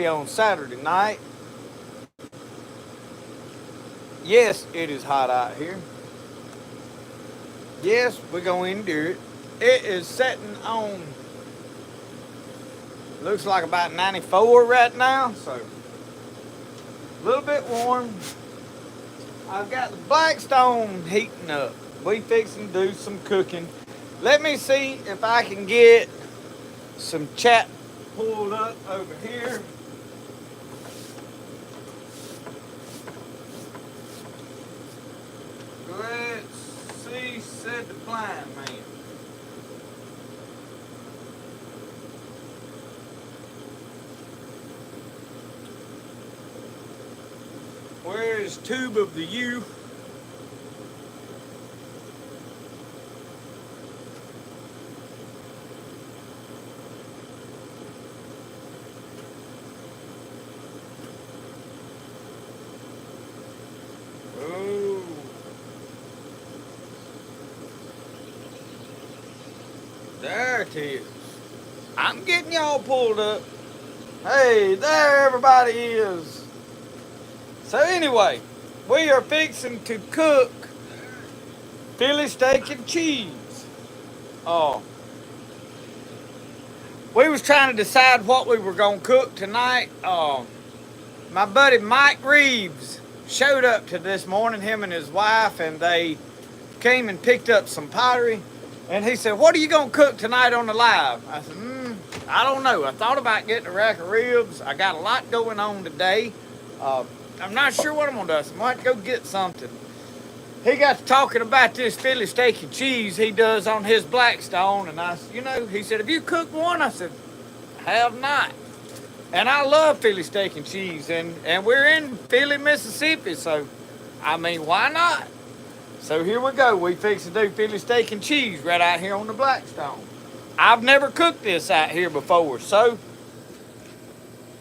on Saturday night. Yes, it is hot out here. Yes, we're going to endure it. It is setting on, looks like about 94 right now, so a little bit warm. I've got the Blackstone heating up. We fixing to do some cooking. Let me see if I can get some chat pulled up over here. Let's see, said the blind man. Where is Tube of the U? Oh. There it is. I'm getting y'all pulled up. Hey, there everybody is. So anyway, we are fixing to cook Philly steak and cheese. Oh, we was trying to decide what we were gonna cook tonight. My buddy Mike Reeves showed up to this morning, him and his wife, and they came and picked up some pottery. And he said, "What are you gonna cook tonight on the live?" I said, I don't know. I thought about getting a rack of ribs. I got a lot going on today. I'm not sure what I'm gonna do. I said, I might go get something. He got to talking about this Philly steak and cheese he does on his Blackstone, and I, he said, "Have you cooked one?" I said, "Have not." And I love Philly steak and cheese, and we're in Philly, Mississippi, so I mean, why not? So here we go. We fix to do Philly steak and cheese right out here on the Blackstone. I've never cooked this out here before, so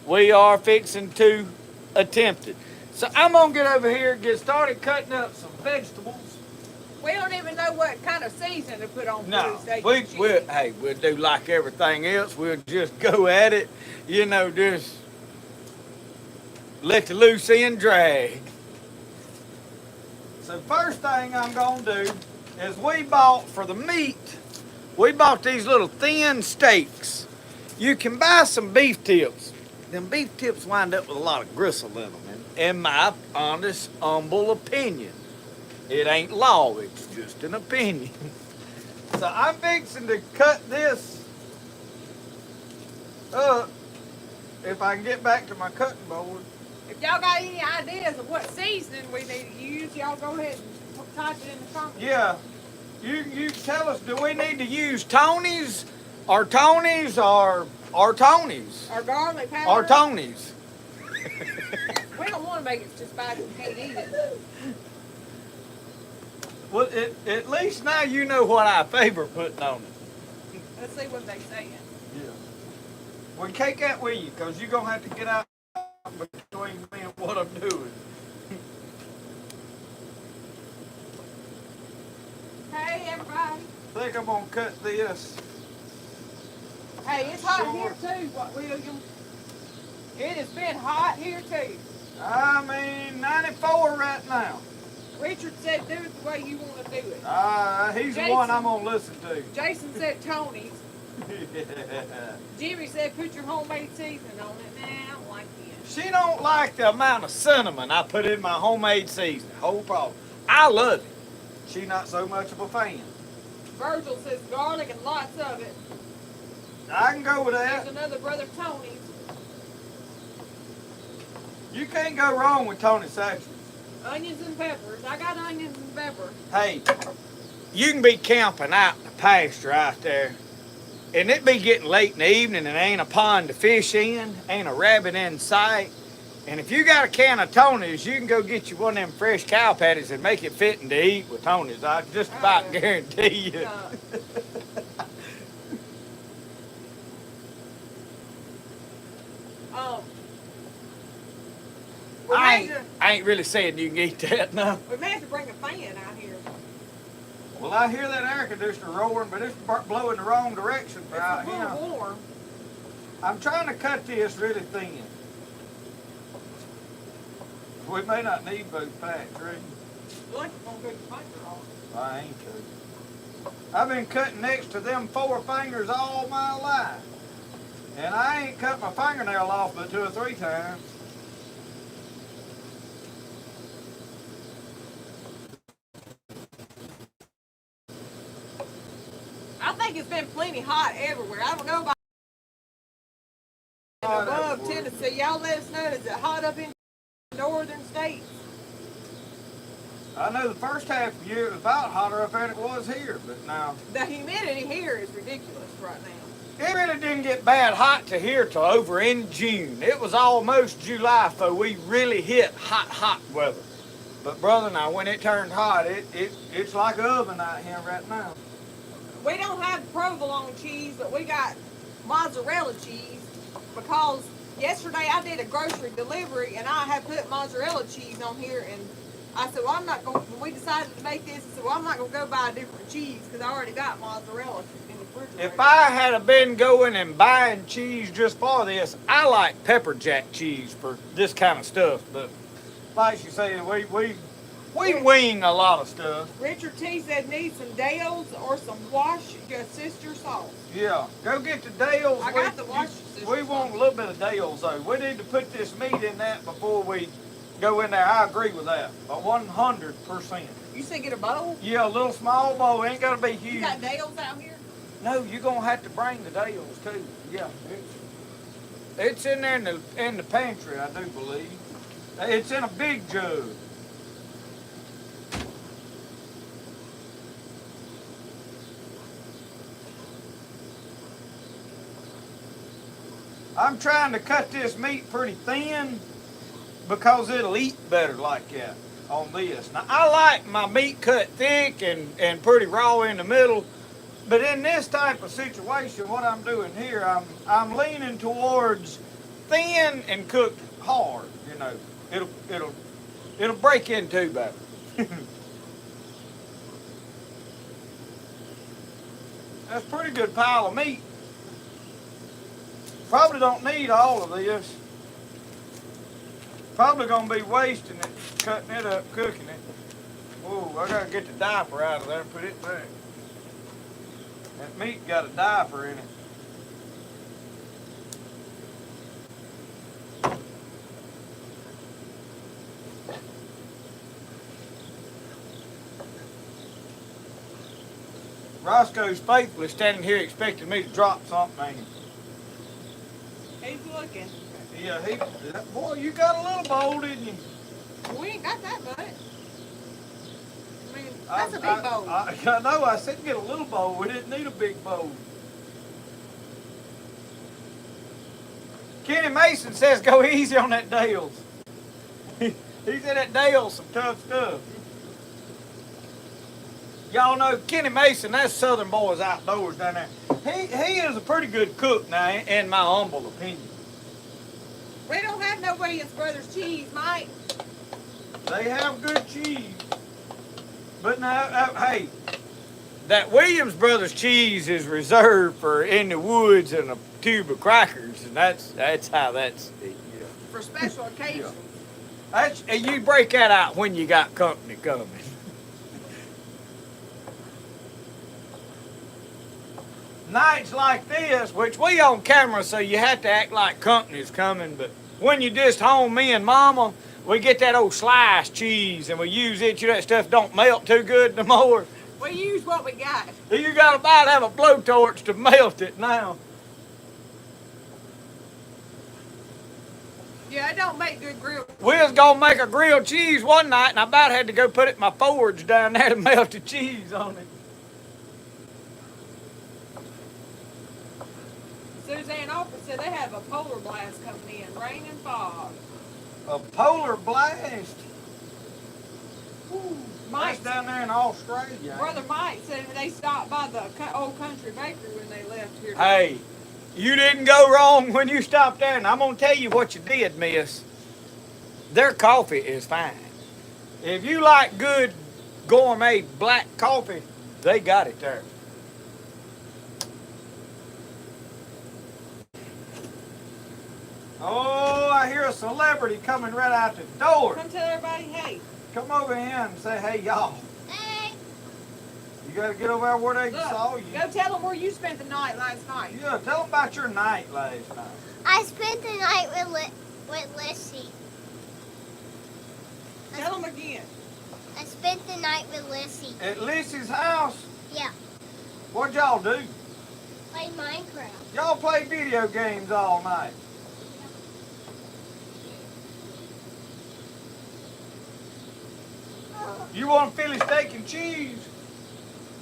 we are fixing to attempt it. So I'm gonna get over here and get started cutting up some vegetables. We don't even know what kind of season to put on No, steak we'll do like everything else. We'll just go at it, just let the loose end drag. So first thing I'm gonna do is we bought these little thin steaks. You can buy some beef tips. Them beef tips wind up with a lot of gristle in them, in my honest, humble opinion. It ain't law, it's just an opinion. So I'm fixing to cut this up if I can get back to my cutting board. If y'all got any ideas of what seasoning we need to use, y'all go ahead and type it in the comments. Yeah. You tell us, do we need to use Tony's or Tony's or Tony's? Or garlic powder. Or Tony's. We don't want to make it just bad we can't eat it. Well, at least now you know what I favor putting on it. Let's see what they saying. Yeah. Well, take that with you, because you're going to have to get out between me and what I'm doing. Hey, everybody. I think I'm going to cut this. Hey, it's hot Short. here too, William. It has been hot here too. I mean, 94 right now. Richard said do it the way you want to do it. He's Jason, the one I'm going to listen to. Jason said Tony's. Jimmy said put your homemade seasoning on it. Nah, I don't like this. She don't like the amount of cinnamon I put in my homemade seasoning. Whole problem. I love it. She not so much of a fan. Virgil says garlic and lots of it. I can go with that. There's another brother Tony's. You can't go wrong with Tony Satchel. Onions and peppers. I got onions and peppers. Hey, you can be camping out in the pasture out there, and it be getting late in the evening and ain't a pond to fish in, ain't a rabbit in sight. And if you got a can of Tony's, you can go get you one of them fresh cow patties and make it fitting to eat with Tony's. I just about guarantee you. I ain't really saying you can eat that now. We may have to bring a fan out here. Well, I hear that air conditioner roaring, but it's blowing the wrong direction It's right a little here. warm. I'm trying to cut this really thin. We may not need both packs, Rick. Lunch is gonna go your finger off. I ain't true. I've been cutting next to them 4 fingers all my life. And I ain't cut my fingernail off but 2 or 3 times. I think it's been plenty hot everywhere. I don't know about Hot above everywhere. Tennessee. Y'all let us know, is it hot up in northern states? I know the first half of the year it was about hotter up than it was here, but now The humidity here is ridiculous right now. it really didn't get bad hot to here till over in June. It was almost July, so we really hit hot weather. But brother, now when it turned hot, it's like an oven out here right now. We don't have provolone cheese, but we got mozzarella cheese because yesterday I did a grocery delivery and I had put mozzarella cheese on here, and I said, well, I'm not going, when we decided to make this, I said, well, I'm not going to go buy a different cheese because I already got mozzarella in the refrigerator. If I had been going and buying cheese just for this, I like pepper jack cheese for this kind of stuff. But like you say, we wing a lot of stuff. Richard T said need some Dale's or some Worcestershire sauce. Yeah, go get the Dale's. I got the Worcestershire We want a little bit of Dale's though. We need to put this meat in that before we go in there. I agree with that, but 100%. You said get a bowl? Yeah, a little small bowl. Ain't gotta be huge. You got Dale's out here? No, you're gonna have to bring the Dale's too. Yeah, it's in there in the pantry, I do believe. It's in a big jug. I'm trying to cut this meat pretty thin because it'll eat better like that on this. Now, I like my meat cut thick and pretty raw in the middle, but in this type of situation, what I'm doing here, I'm leaning towards thin and cooked hard. You know, it'll break in too better. That's a pretty good pile of meat. Probably don't need all of this. Probably gonna be wasting it, cutting it up, cooking it. Whoa, I gotta get the diaper out of there and put it back. That meat got a diaper in it. Roscoe's faithfully standing here expecting me to drop something, ain't he? He's looking. Yeah, boy, you got a little bowl, didn't you? We ain't got that much. I mean, that's a big bowl. I know, I said get a little bowl. We didn't need a big bowl. Kenny Mason says go easy on that Dale's. He said that Dale's some tough stuff. Y'all know Kenny Mason, that's Southern Boys Outdoors down there. He is a pretty good cook now, in my humble opinion. We don't have no Williams Brothers cheese, Mike. They have good cheese. But now, hey, that Williams Brothers cheese is reserved for in the woods and a tube of crackers, and that's how that's. Yeah. For special occasions. And you break that out when you got company coming. Nights like this, which we on camera, so you have to act like company's coming, but when you just home, me and Mama, we get that old sliced cheese and we use it. That stuff don't melt too good no more. We use what we got. You got to about have a blowtorch to melt it now. Yeah, it don't make good grilled. We was gonna make a grilled cheese one night, and I about had to go put it in my forge down there to melt the cheese on it. Suzanne Alford said they have a polar blast coming in, rain and fog. A polar blast. Mike, That's down there in Australia. Brother Mike said they stopped by the old country bakery when they left here. Hey, you didn't go wrong when you stopped there, and I'm gonna tell you what you did miss. Their coffee is fine. If you like good gourmet black coffee, they got it there. Oh, I hear a celebrity coming right out the door. Come tell everybody, hey. Come over here and say, hey, y'all. Hey, You got to get over there where they Look, saw you. go tell them where you spent the night last night. Yeah, tell them about your night last night. I spent the night with Lissy. Tell them again. I spent the night with Lissy. At Lissy's house, Yeah, what'd y'all do? played Minecraft. Y'all played video games all night. You want a Philly steak and cheese?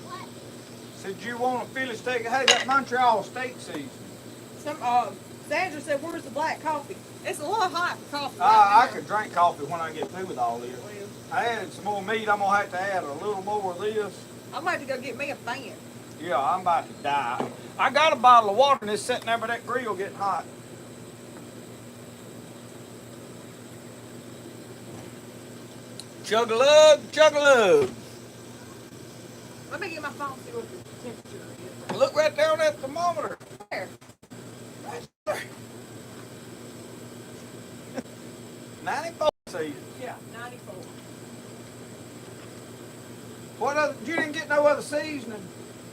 What? Said you want a Philly steak. Hey, that Montreal steak season. Sandra said, where's the black coffee? It's a little hot for coffee. I right now. could drink coffee when I get through with all this. Well, I added some more meat. I'm gonna have to add a little more of this. I'm about to go get me a fan. Yeah, I'm about to die. I got a bottle of water and it's sitting there by that grill getting hot. Chug-a-lug, chug-a-lug. Let me get my phone and see what the temperature is. Look right there on that thermometer. There. Right there. 94 season. Yeah, 94. What other? You didn't get no other seasoning.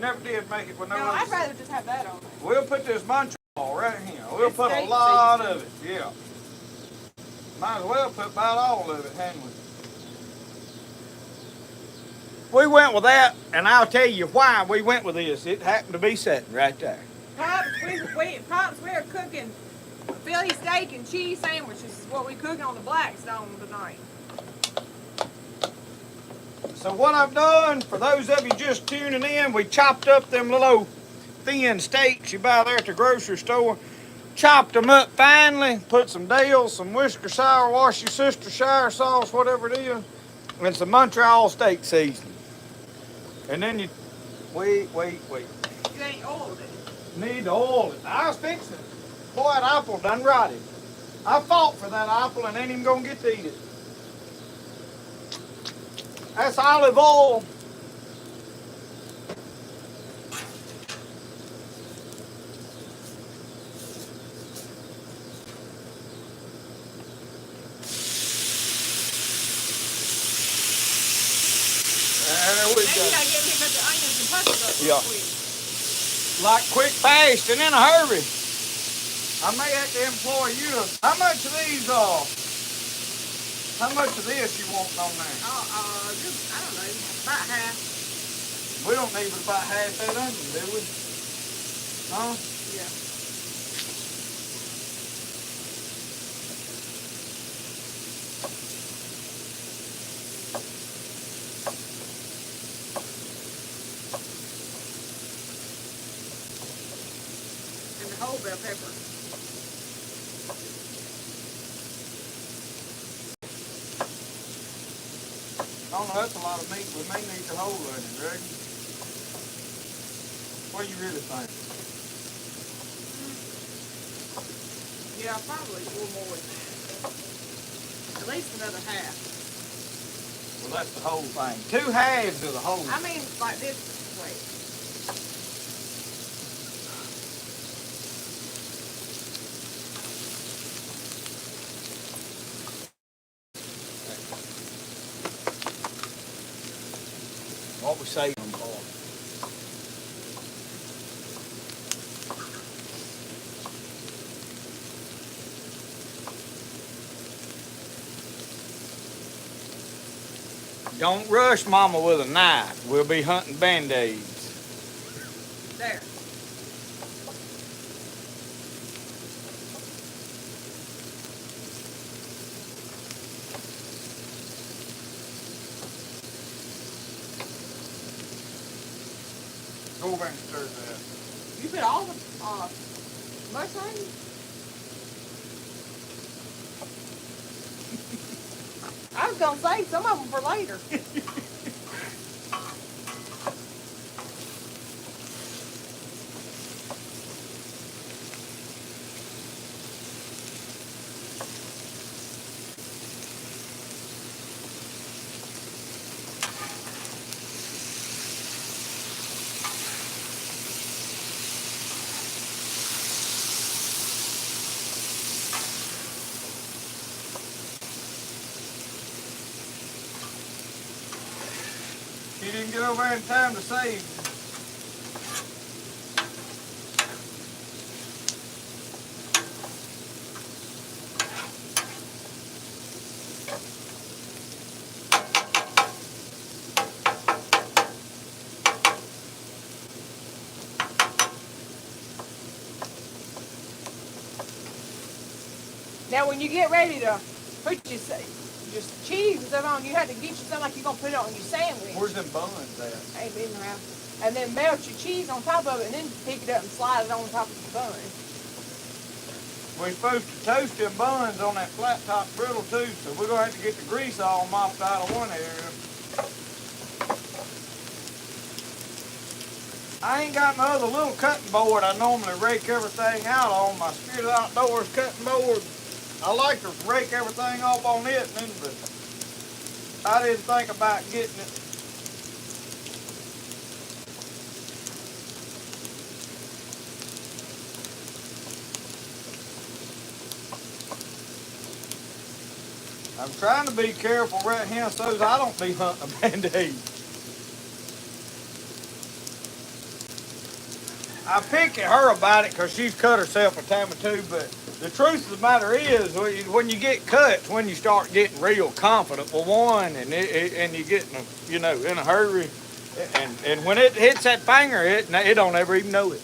Never did make it with no No, other. I'd rather just have that on there. We'll put this Montreal right here. We'll It's put a steak lot seasoning. of it. Yeah. Might as well put about all of it, hadn't we? We went with that, and I'll tell you why we went with this. It happened to be sitting right there. Pops, we are cooking Philly steak and cheese sandwiches. Is what we cooking on the Blackstone tonight. So what I've done, for those of you just tuning in, we chopped up them little thin steaks you buy there at the grocery store. Chopped them up finely, put some dill, some Worcestershire, Worcestershire sauce, whatever it is, and some Montreal steak seasoning. And then you, wait. You ain't oiled it. Need to oil it. I was fixing it. Boy, that apple done rotted. I fought for that apple and ain't even gonna get to eat it. That's olive oil. There we Now you go. gotta get me a bunch of onions and peppers up real Yeah. quick. Like quick, fast, and in a hurry. I may have to employ you. How much of these how much of this you want on there? Just, I don't know, about half. We don't need but about half that onion, do we? Huh? Yeah. And the whole bell pepper. I don't know, that's a lot of meat. We may need the whole onion, Greg. What do you really think? Yeah, probably a little more than that. At least another half. Well, that's the whole thing. 2 halves of the whole. I mean, like this way. What we say on board. Don't rush Mama with a knife. We'll be hunting Band-Aids. There. Go over and stir that. You put all the mushrooms? I was gonna save some of them for later. didn't get over there in time to save. Now, when you get ready to put your cheese and stuff on, you have to get you something like you're gonna put it on your sandwich. Where's them buns at? Ain't been around. And then melt your cheese on top of it, and then pick it up and slide it on top of the bun. We're supposed to toast them buns on that flat top griddle too, so we're gonna have to get the grease all mopped out of one area. I ain't got my other little cutting board I normally rake everything out on, my Spirit Outdoors cutting board. I like to rake everything off on it, and then, but I didn't think about getting it. I'm trying to be careful right here so I don't be hunting a Band-Aid. I pick at her about it because she's cut herself a time or two, but the truth of the matter is, when you get cut, when you start getting real confident for one, and you get in a hurry, and when it hits that finger, it don't ever even know it.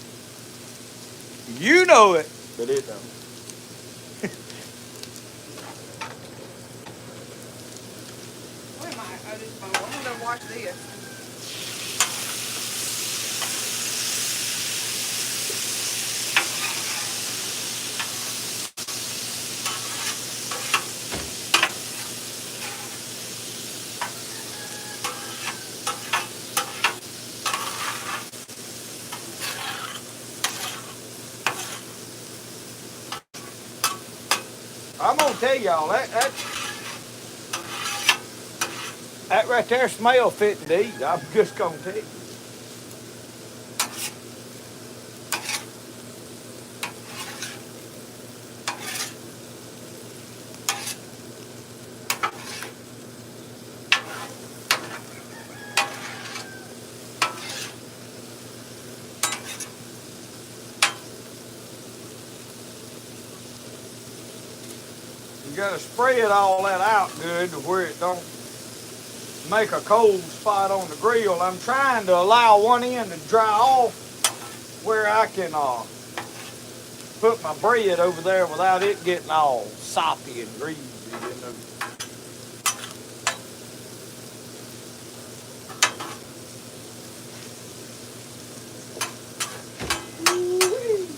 You know it, but it don't. Where am I? Oh, this bowl. I'm gonna wash this. I'm gonna tell y'all that right there smell fitting to eat. I'm just gonna tell you. You gotta spray it all that out good to where it don't make a cold spot on the grill. I'm trying to allow one end to dry off where I can put my bread over there without it getting all soppy and greasy,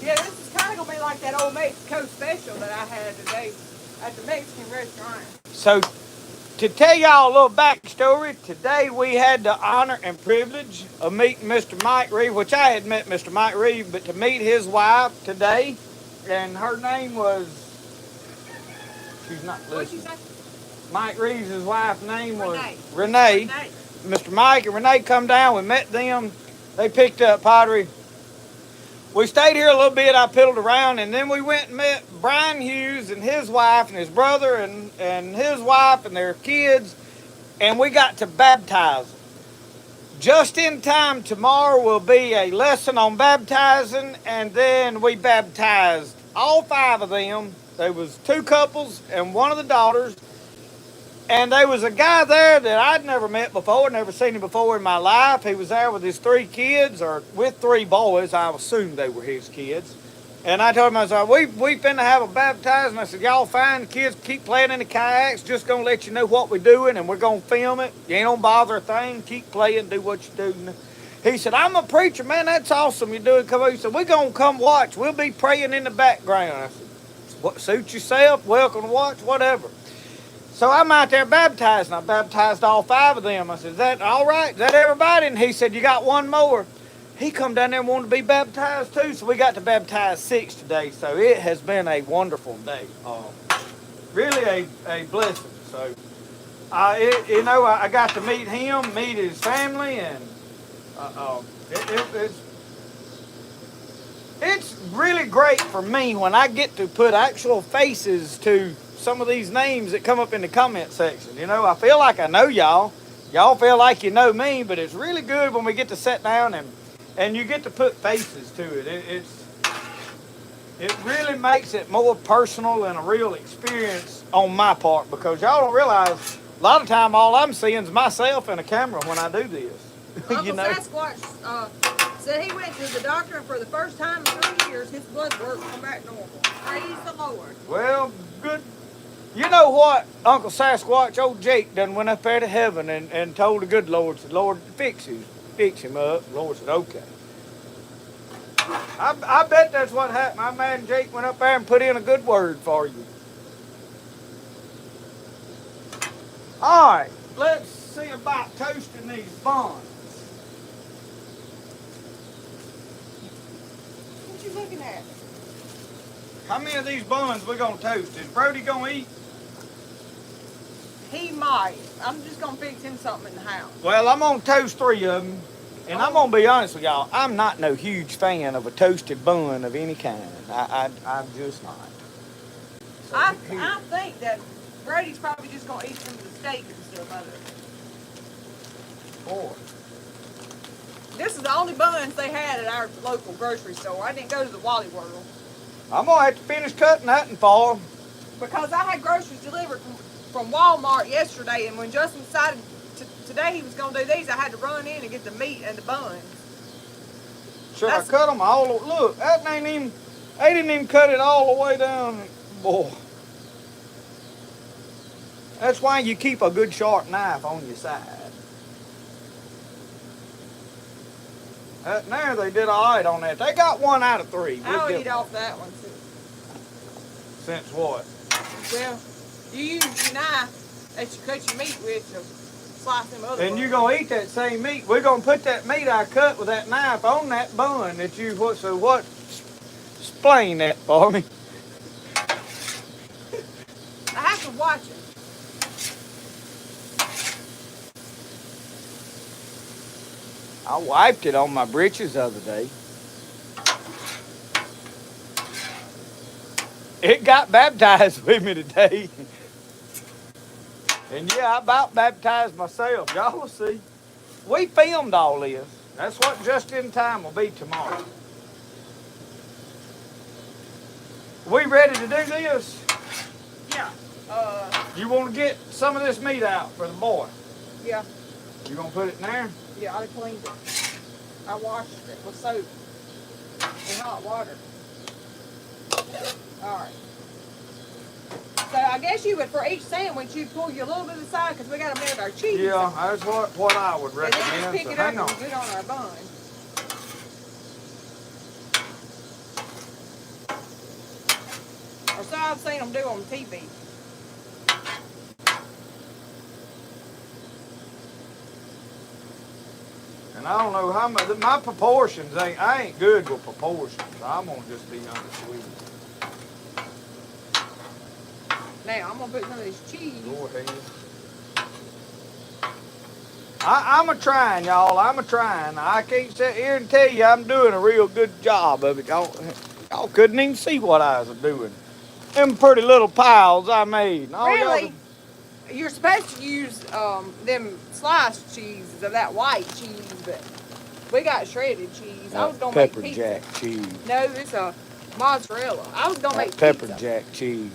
Yeah, this is kind of gonna be like that old Mexico special that I had today at the Mexican restaurant. So, to tell y'all a little backstory, today we had the honor and privilege of meeting Mr. Mike Reeve, which I had met Mr. Mike Reeve, but to meet his wife today, and her name was, she's not listening. What'd you say? Mike Reeves' wife's name was Renee. Renee. Mr. Mike and Renee come down, we met them, they picked up pottery. We stayed here a little bit, I piddled around, and then we went and met Brian Hughes and his wife and his brother and his wife and their kids, and we got to baptize them. Just in time, tomorrow will be a lesson on baptizing, and then we baptized all 5 of them. There was 2 couples and one of the daughters, and there was a guy there that I'd never met before, never seen him before in my life. He was there with his 3 kids, or with 3 boys. I assumed they were his kids. And I told him, I said, we finna have a baptizing. I said, y'all fine, the kids keep playing in the kayaks, just gonna let you know what we're doing, and we're gonna film it. You ain't gonna bother a thing, keep playing, do what you do. He said, I'm a preacher, man, that's awesome you're doing. Come on. He said, we're gonna come watch. We'll be praying in the background. I said, what, suit yourself, welcome to watch, whatever. So I'm out there baptizing. I baptized all 5 of them. I said, is that all right? Is that everybody? And he said, you got one more. He come down there and wanted to be baptized too. So we got to baptize 6 today. So it has been a wonderful day. Really a blessing. So, I got to meet him, meet his family, and it's really great for me when I get to put actual faces to some of these names that come up in the comment section. You know, I feel like I know y'all, Y'all feel like you know me, but it's really good when we get to sit down and you get to put faces to it. It really makes it more personal and a real experience on my part because y'all don't realize a lot of time all I'm seeing is myself and a camera when I do this. Uncle You know? Sasquatch said he went to the doctor and for the first time in 3 years his blood work come back normal. Praise the Lord. Well, good. You know what, Uncle Sasquatch, old Jake done went up there to heaven and told the good Lord, said, Lord, fix him up. The Lord said, okay. I bet that's what happened. My man Jake went up there and put in a good word for you. All right, let's see about toasting these buns. What you looking at? How many of these buns we gonna toast? Is Brody gonna eat? He might. I'm just gonna fix him something in the house. Well, I'm gonna toast 3 of them. And I'm gonna be honest with y'all, I'm not no huge fan of a toasted bun of any kind. I'm just not. So I here. think that Brady's probably just gonna eat some of the steak and stuff of it. Boy. This is the only buns they had at our local grocery store. I didn't go to the Wally World I'm gonna have to finish cutting that and fall. because I had groceries delivered from Walmart yesterday, and when Justin decided today he was gonna do these, I had to run in and get the meat and the buns. Should That's- I cut them all? Look, that ain't even. They didn't even cut it all the way down, boy. That's why you keep a good sharp knife on your side. There they did all right on that. They got 1 out of 3. We'll I'll give eat them. off that one too. Since what? Well, you use your knife that you cut your meat with to slice them other And buns. you're gonna eat that same meat. We're gonna put that meat I cut with that knife on that bun that you what? So what? Explain that for me. I have to watch it. I wiped it on my britches the other day. It got baptized with me today. And yeah, I about baptized myself. Y'all will see. We filmed all this. That's what just in time will be tomorrow. We ready to do this? Yeah. You want to get some of this meat out for the boy? Yeah. You gonna put it in there? Yeah, I cleaned it. I washed it with soap and hot water. Alright. So I guess you would, for each sandwich, you pull you a little bit aside because we got to melt our cheese. Yeah, that's what I would And then just recommend. pick So it up hang on. and put it on our bun. Or so I've seen them do on TV. And I don't know how much. My proportions I ain't good with proportions. I'm gonna just be honest with you. Now, I'm going to put some of this cheese. Go ahead. I'm a trying, y'all. I'm a trying. I can't sit here and tell you I'm doing a real good job of it. Y'all couldn't even see what I was doing. Them pretty little piles I made. And all y'all Really? You're supposed to use them sliced cheeses of that white cheese, but we got shredded cheese. I was gonna make pepper pizza. jack cheese. No, it's a mozzarella. I was gonna make Pepper pizza. jack cheese.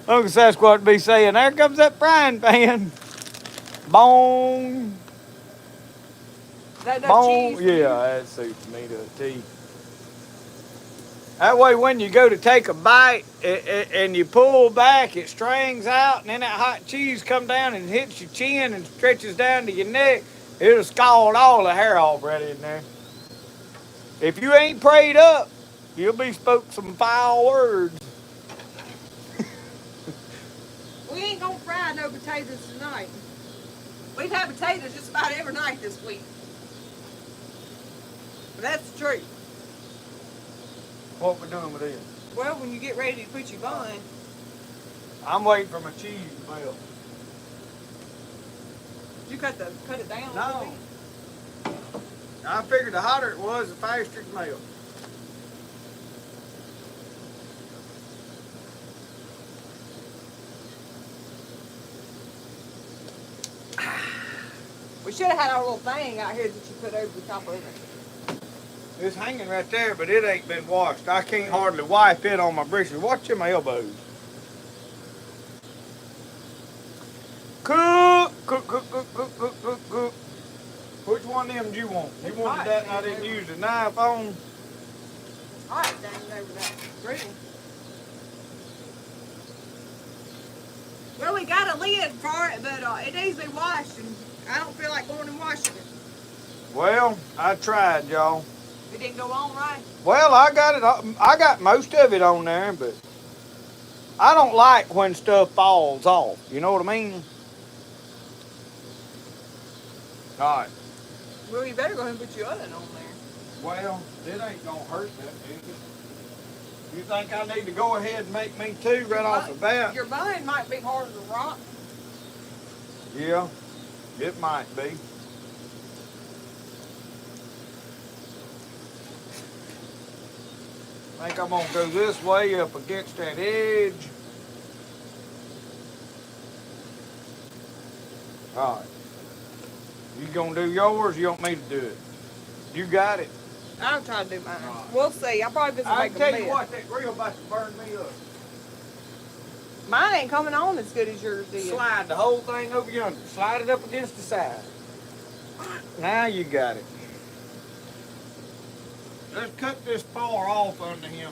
Uncle Sasquatch be saying, there comes that frying pan. Boom. That Boom. cheese. Yeah, that suits me to a T. That way when you go to take a bite and you pull back, it strings out, and then that hot cheese come down and hits your chin and stretches down to your neck. It'll scald all the hair off right in there. If you ain't prayed up, you'll be spoke some foul words. We ain't gonna fry no potatoes tonight. We've had potatoes just about every night this week. But that's the truth. What we doing with this? Well, when you get ready to put your bun, I'm waiting for my cheese to melt. you cut it down a No. little bit. I figured the hotter it was, the faster it melt. should have had our little thing out here that you put over the top of it. It's hanging right there, but it ain't been washed. I can't hardly wipe it on my britches. Watch your elbows. Cook. Which one of them do you want? You wanted that and I didn't use the knife on? Alright, dang over that green. Well, we got a lid for it, but it needs to be washed, and I don't feel like going and washing it. Well, I tried, y'all. It didn't go on right. Well, I got it. I got most of it on there, but I don't like when stuff falls off. You know what I mean? All right. Well, you better go ahead and put your oven on there. Well, it ain't gonna hurt that, is it? You think I need to go ahead and make me two right off the bat? Your bun might be harder to rock. Yeah, it might be. I think I'm gonna go this way up against that edge. All right. You gonna do yours? Or you want me to do it? You got it. I'll try to do mine. All right. We'll see. I'll probably just I make a tell you mess. what, that grill about to burn me up. Mine ain't coming on as good as yours did. Slide the whole thing over yonder. Slide it up against the side. Now you got it. Let's cut this far off under him.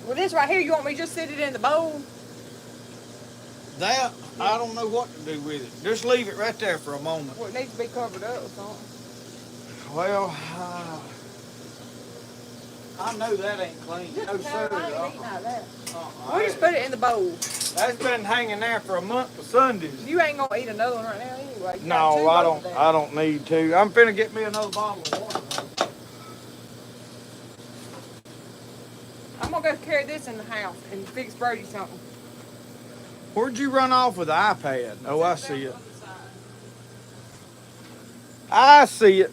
Well, this right here, you want me to just sit it in the bowl? That, I don't know what to do with it. Just leave it right there for a moment. Well, it needs to be covered up or something. Well, I know that ain't clean. No, sir. I ain't eating out of that. Uh-uh. We'll just put it in the bowl. That's been hanging there for a month for Sundays. You ain't gonna eat another one right now anyway. You got No, two I bowls don't. there. I don't need to. I'm finna get me another bottle of water. I'm gonna go carry this in the house and fix Brody something. Where'd you run off with the iPad? Oh, I see it. I see it.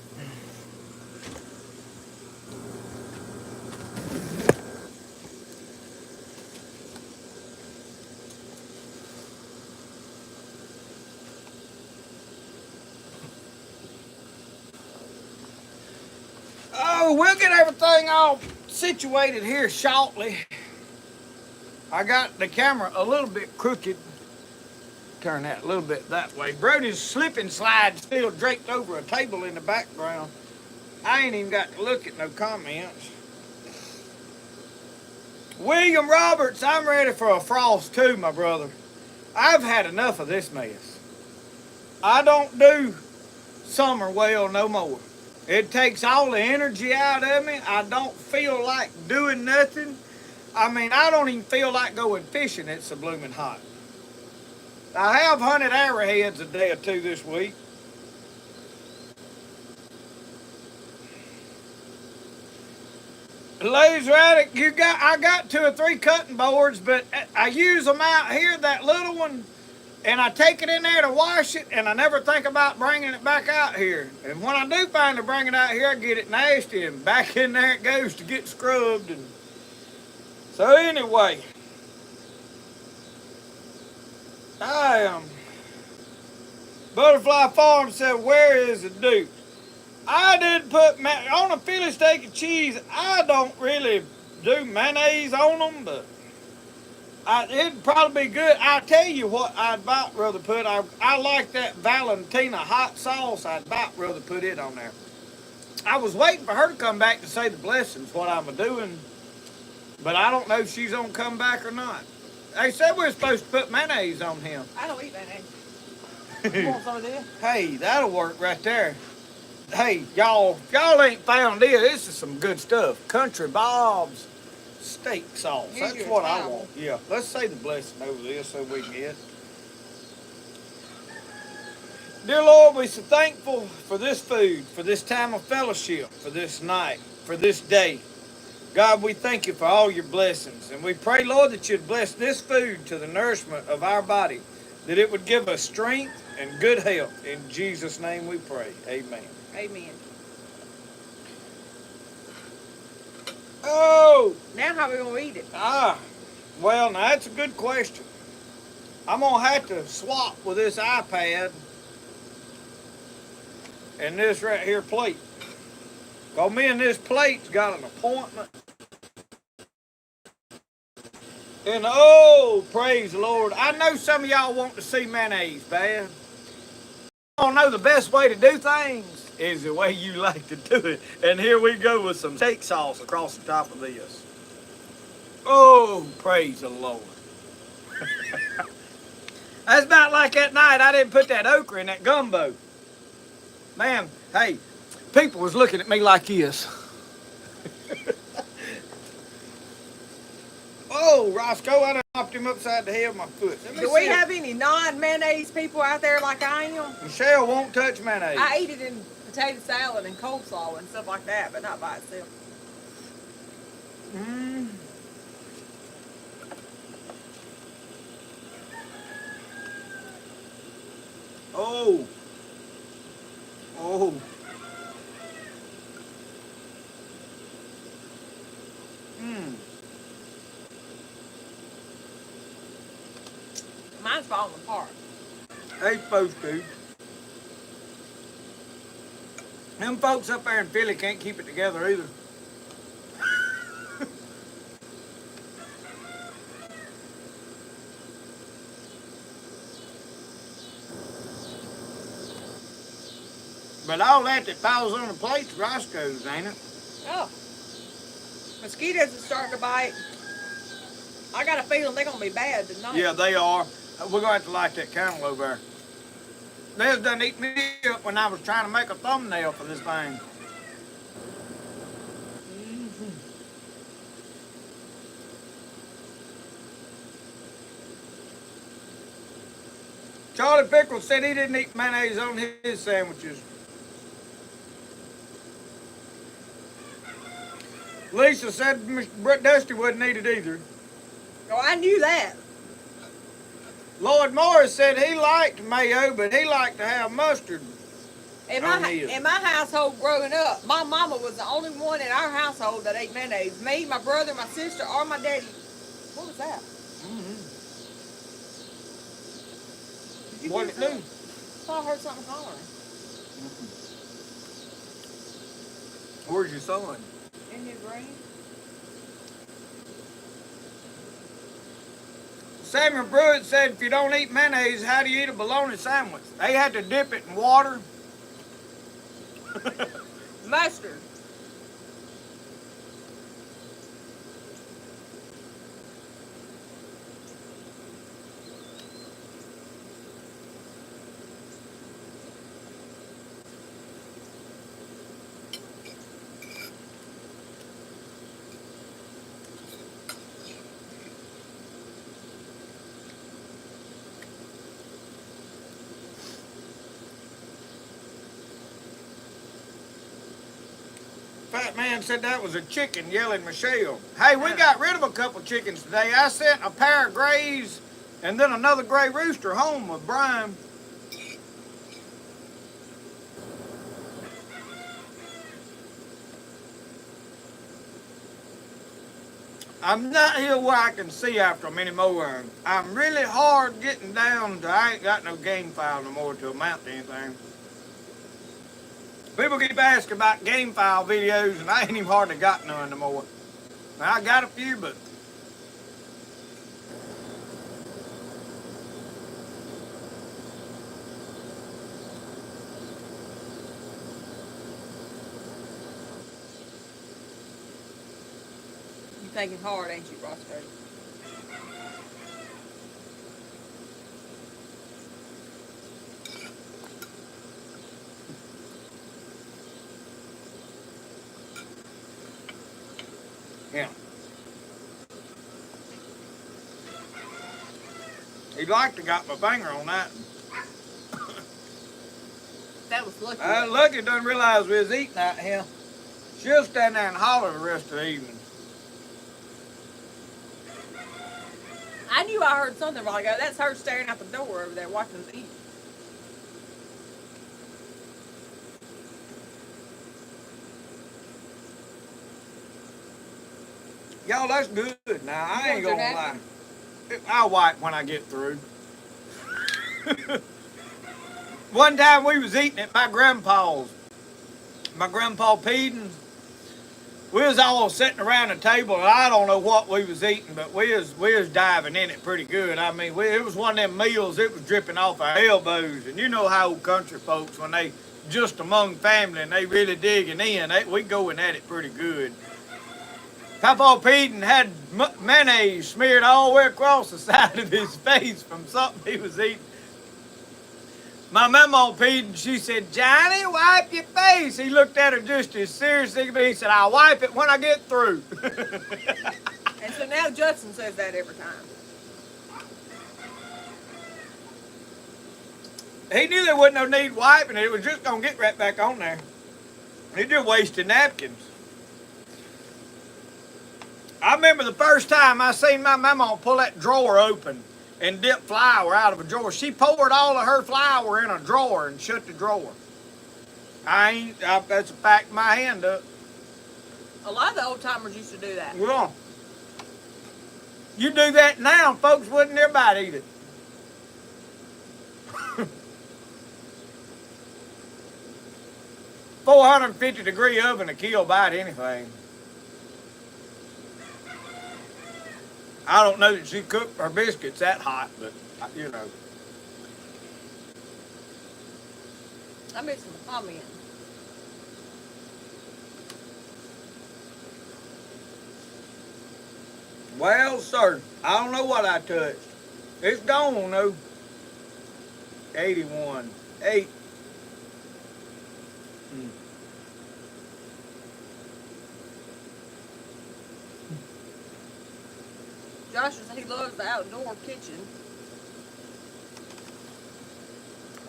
Oh, we'll get everything all situated here shortly. I got the camera a little bit crooked. Turn that a little bit that way. Brody's slipping slide still draped over a table in the background. I ain't even got to look at no comments. William Roberts, I'm ready for a frost too, my brother. I've had enough of this mess. I don't do summer well no more. It takes all the energy out of me. I don't feel like doing nothing. I mean, I don't even feel like going fishing. It's so blooming hot. I have hunted arrowheads a day or two this week. Laser Attic, I got 2 or 3 cutting boards, but I use them out here, that little one, and I take it in there to wash it, and I never think about bringing it back out here. And when I do find to bring it out here, I get it nasty, and back in there it goes to get scrubbed. And so anyway, Butterfly Farm said, where is the Duke? I did put, on a Philly steak and cheese, I don't really do mayonnaise on them, but it'd probably be good. I'll tell you what I'd about rather put. I like that Valentina hot sauce. I'd about rather put it on there. I was waiting for her to come back to say the blessings, what I'm doing, but I don't know if she's going to come back or not. They said we were supposed to put mayonnaise on him. I don't eat mayonnaise. You want some of this? Hey, that'll work right there. Hey, y'all ain't found this. This is some good stuff. Country Bob's steak sauce. Here's That's your what I towel. want. Yeah, let's say the blessing over this so we can get. Dear Lord, we're so thankful for this food, for this time of fellowship, for this night, for this day. God, we thank you for all your blessings. And we pray, Lord, that you'd bless this food to the nourishment of our body, that it would give us strength and good health. In Jesus' name we pray. Amen. Amen. Oh! Now how we gonna eat it? Well, now that's a good question. I'm going to have to swap with this iPad and this right here plate. Cause me and this plate's got an appointment. And oh, praise the Lord. I know some of y'all want to see mayonnaise bad. I don't know the best way to do things is the way you like to do it. And here we go with some steak sauce across the top of this. Oh, praise the Lord. That's about like that night I didn't put that okra in that gumbo. Man, hey, people was looking at me like this. Oh, Roscoe, I done knocked him upside the head with my foot. Do we have any non-mayonnaise people out there like I am? Michelle won't touch mayonnaise. I eat it in potato salad and coleslaw and stuff like that, but not by itself. Mm. Oh. Oh. Mm. Mine's falling apart. They supposed to. Them folks up there in Philly can't keep it together either. But all that falls on the plate's Roscoe's, ain't it? Oh. Mosquitoes are starting to bite. I got a feeling they're going to be bad tonight. Yeah, they are. We're going to have to light that candle over there. They was done eat me up when I was trying to make a thumbnail for this thing. Charlie Pickles said he didn't eat mayonnaise on his sandwiches. Lisa said Dusty wouldn't eat it either. Oh, I knew that. Lloyd Morris said he liked mayo, but he liked to have mustard. In on my, his. in my household growing up, my mama was the only one in our household that ate mayonnaise. Me, my brother, my sister, or my daddy. What was that? Mm-hmm. Did you What hear did it something? do? I thought I heard something hollering. Where's your son? In his brain. Samuel Pruitt said if you don't eat mayonnaise, how do you eat a bologna sandwich? They had to dip it in water. Mustard. Fat man said that was a chicken yelling Michelle. Hey, we got rid of a couple chickens today. I sent a pair of grays and then another gray rooster home with Brian. I'm not here where I can see after them anymore. I'm really hard getting down to, I ain't got no game file no more to amount to anything. People keep asking about game file videos, and I ain't even hardly got none no more. Now, I got a few, but You thinking hard, ain't you, Roscoe? yeah. He'd like to got my finger on that. That was lucky. Lucky doesn't realize we was eating out here. She'll stand there and holler the rest of the evening. I knew I heard something a while ago. That's her staring out the door over there watching us eat. Y'all, that's good. Now, I ain't You want gonna your lie. I'll wipe when I get through. One time we was eating at my grandpa's, my grandpa Peden's. We was all sitting around the table, and I don't know what we was eating, but we was diving in it pretty good. I mean, it was one of them meals, it was dripping off our elbows. And you know how old country folks, when they just among family and they really digging in, we going at it pretty good. Papa Peden had mayonnaise smeared all the way across the side of his face from something he was eating. My mama Peden, she said, "Johnny, wipe your face." He looked at her just as seriously as me. He said, "I'll wipe it when I get through." And so now Justin says that every time. He knew there wasn't no need wiping it. It was just going to get right back on there. He just wasted napkins. I remember the first time I seen my mama pull that drawer open and dip flour out of a drawer. She poured all of her flour in a drawer and shut the drawer. That's a fact in my hand up. A lot of the old timers used to do that. Yeah. You do that now, folks wouldn't everybody eat it. 450-degree oven to kill about anything. I don't know that she cooked her biscuits that hot, but you know. I made some comment. Well, sir, I don't know what I touched. It's gone though. 81. 8. Josh says he loves the outdoor kitchen.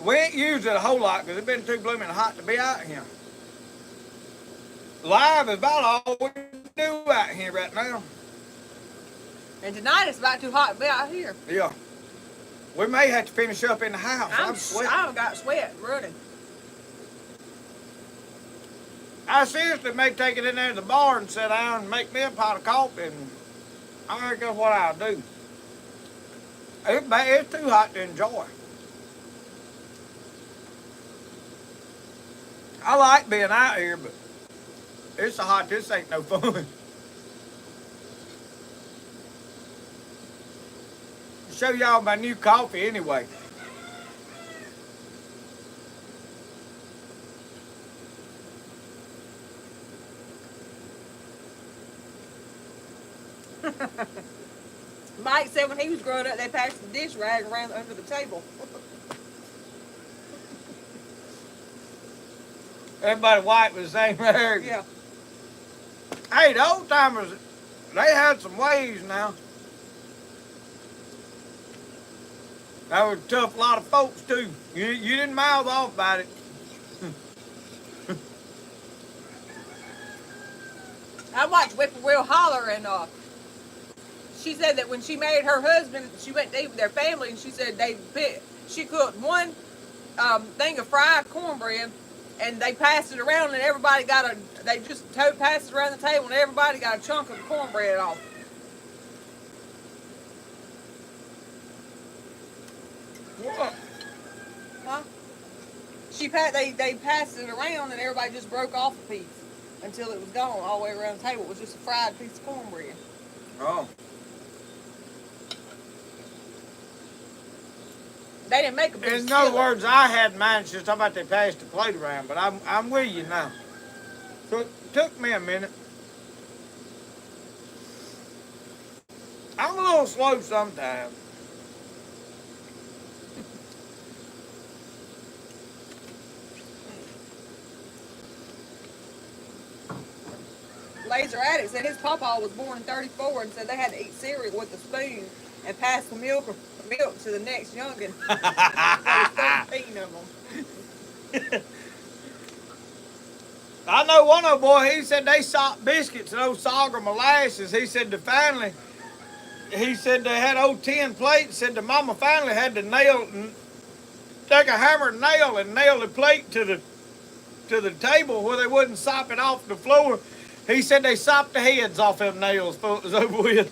We ain't used it a whole lot because it's been too blooming hot to be out here. Live is about all we do out here right now. And tonight it's about too hot to be out here. Yeah. We may have to finish up in the house. I'm sweating. I've got sweat running. I seriously may take it in there to the bar and sit down and make me a pot of coffee, and I think that's what I'll do. It's too hot to enjoy. I like being out here, but it's so hot, this ain't no fun. Show y'all my new coffee anyway. Mike said when he was growing up, they passed the dish rag around under the table. Everybody white with the same hair. Yeah. Hey, the old timers, they had some ways now. That was a tough lot of folks too. You didn't mouth off about it. I watched Whippoorwill Holler, and she said that when she married her husband, she went to eat with their family, and she said she cooked one thing of fried cornbread, and they passed it around, and everybody they just passed it around the table, and everybody got a chunk of the cornbread off. What? Huh? They passed it around, and everybody just broke off a piece until it was gone all the way around the table. It was just a fried piece of cornbread. Oh. They didn't make a big In other skillet. words, I had mine. It's just talking about they passed the plate around, but I'm with you now. So it took me a minute. I'm a little slow sometimes. Laser Addict said his papa was born in 34 and said they had to eat cereal with a spoon and pass the milk to the next youngin. There was 13 of them. I know one of them, boy, he said they sopped biscuits and old sorghum molasses. He said they had old tin plates. Said the mama finally had to take a hammer and nail the plate to the table where they wouldn't sop it off the floor. He said they sopped the heads off them nails before it was over with.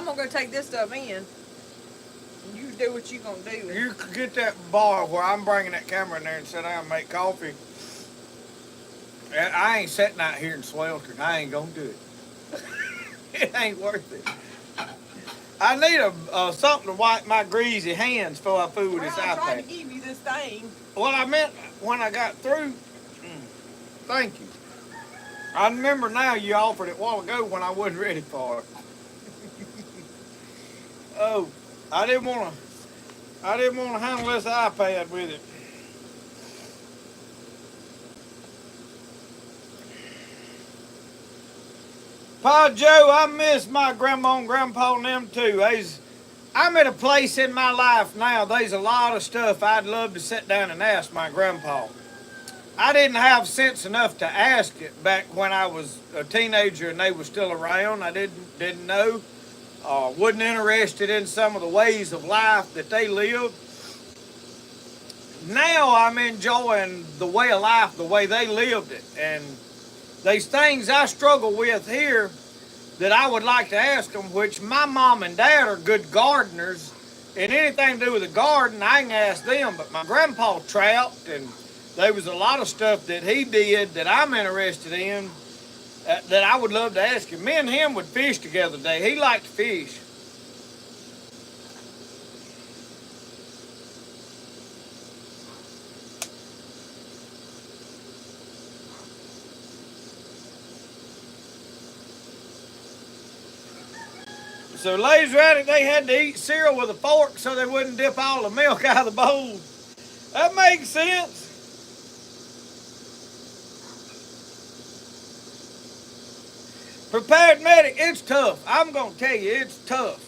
I'm gonna go take this stuff in. And you do what you gonna do. You could get that bar where I'm bringing that camera in there and sit down and make coffee. And I ain't sitting out here in sweltering. I ain't gonna do it. It ain't worth it. I need a something to wipe my greasy hands before I fool with Well, this I tried to iPad. give you this thing. Well, I meant when I got through. Thank you. I remember now you offered it a while ago when I wasn't ready for it. Oh, I didn't want to handle this iPad with it. Pa Joe, I miss my grandma and grandpa and them too. I'm at a place in my life now, there's a lot of stuff I'd love to sit down and ask my grandpa. I didn't have sense enough to ask it back when I was a teenager and they were still around. I didn't know. Wasn't interested in some of the ways of life that they lived. Now I'm enjoying the way of life, the way they lived it. And there's things I struggle with here that I would like to ask them, which my mom and dad are good gardeners. And anything to do with the garden, I can ask them. But my grandpa trapped, and there was a lot of stuff that he did that I'm interested in that I would love to ask him. Me and him would fish together today. He liked to fish. So Laser Addict, they had to eat cereal with a fork so they wouldn't dip all the milk out of the bowl. That makes sense. Prepared medic, it's tough. I'm gonna tell you, it's tough.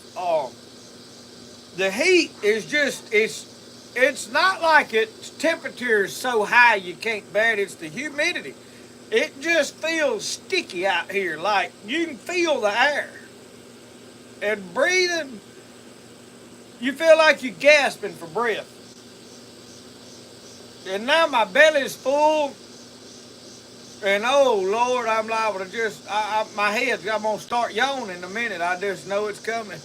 The heat is just, it's not like its temperature is so high you can't bear it. It's the humidity. It just feels sticky out here. Like you can feel the air. And breathing, you feel like you're gasping for breath. And now my belly's full. And oh Lord, I'm liable to just, my head's, I'm going to start yawning in a minute. I just know it's coming.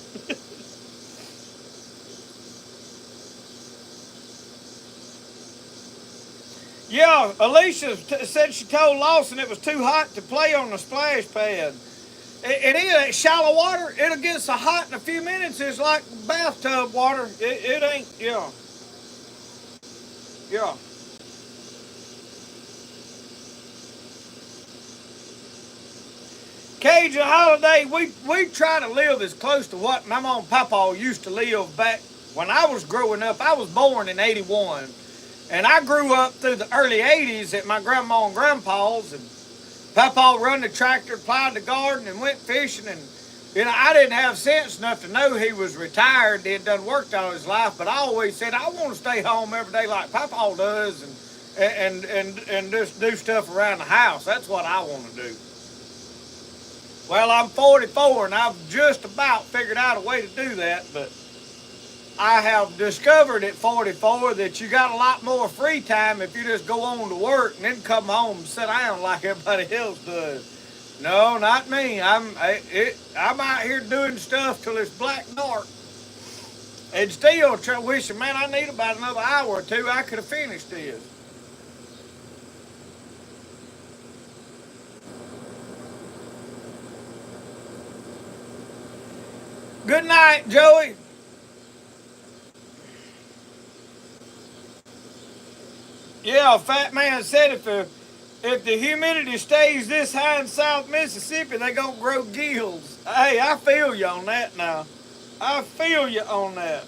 Yeah, Alicia said she told Lawson it was too hot to play on the splash pad. It is shallow water. It'll get so hot in a few minutes. It's like bathtub water. It ain't, yeah. Yeah. Cajun holiday, we try to live as close to what my mom and papa used to live back when I was growing up. I was born in 81. And I grew up through the early 80s at my grandma and grandpa's, and Papa run the tractor, plowed the garden, and went fishing. And I didn't have sense enough to know he was retired. He had done worked all his life, but I always said I want to stay home every day like Papa does, and just do stuff around the house. That's what I want to do. Well, I'm 44, and I've just about figured out a way to do that, but I have discovered at 44 that you got a lot more free time if you just go on to work and then come home and sit down like everybody else does. No, not me. I'm out here doing stuff till it's black dark. And still wishing, man, I need about another hour or two. I could have finished this. Good night, Joey. Yeah, Fat Man said if the humidity stays this high in South Mississippi, they gonna grow gills. Hey, I feel you on that now. I feel you on that.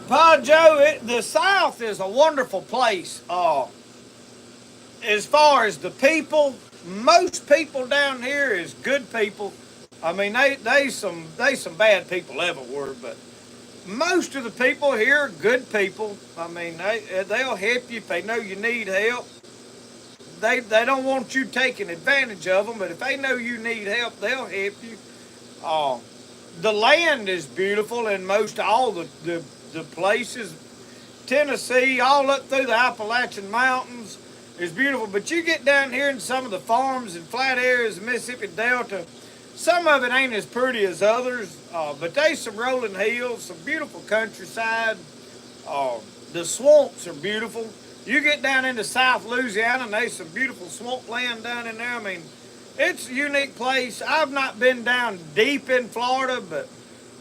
Pa Joe, the South is a wonderful place. As far as the people, most people down here is good people. I mean, they some bad people everywhere, but most of the people here are good people. I mean, they'll help you if they know you need help. They don't want you taking advantage of them, but if they know you need help, they'll help you. The land is beautiful in most all the places. Tennessee, all up through the Appalachian Mountains, is beautiful. But you get down here in some of the farms and flat areas of Mississippi Delta, some of it ain't as pretty as others, but there's some rolling hills, some beautiful countryside. Uh, the swamps are beautiful. You get down into South Louisiana and there's some beautiful swamp land down in there. I mean, it's a unique place. I've not been down deep in Florida, but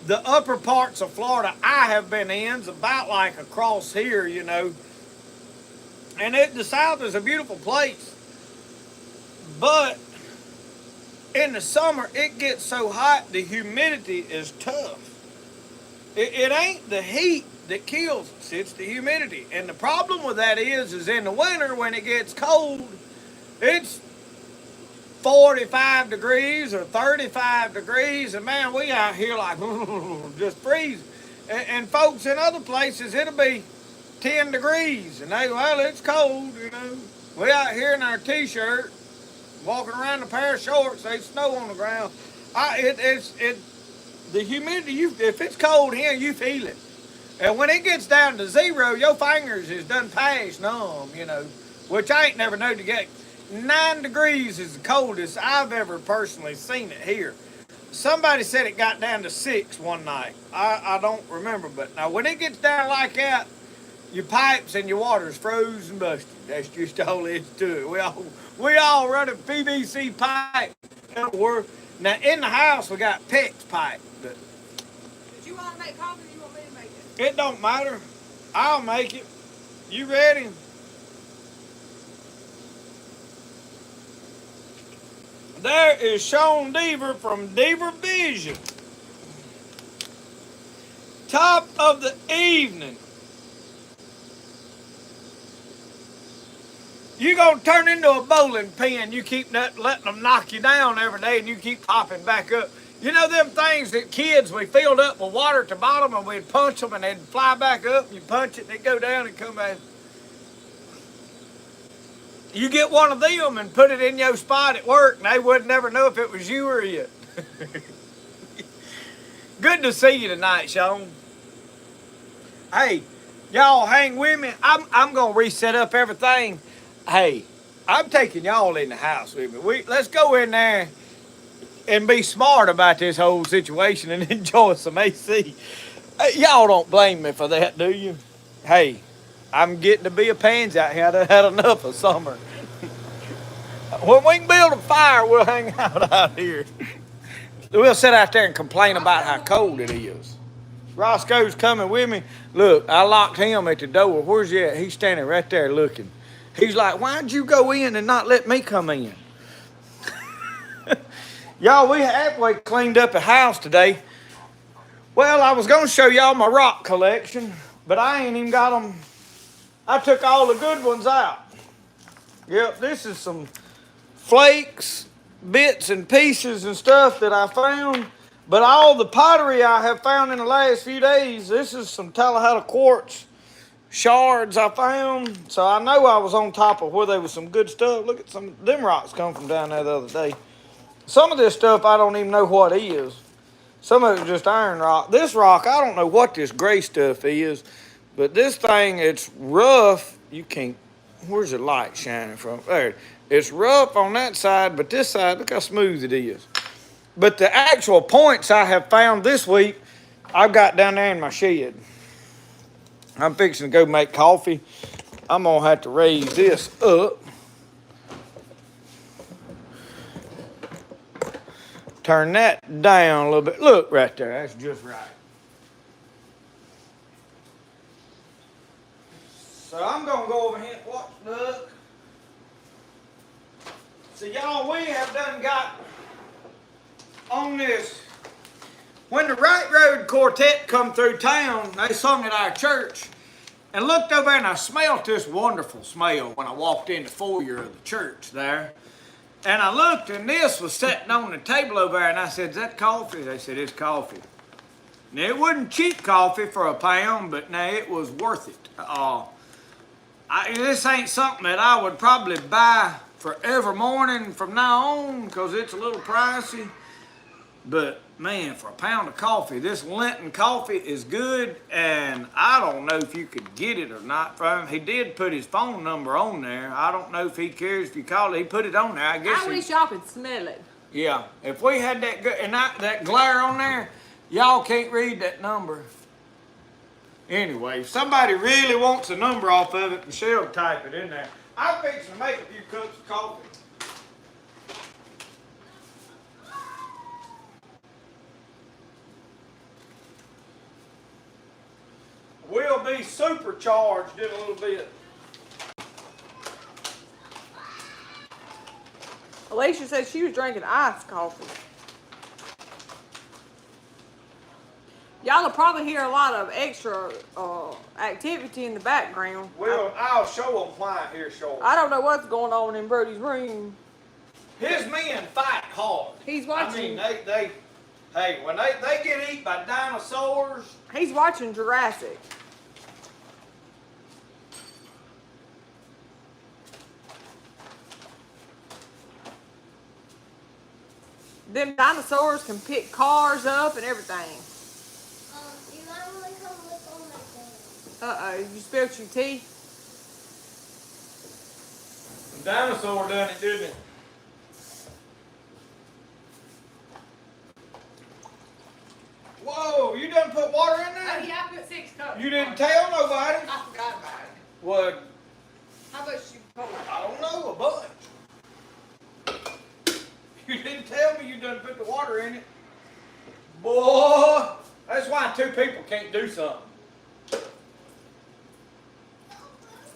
the upper parts of Florida I have been in, is about like across here, you know. And the South is a beautiful place. But in the summer, it gets so hot, the humidity is tough. It ain't the heat that kills us, it's the humidity. And the problem with that is in the winter when it gets cold, it's 45 degrees or 35 degrees, and man, we out here like just freezing. And folks in other places, it'll be 10 degrees, and well, it's cold, you know. We out here in our t-shirt, walking around in a pair of shorts, there's snow on the ground. The humidity, if it's cold here, you feel it. And when it gets down to zero, your fingers is done past numb, you know, which I ain't never known to get. 9 degrees is the coldest I've ever personally seen it here. Somebody said it got down to 6 one night. I don't remember, but now when it gets down like that, your pipes and your water's froze and busted. That's just all there is to it. We all run a PVC pipe. Now in the house we got PEX pipe, but Did you want to make coffee or you want me to make it? it don't matter. I'll make it. You ready? There is Sean Deaver from Deaver Vision. Top of the evening. You're going to turn into a bowling pin. You keep letting them knock you down every day and you keep popping back up. You know them things that kids, we filled up with water at the bottom and we'd punch them and they'd fly back up. And you punch it and they'd go down and come back. You get one of them and put it in your spot at work and they would never know if it was you or you. Good to see you tonight, Sean. Hey, y'all hang with me. I'm going to reset up everything. Hey, I'm taking y'all in the house with me. Let's go in there and be smart about this whole situation and enjoy some AC. Hey, y'all don't blame me for that, do you? Hey, I'm getting to be a pansy out here. I done had enough of summer. When we can build a fire, we'll hang out here. We'll sit out there and complain about how cold it is. Roscoe's coming with me. Look, I locked him at the door. Where's he at? He's standing right there looking. He's like, why'd you go in and not let me come in? Y'all, we halfway cleaned up the house today. Well, I was going to show y'all my rock collection, but I ain't even got them. I took all the good ones out. Yep, this is some flakes, bits and pieces and stuff that I found. But all the pottery I have found in the last few days, this is some Tallahassee quartz shards I found. So I know I was on top of where there was some good stuff. Look at some of them rocks come from down there the other day. Some of this stuff I don't even know what it is. Some of it's just iron rock. This rock, I don't know what this gray stuff is. But this thing, it's rough. You can't, where's the light shining from? There. It's rough on that side, but this side, look how smooth it is. But the actual points I have found this week, I've got down there in my shed. I'm fixing to go make coffee. I'm going to have to raise this up. Turn that down a little bit. Look right there, that's just right. So I'm going to go over here and watch the duck. So y'all, we have done got on this. When the Right Road Quartet come through town, they sung at our church. And looked over and I smelled this wonderful smell when I walked in the foyer of the church there. And I looked and this was sitting on the table over there and I said, is that coffee? They said, it's coffee. Now it wasn't cheap coffee for £1, but now it was worth it. This ain't something that I would probably buy for every morning from now on because it's a little pricey. But man, for a pound of coffee, this Linton coffee is good, and I don't know if you could get it or not from him. He did put his phone number on there. I don't know if he cares if you call it. He put it on there. I guess. I wish y'all could smell it. Yeah, if we had that and that glare on there, y'all can't read that number. Anyway, if somebody really wants a number off of it, Michelle will type it in there. I'm fixing to make a few cups of coffee. We'll be supercharged in a little bit. Alicia said she was drinking iced coffee. Y'all will probably hear a lot of extra activity in the background. Well, I'll show them why here shortly. I don't know what's going on in Brody's room. His men fight hard. He's watching. I mean, hey, when they get eaten by dinosaurs. He's watching Jurassic. Them dinosaurs can pick cars up and everything. You might want to come look on my thing. Uh-oh, you spilled your tea? The dinosaur done it, didn't it? Whoa, you done put water in there? Oh, yeah, I put 6 cups. You didn't tell nobody? I forgot about it. What? How much you pour? I don't know, a bunch. You didn't tell me you done put the water in it. Boy, that's why 2 people can't do something.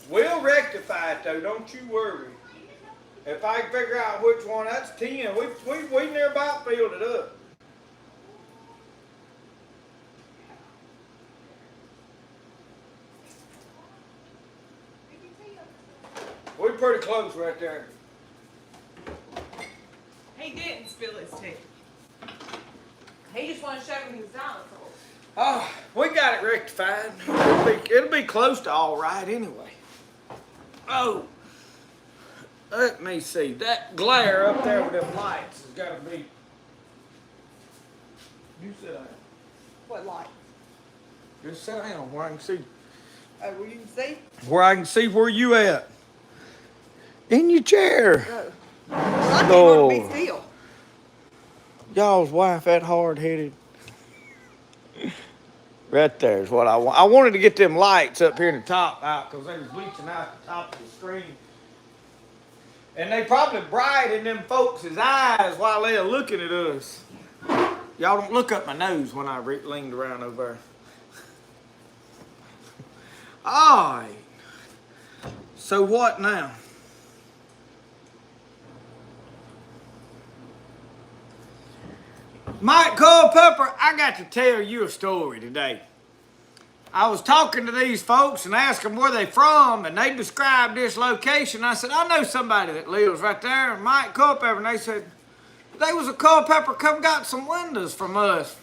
We'll rectify it though, don't you worry. If I can figure out which one, that's 10. We near about filled it up. We're pretty close right there. He didn't spill his tea. He just wanted to show me his dinosaurs. Oh, we got it rectified. It'll be close to all right anyway. Oh, let me see. That glare up there with them lights has got to be. You sit down. What light? Just sit down where I can see. Oh, well, you can see? Where I can see where you at. In your chair. Oh. Well, I didn't want to be still. Y'all's wife that hard-headed. Right there is what I want. I wanted to get them lights up here in the top out because they was bleaching out the top of the screen. And they probably bright in them folks' eyes while they're looking at us. Y'all don't look up my nose when I leaned around over there. All right. So what now? Mike Culpepper, I got to tell you a story today. I was talking to these folks and asked them where they from, and they described this location. I said, I know somebody that lives right there, Mike Culpepper. And they said, there was a Culpepper come got some windows from us.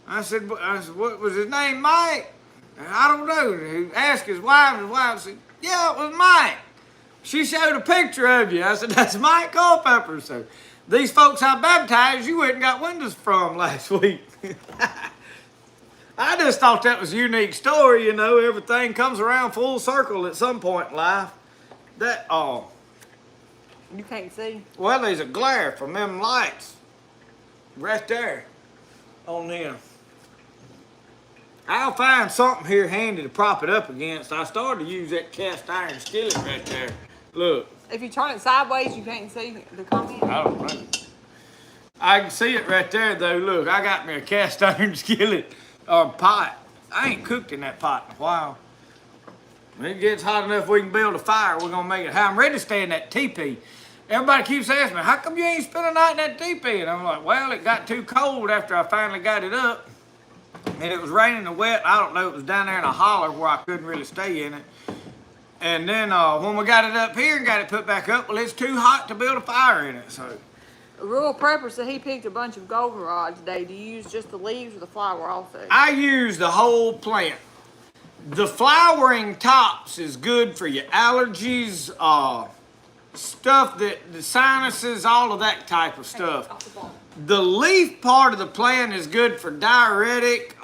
I said, what was his name, Mike? And I don't know. He asked his wife, and his wife said, yeah, it was Mike. She showed a picture of you. I said, that's Mike Culpepper. So these folks I baptized, you went and got windows from last week. I just thought that was a unique story, you know. Everything comes around full circle at some point in life. That, You can't see. well, there's a glare from them lights right there on them. I'll find something here handy to prop it up against. I started to use that cast iron skillet right there. Look. If you turn it sideways, you can't see the comment. I don't know. I can see it right there, though. Look, I got me a cast iron skillet or pot. I ain't cooked in that pot in a while. When it gets hot enough we can build a fire, we're going to make it hot. I'm ready to stay in that teepee. Everybody keeps asking me, how come you ain't spend a night in that teepee? And I'm like, well, it got too cold after I finally got it up. And it was raining and wet. I don't know, it was down there in a holler where I couldn't really stay in it. And then when we got it up here and got it put back up, well, it's too hot to build a fire in it. So Rural Prepper said he picked a bunch of goldenrod today. Do you use just the leaves or the flower also? I use the whole plant. The flowering tops is good for your allergies, stuff that the sinuses, all of that type of stuff. The leaf part of the plant is good for diuretic.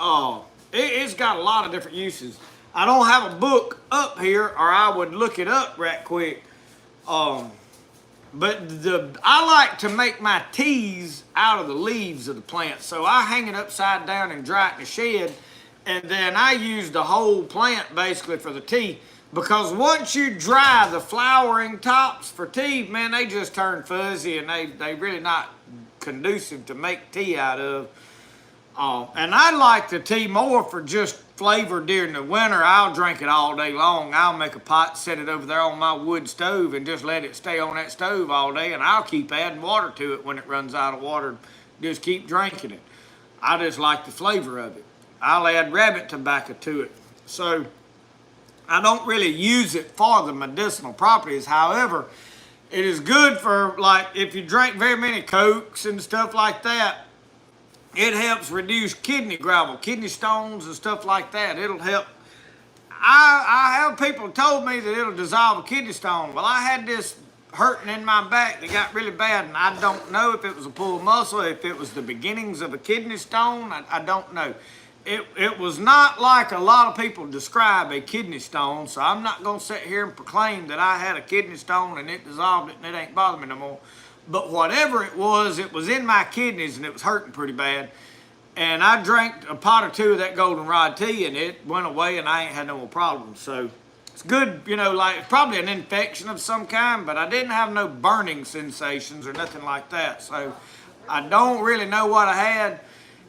It's got a lot of different uses. I don't have a book up here, or I would look it up right quick. But I like to make my teas out of the leaves of the plant. So I hang it upside down and dry it in the shed. And then I use the whole plant basically for the tea. Because once you dry the flowering tops for tea, man, they just turn fuzzy and they really not conducive to make tea out of. And I like the tea more for just flavor during the winter. I'll drink it all day long. I'll make a pot, set it over there on my wood stove, and just let it stay on that stove all day. And I'll keep adding water to it when it runs out of water. Just keep drinking it. I just like the flavor of it. I'll add rabbit tobacco to it. So I don't really use it for the medicinal properties. However, it is good for, like, if you drink very many Cokes and stuff like that, it helps reduce kidney gravel, kidney stones and stuff like that. It'll help. I have people told me that it'll dissolve a kidney stone. Well, I had this hurting in my back that got really bad, and I don't know if it was a pulled muscle, if it was the beginnings of a kidney stone. I don't know. It was not like a lot of people describe a kidney stone, so I'm not going to sit here and proclaim that I had a kidney stone and it dissolved it and it ain't bothering me no more. But whatever it was in my kidneys and it was hurting pretty bad. And I drank a pot or two of that goldenrod tea and it went away and I ain't had no more problems. So it's good, you know, like it's probably an infection of some kind, but I didn't have no burning sensations or nothing like that. So I don't really know what I had.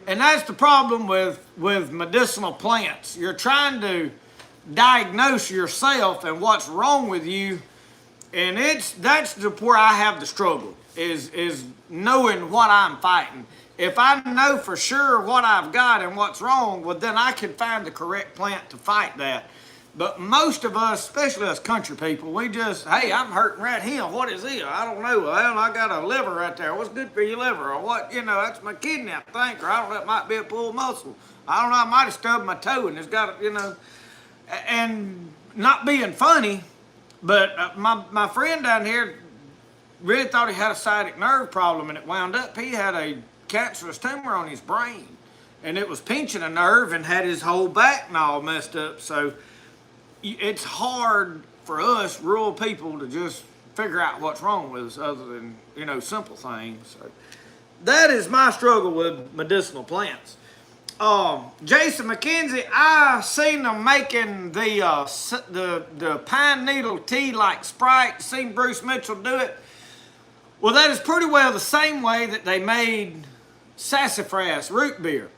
And that's the problem with medicinal plants. You're trying to diagnose yourself and what's wrong with you. And that's where I have the struggle, is knowing what I'm fighting. If I know for sure what I've got and what's wrong, well, then I can find the correct plant to fight that. But most of us, especially us country people, we just, hey, I'm hurting right here. What is it? I don't know. Well, I got a liver right there. What's good for your liver? Or what, you know, that's my kidney, I think. Or I don't know, it might be a pulled muscle. I don't know, I might have stubbed my toe and it's got, you know, and not being funny, but my friend down here really thought he had a sciatic nerve problem, and it wound up he had a cancerous tumor on his brain, and it was pinching a nerve and had his whole back and all messed up. So it's hard for us rural people to just figure out what's wrong with us other than, you know, simple things. So that is my struggle with medicinal plants. Jason McKenzie, I seen them making the pine needle tea like Sprite. Seen Bruce Mitchell do it. Well, that is pretty well the same way that they made sassafras root beer.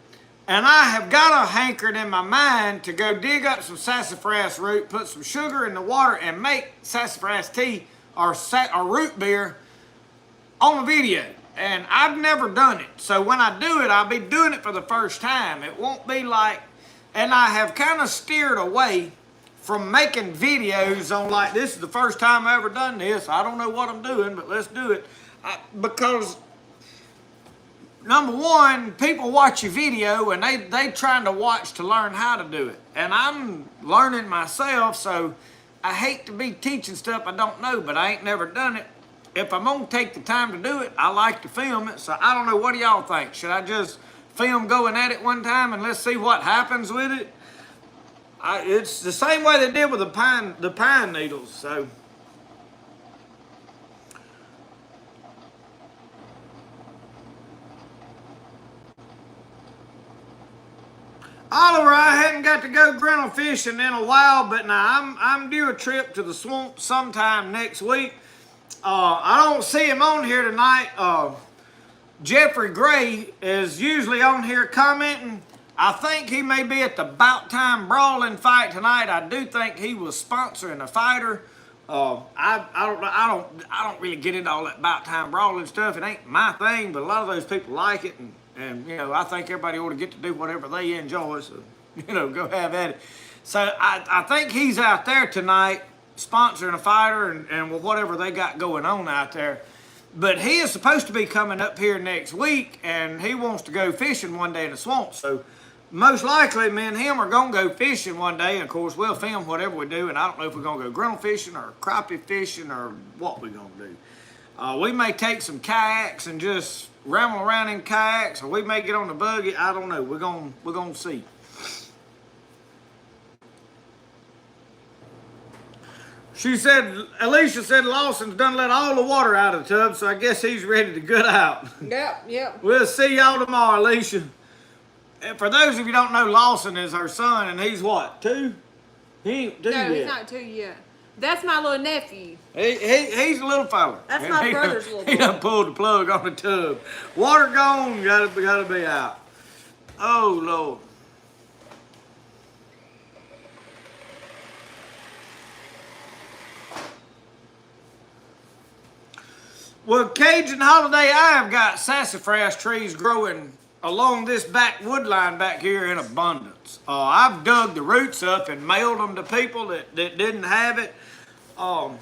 And I have got a hankering in my mind to go dig up some sassafras root, put some sugar in the water, and make sassafras tea or root beer on a video. And I've never done it. So when I do it, I'll be doing it for the first time. It won't be like, and I have kind of steered away from making videos on like, this is the first time I ever done this. I don't know what I'm doing, but let's do it. Because number one, people watch your video and they trying to watch to learn how to do it. And I'm learning myself, so I hate to be teaching stuff I don't know, but I ain't never done it. If I'm gonna take the time to do it, I like to film it. So I don't know, what do y'all think? Should I just film going at it one time and let's see what happens with it? It's the same way they did with the pine needles. So Oliver, I hadn't got to go grinnell fishing in a while, but now I'm due a trip to the swamp sometime next week. I don't see him on here tonight. Jeffrey Gray is usually on here commenting. I think he may be at the Bout Time Brawling fight tonight. I do think he was sponsoring a fighter. I don't really get into all that Bout Time Brawling stuff. It ain't my thing, but a lot of those people like it, and you know, I think everybody ought to get to do whatever they enjoy. So, you know, go have at it. So I think he's out there tonight sponsoring a fighter and whatever they got going on out there. But he is supposed to be coming up here next week, and he wants to go fishing one day in the swamp. So most likely me and him are going to go fishing one day. And of course, we'll film whatever we do. And I don't know if we're going to go grinnell fishing or crappie fishing or what we're going to do. We may take some kayaks and just ramble around in kayaks, or we may get on the buggy. I don't know. We're gonna see. She said, Alicia said Lawson's done let all the water out of the tub, so I guess he's ready to get out. Yep. We'll see y'all tomorrow, Alicia. And for those of you who don't know, Lawson is her son, and he's what, 2? He ain't 2 No, yet. he's not 2 yet. That's my little nephew. He's a little fella. That's And my he brother's done- little He boy. done pulled the plug on the tub. Water gone, gotta be out. Oh, Lord. Well, Cajun Holiday, I have got sassafras trees growing along this back wood line back here in abundance. I've dug the roots up and mailed them to people that didn't have it. I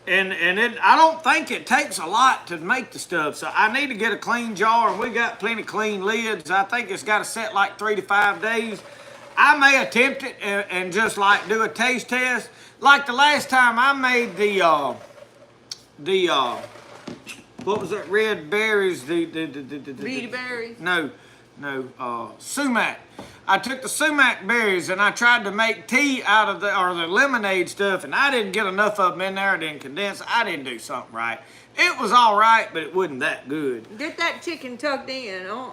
don't think it takes a lot to make the stuff, so I need to get a clean jar, and we got plenty clean lids. I think it's got to set like 3 to 5 days. I may attempt it and just like do a taste test. Like the last time I made what was that red berries? Beady berries. No, sumac. I took the sumac berries and I tried to make tea out of the lemonade stuff, and I didn't get enough of them in there. I didn't condense. I didn't do something right. It was all right, but it wasn't that good. Get that chicken tucked in, huh?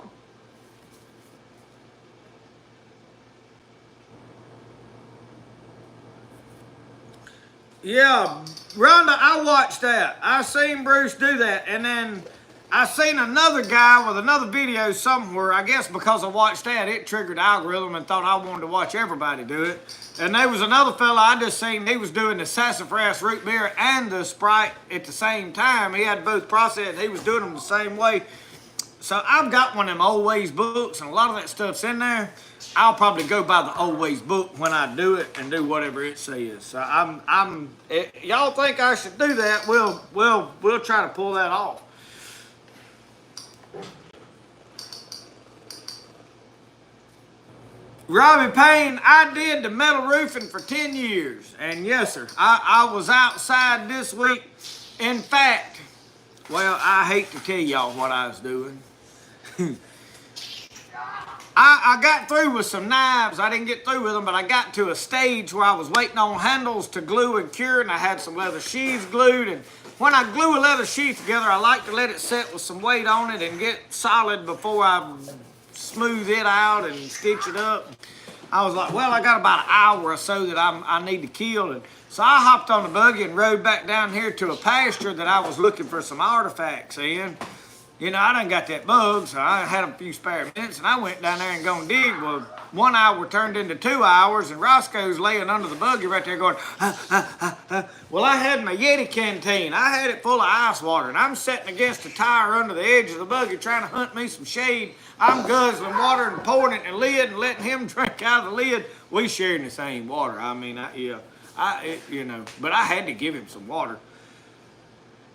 Yeah, Rhonda, I watched that. I seen Bruce do that, and then I seen another guy with another video somewhere. I guess because I watched that, it triggered the algorithm and thought I wanted to watch everybody do it. And there was another fella I just seen, he was doing the sassafras root beer and the Sprite at the same time. He had both processed, he was doing them the same way. So I've got one of them Always books, and a lot of that stuff's in there. I'll probably go by the Always book when I do it and do whatever it says. So y'all think I should do that? We'll try to pull that off. Robbie Payne, I did the metal roofing for 10 years. And yes, sir, I was outside this week. In fact, well, I hate to tell y'all what I was doing. I got through with some knives. I didn't get through with them, but I got to a stage where I was waiting on handles to glue and cure, and I had some leather sheaths glued. And when I glue a leather sheath together, I like to let it set with some weight on it and get solid before I smooth it out and stitch it up. I was like, well, I got about an hour or so that I need to kill. And so I hopped on the buggy and rode back down here to a pasture that I was looking for some artifacts in. You know, I done got that bug, so I had a few spare minutes, and I went down there and go dig. Well, 1 hour turned into 2 hours, and Roscoe's laying under the buggy right there going, Well, I had my Yeti canteen. I had it full of ice water, and I'm sitting against a tire under the edge of the buggy trying to hunt me some shade. I'm guzzling water and pouring it in the lid and letting him drink out of the lid. We sharing the same water. I mean, but I had to give him some water.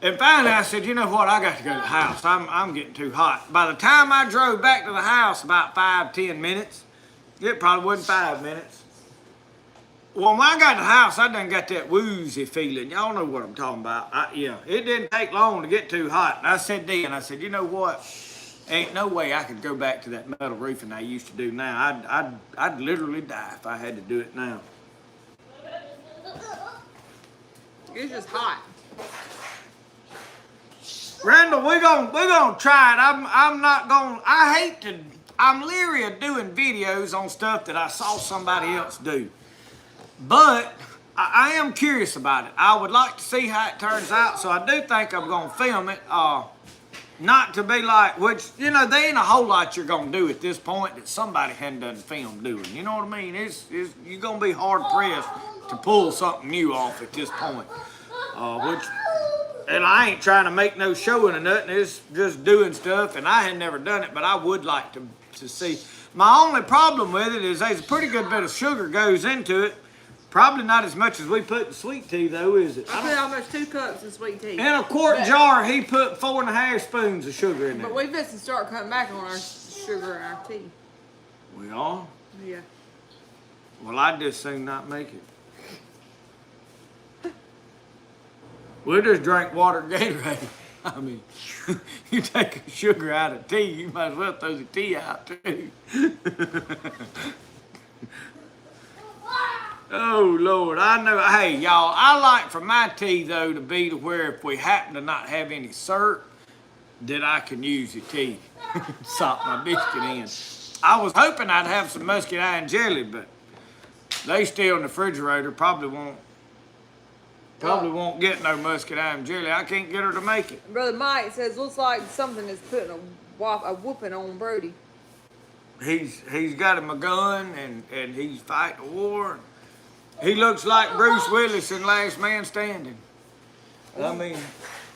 And finally, I said, you know what? I got to go to the house. I'm getting too hot. By the time I drove back to the house, about 5-10 minutes. It probably wasn't 5 minutes. Well, when I got to the house, I done got that woozy feeling. Y'all know what I'm talking about. It didn't take long to get too hot. And I said then, you know what? Ain't no way I could go back to that metal roofing I used to do now. I'd literally die if I had to do it now. It's just hot. Randall, we're gonna try it. I'm leery of doing videos on stuff that I saw somebody else do. But I am curious about it. I would like to see how it turns out, so I do think I'm gonna film it. Not to be like, which, you know, there ain't a whole lot you're gonna do at this point that somebody hadn't done film doing. You know what I mean? You're gonna be hard pressed to pull something new off at this point. And I ain't trying to make no showing or nothing. It's just doing stuff, and I had never done it, but I would like to see. My only problem with it is there's a pretty good bit of sugar goes into it. Probably not as much as we put in sweet tea, though, is it? I put almost 2 cups of sweet tea. In a quart jar, he put 4.5 spoons of sugar in there. But we just start cutting back on our sugar and our tea. We are? Yeah. Well, I'd just soon not make it. We'll just drink water Gatorade. I mean, you take sugar out of tea, you might as well throw the tea out too. Oh Lord, I know. Hey y'all, I like for my tea though to be to where if we happen to not have any syrup, that I can use the tea, salt my biscuit in. I was hoping I'd have some muscadine jelly, but they still in the refrigerator. Probably won't get no muscadine jelly. I can't get her to make it. Brother Mike says, looks like something is putting a whooping on Brody. He's got him a gun and he's fighting a war. He looks like Bruce Willis in Last Man Standing. I mean,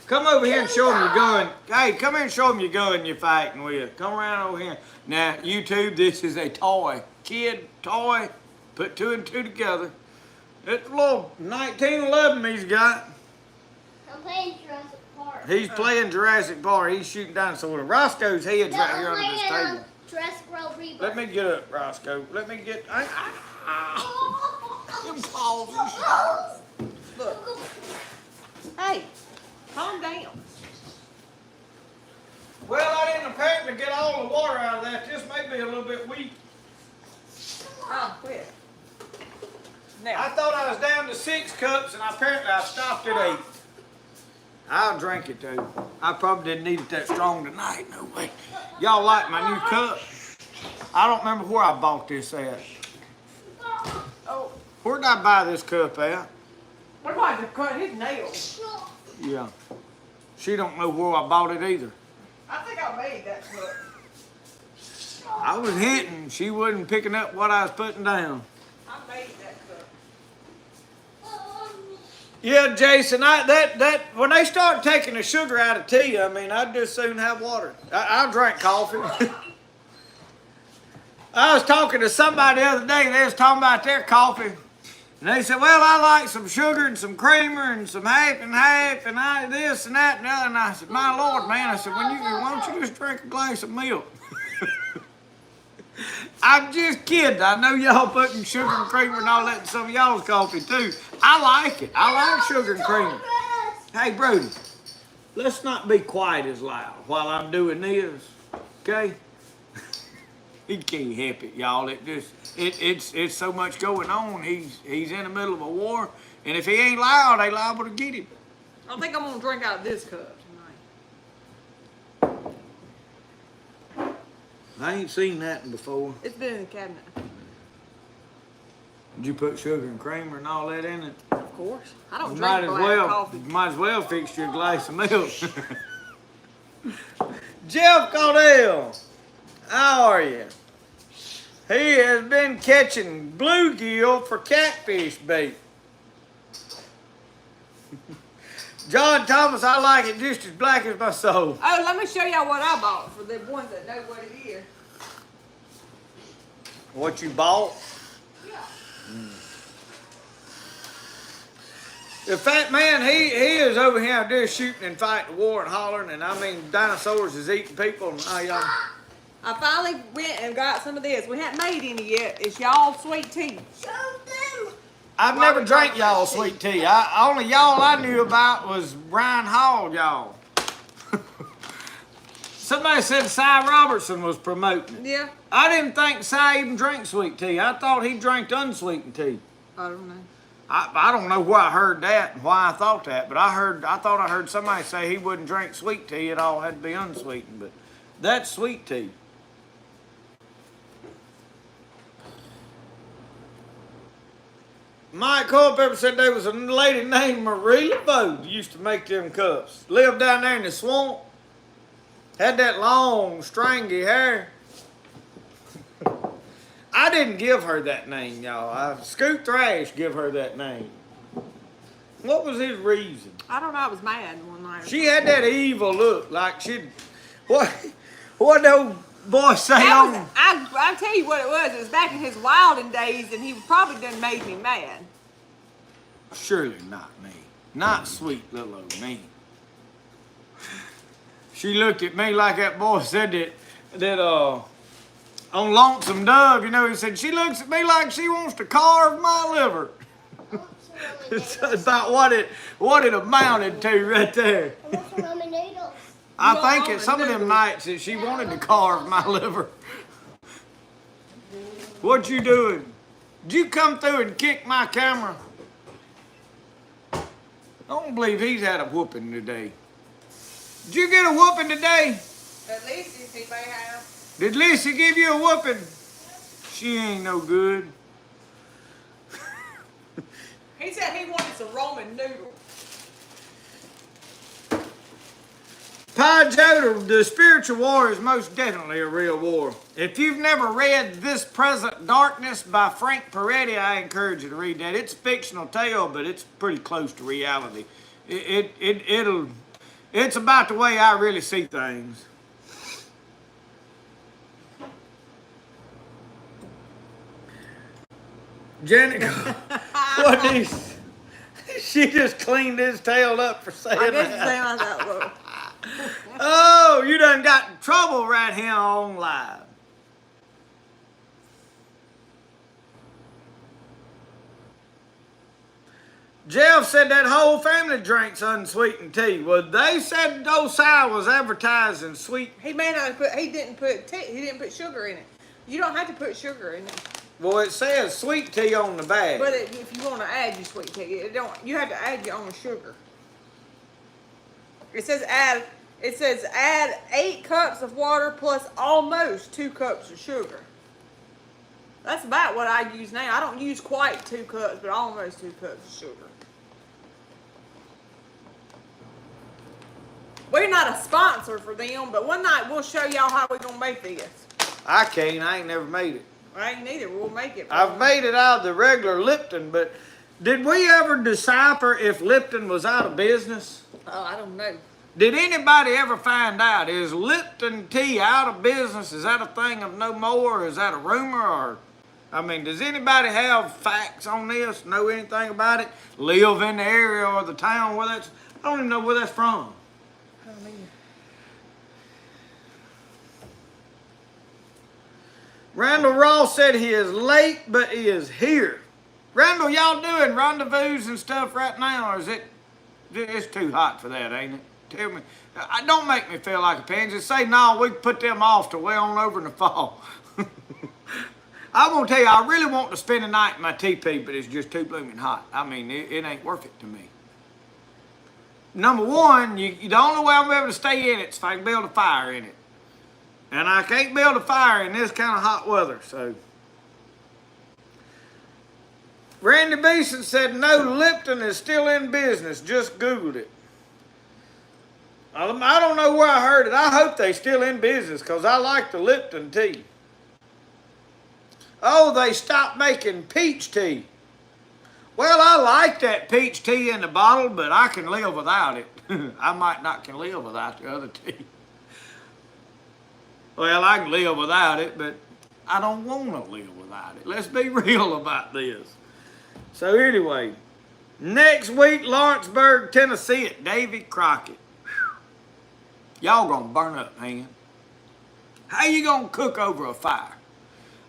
come over here and show him your gun. Hey, come here and show him your gun you're fighting with. Come around over here. Now, YouTube, this is a toy. Kid toy. Put two and two together. It's a little 1911 he's got. I'm playing Jurassic Park. He's playing Jurassic Park. He's shooting dinosaurs. Roscoe's head's right here under this table. Jurassic World Rebirth. Let me get up, Roscoe. Let me get. Them claws. Look. Hey, calm down. Well, I didn't apparently get all the water out of that. This may be a little bit weak. Oh, quit. I Now, thought I was down to 6 cups, and apparently I stopped at 8. I'll drink it though. I probably didn't need it that strong tonight. No way. Y'all like my new cup? I don't remember where I bought this at. oh, Where did I buy this cup at? what about to cut his nails? Yeah. She don't know where I bought it either. I think I made that cut. I was hitting. She wasn't picking up what I was putting down. I made that cut. Yeah, Jason. That when they start taking the sugar out of tea, I mean, I'd just soon have water. I'll drink coffee. I was talking to somebody the other day. They was talking about their coffee, and they said, "Well, I like some sugar and some creamer and some half and half and this and that and the other." And I said, "My Lord, man!" I said, why don't you just drink a glass of milk?" I'm just kidding. I know y'all putting sugar and creamer and all that in some of y'all's coffee too. I like it. I like sugar and creamer. Hey, Brody, let's not be quite as loud while I'm doing this, okay? He can't help it, y'all. It's so much going on. He's in the middle of a war, and if he ain't loud, they liable to get him. I think I'm gonna drink out of this cup tonight. I ain't seen that before. It's been in the cabinet. Did you put sugar and creamer and all that in it? Of course. I don't Might drink as black coffee. well fix you a glass of milk. Jeff Caudell, how are you? He has been catching bluegill for catfish bait. John Thomas, I like it just as black as my soul. Oh, let me show y'all what I bought for the ones that know what it is. What you bought? Yeah. The fat man, he is over here just shooting and fighting war and hollering, and I mean dinosaurs is eating people. And y'all. I finally went and got some of this. We hadn't made any yet. It's y'all sweet tea. I've never drank y'all sweet tea. Only y'all I knew about was Ryan Hall, y'all. Somebody said Cy Robertson was promoting it. Yeah. I didn't think Cy even drank sweet tea. I thought he drank unsweetened tea. I don't know. I don't know where I heard that and why I thought that, but I thought I heard somebody say he wouldn't drink sweet tea. It all had to be unsweetened, but that's sweet tea. Mike Culpepper said there was a lady named Maria Bode used to make them cups. Lived down there in the swamp. Had that long, stringy hair. I didn't give her that name, y'all. Scoot Thrash give her that name. What was his reason? I don't know. I was mad one night. She had that evil look, like she'd... What those boys say on... I'll tell you what it was. It was back in his wilding days, and he probably done made me mad. Surely not me. Not sweet little old me. She looked at me like that boy said that on Lonesome Dove, you know, he said, she looks at me like she wants to carve my liver. It's about what it amounted to right there. I want some lemonade I You think all it's some of them noodles. nights that she wanted to carve my liver. What you doing? Did you come through and kick my camera? I don't believe he's had a whooping today. Did you get a whooping today? At least he may have. Did Lisa give you a whooping? She ain't no good. He said he wanted some Roman noodles. Pi Joe, the spiritual war is most definitely a real war. If you've never read This Present Darkness by Frank Peretti, I encourage you to read that. It's a fictional tale, but it's pretty close to reality. It's about the way I really see things. Janet, what is? She just cleaned his tail up for saying I guess that. the same as that little. Oh, you done got in trouble right here on live. Jeff said that whole family drinks unsweetened tea. Well, they said Osai was advertising sweet. He may not have put. He didn't put sugar in it. You don't have to put sugar in it. Well, it says sweet tea on the bag. But if you want to add your sweet tea, it don't. You have to add your own sugar. It says add 8 cups of water plus almost 2 cups of sugar. That's about what I use now. I don't use quite 2 cups, but almost 2 cups of sugar. We're not a sponsor for them, but one night we'll show y'all how we're gonna make this. I can't. I ain't never made it. I ain't either. We'll make it. I've made it out of the regular Lipton, but did we ever decipher if Lipton was out of business? Oh, I don't know. Did anybody ever find out? Is Lipton tea out of business? Is that a thing of no more? Or is that a rumor? Or, I mean, does anybody have facts on this? Know anything about it? Live in the area or the town where that's? I don't even know where that's from. I don't either. Randall Ross said he is late, but he is here. Randall, y'all doing rendezvous and stuff right now, or is it? It's too hot for that, ain't it? Tell me. Don't make me feel like a pansy. Say no, we can put them off to way on over in the fall. I'm gonna tell you, I really want to spend the night in my teepee, but it's just too blooming hot. I mean, it ain't worth it to me. Number one, the only way I'm able to stay in it is if I can build a fire in it. And I can't build a fire in this kind of hot weather, so. Randy Beeson said, no, Lipton is still in business. Just Googled it. I don't know where I heard it. I hope they still in business because I like the Lipton tea. Oh, they stopped making peach tea. Well, I like that peach tea in the bottle, but I can live without it. I might not can live without the other tea. Well, I can live without it, but I don't want to live without it. Let's be real about this. So anyway, next week, Lawrenceburg, Tennessee at Davy Crockett. Y'all gonna burn up, man. How you gonna cook over a fire?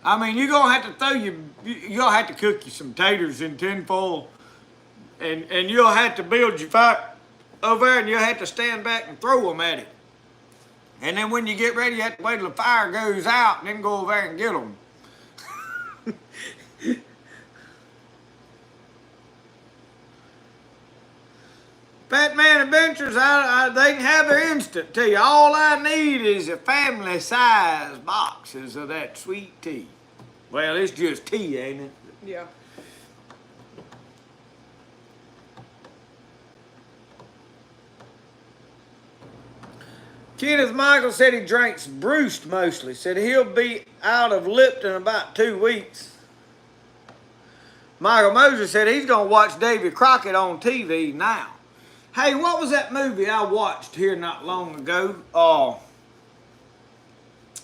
I mean, you're gonna have to you're gonna have to cook you some taters in tinfoil, and you'll have to build your fire over there, and you'll have to stand back and throw them at it. And then when you get ready, you have to wait till the fire goes out, and then go over there and get them. Fat Man Adventures, they can have their instant tea. All I need is a family-size boxes of that sweet tea. Well, it's just tea, ain't it? Yeah. Kenneth Michael said he drinks Bruce mostly. Said he'll be out of Lipton in about 2 weeks. Michael Moses said he's going to watch Davy Crockett on TV now. Hey, what was that movie I watched here not long ago?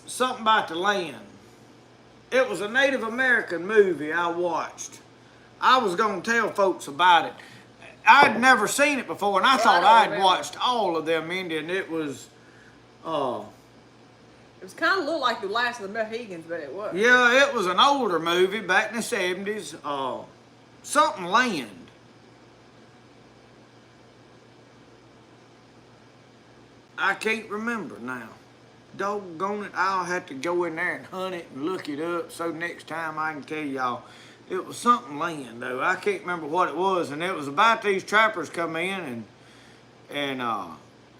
Something about the land. It was a Native American movie I watched. I was going to tell folks about it. I'd never seen it before, and I thought I'd watched all of them Indian. It was, It was kind of a little like The Last of the Mohegans, but it was. yeah, it was an older movie back in the 70s. Something land. I can't remember now. Doggone it, I'll have to go in there and hunt it and look it up so next time I can tell y'all. It was something land though. I can't remember what it was, and it was about these trappers come in and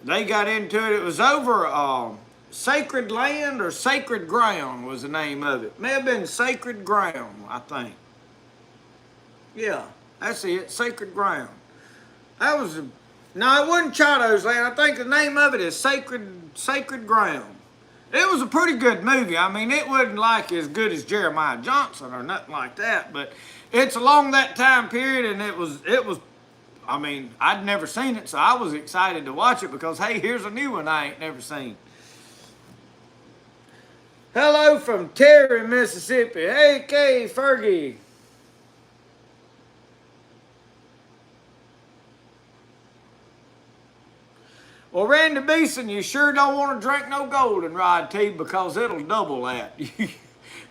they got into it. It was over Sacred Land or Sacred Ground was the name of it. May have been Sacred Ground, I think. Yeah, that's it, Sacred Ground. That was no, it wasn't Chado's Land. I think the name of it is Sacred Ground. It was a pretty good movie. I mean, it wasn't like as good as Jeremiah Johnson or nothing like that, but it's along that time period, and it was. I mean, I'd never seen it, so I was excited to watch it because hey, here's a new one I ain't never seen. Hello from Terry, Mississippi. Hey, Kay Fergie. Well, Randy Beeson, you sure don't want to drink no goldenrod tea because it'll double that.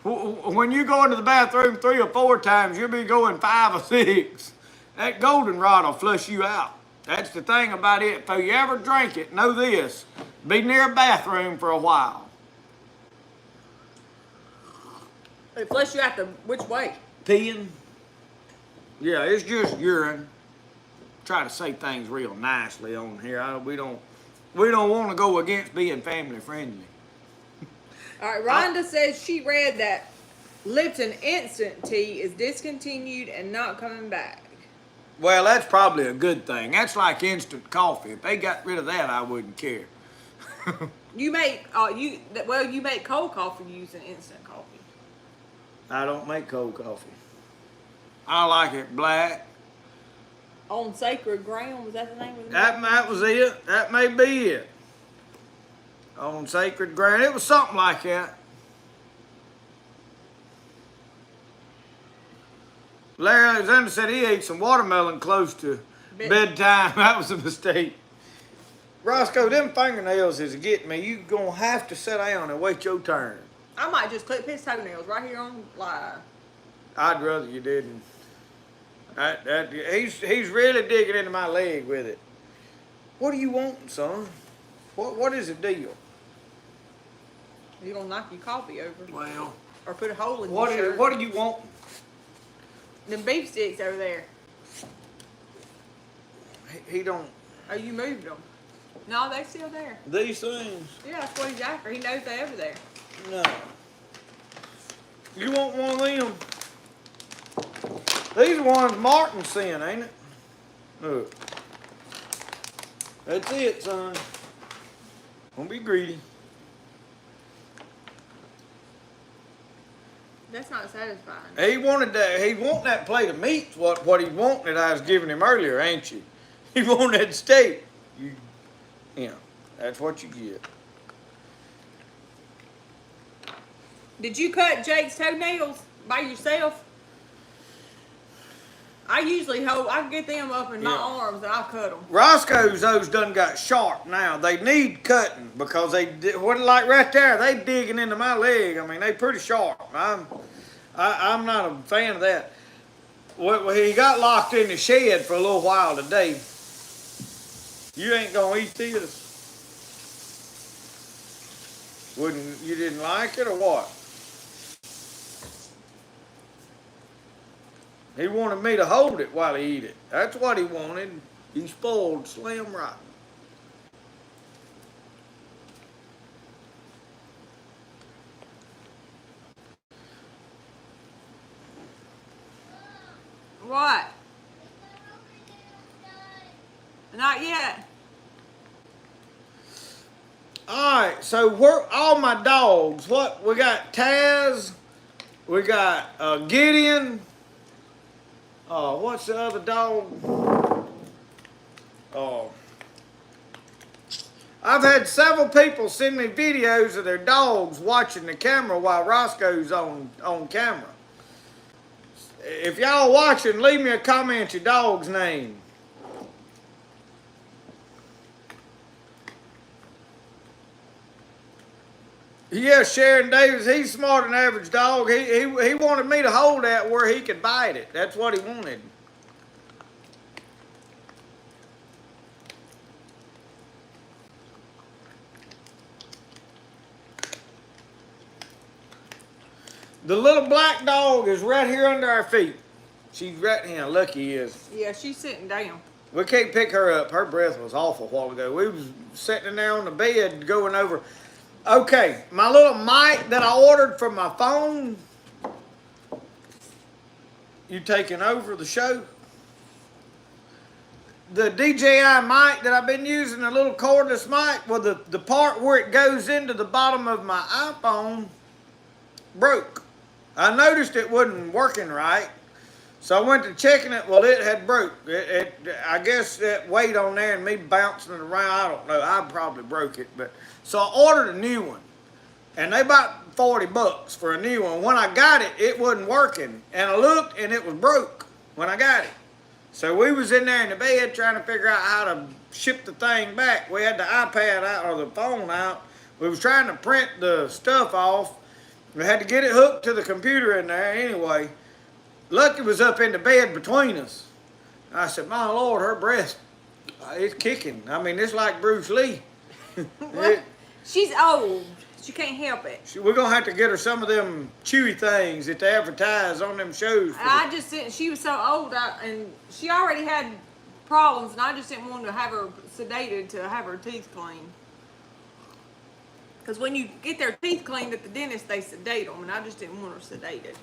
When you go into the bathroom 3 or 4 times, you'll be going 5 or 6. That goldenrod will flush you out. That's the thing about it. If you ever drink it, know this. Be near a bathroom for a while. They flush you out the which way? Peeing. Yeah, it's just urine. Try to say things real nicely on here. We don't want to go against being family friendly. All right, Rhonda says she read that Lipton Instant Tea is discontinued and not coming back. Well, that's probably a good thing. That's like instant coffee. If they got rid of that, I wouldn't care. You make you make cold coffee using instant coffee. I don't make cold coffee. I like it black. On Sacred Ground, was that the name of the That was it. That may be it. On Sacred Ground. It was something like that. Larry Alexander said he ate some watermelon close to bedtime. That was a mistake. Roscoe, them fingernails is getting me. You gonna have to sit down and wait your turn. I might just clip his toenails right here on live. I'd rather you didn't. He's really digging into my leg with it. What are you wanting, son? What is the deal? You gonna knock your coffee over? Well, Or put a hole in your shirt? what do you want? Them beef sticks over there. He don't. Oh, you moved them. No, they still there. These things. Yeah, that's what he's after. He knows they over there. No. You want one of them? These are ones Martin sent, ain't it? Look. That's it, son. Don't be greedy. That's not satisfying. He wanted that. He want that plate of meat. What he wanted, I was giving him earlier, ain't you? He wanted that steak. That's what you get. Did you cut Jake's toenails by yourself? I usually I get them up in my arms and I'll cut them. Roscoe's those done got sharp now. They need cutting because what like right there, they digging into my leg. I mean, they pretty sharp. I'm not a fan of that. Well, he got locked in the shed for a little while today. You ain't gonna eat this. You didn't like it or what? He wanted me to hold it while he eat it. That's what he wanted. He spoiled Slim rotten. What? Not yet. Alright, so we're all my dogs. What we got? Taz, we got Gideon. What's the other dog? I've had several people send me videos of their dogs watching the camera while Roscoe's on camera. If y'all watching, leave me a comment your dog's name. Yeah, Sharon Davis, he's smarter than average dog. He wanted me to hold that where he could bite it. That's what he wanted. The little black dog is right here under our feet. She's right here. Lucky he is. Yeah, she's sitting down. We can't pick her up. Her breath was awful a while ago. We was sitting there on the bed going over. Okay, my little mic that I ordered from my phone. You taking over the show? The DJI mic that I've been using, the little cordless mic, well, the part where it goes into the bottom of my iPhone broke. I noticed it wasn't working right. So I went to checking it. Well, it had broke. I guess that weight on there and me bouncing it around, I don't know. I probably broke it. But so I ordered a new one. And they about $40 for a new one. When I got it, it wasn't working. And I looked and it was broke when I got it. So we was in there in the bed trying to figure out how to ship the thing back. We had the iPad out or the phone out. We was trying to print the stuff off. We had to get it hooked to the computer in there anyway. Lucky was up in the bed between us. I said, my Lord, her breast, it's kicking. I mean, it's like Bruce Lee. She's old. She can't help it. We're going to have to get her some of them chewy things that they advertise on them shows. I just didn't, she was so old, and she already had problems, and I just didn't want to have her sedated to have her teeth cleaned. Because when you get their teeth cleaned at the dentist, they sedate them, and I just didn't want her sedated.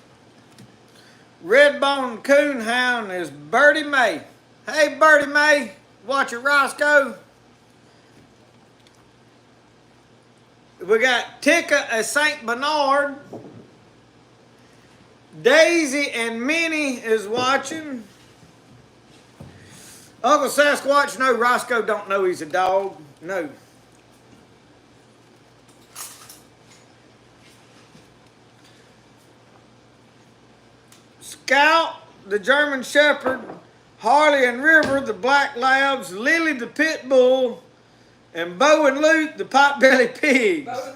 Red-boned coonhound is Birdie Mae. Hey, Birdie Mae, watch it, Roscoe. We got Tika a St. Bernard. Daisy and Minnie is watching. Uncle Sasquatch, no, Roscoe don't know he's a dog. No. Scout, the German Shepherd, Harley and River, the Black Labs, Lily the Pit Bull, and Bo and Luke, the Potbelly Pigs. Bo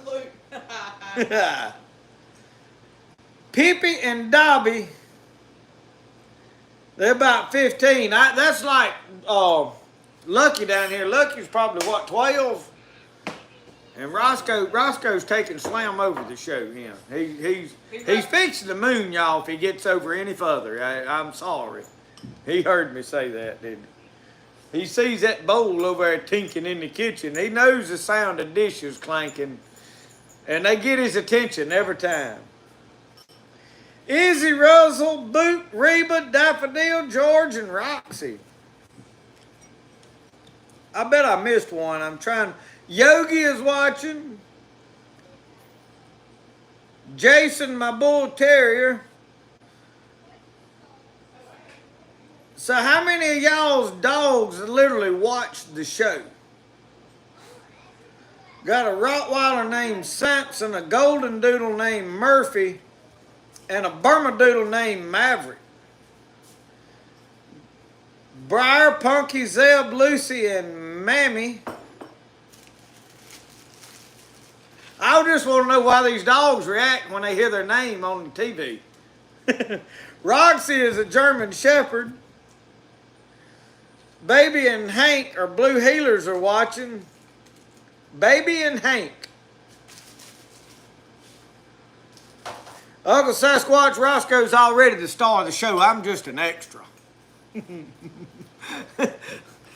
and Luke. Pippi and Dobby, they're about 15. That's like Lucky down here. Lucky's probably, what, 12? And Roscoe's taking Slam over the show. Yeah, he's fixing the moon, y'all. If he gets over any further, I'm sorry. He heard me say that, didn't he? He sees that bowl over there tinking in the kitchen. He knows the sound of dishes clanking, and they get his attention every time. Izzy, Russell, Boot, Reba, Daffodil, George, and Roxy. I bet I missed one. I'm trying. Yogi is watching. Jason, my bull terrier. So how many of y'all's dogs literally watch the show? Got a Rottweiler named Samson, a Golden Doodle named Murphy, and a Bermudoodle named Maverick. Briar, Punky, Zeb, Lucy, and Mammy. I just want to know why these dogs react when they hear their name on the TV. Roxy is a German Shepherd. Baby and Hank, or Blue Heelers, are watching. Baby and Hank. Uncle Sasquatch, Roscoe's already the star of the show. I'm just an extra.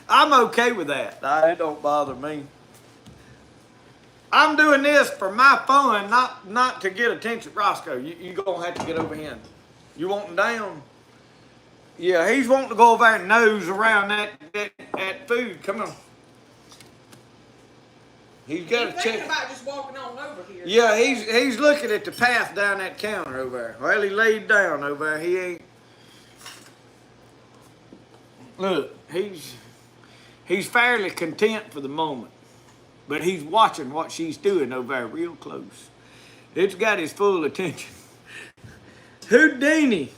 I'm okay with that. It don't bother me. I'm doing this for my fun, not to get attention. Roscoe, you're going to have to get over here. You want him down? Yeah, he's wanting to go over there and nose around that food. Come on. He's got to check. Thinking about just walking on over here. Yeah, he's looking at the path down that counter over there. Well, he laid down over there. He ain't. Look, he's fairly content for the moment. But he's watching what she's doing over there real close. It's got his full attention. Houdini.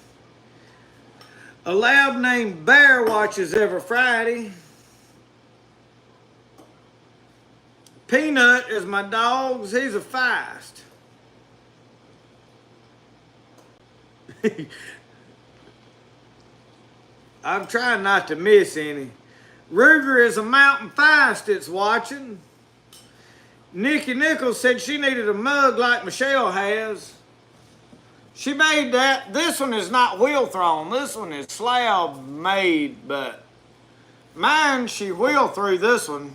A lab named Bear watches every Friday. Peanut is my dog. He's a feist. I'm trying not to miss any. Ruger is a mountain feist that's watching. Nikki Nichols said she needed a mug like Michelle has. She made that. This one is not wheel thrown. This one is slab made, but mine, she wheel threw this one.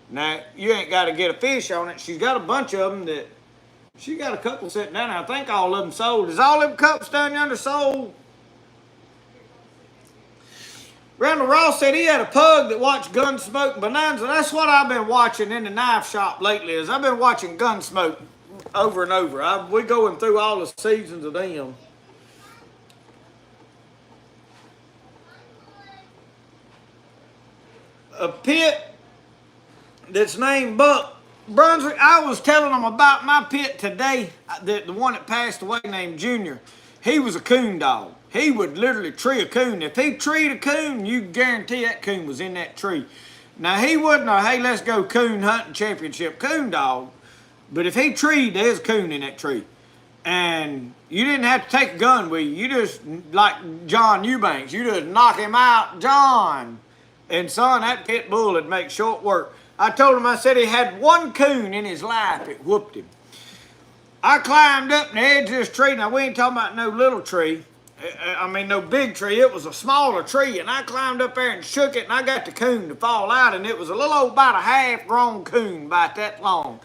Now, you ain't got to get a fish on it. She's got a bunch of them that, she got a couple sitting down there. I think all of them sold. Is all them cups down yonder sold? Randall Ross said he had a pug that watched Gunsmoke Bonanza. That's what I've been watching in the knife shop lately. Is I've been watching Gunsmoke over and over. We're going through all the seasons of them. A pit that's named Buck Brunswick. I was telling them about my pit today. The one that passed away named Junior. He was a coon dog. He would literally tree a coon. If he treed a coon, you guarantee that coon was in that tree. Now, he wasn't a, hey, let's go coon hunting championship coon dog. But if he treed, there's a coon in that tree. And you didn't have to take a gun with you. You just, like John Eubanks, you just knock him out, John. And son, that pit bull would make short work. I told him, I said he had one coon in his life that whooped him. I climbed up the edge of this tree. Now, we ain't talking about no little tree. I mean, no big tree. It was a smaller tree, and I climbed up there and shook it, and I got the coon to fall out, and it was a little old, about a half-grown coon, about that long.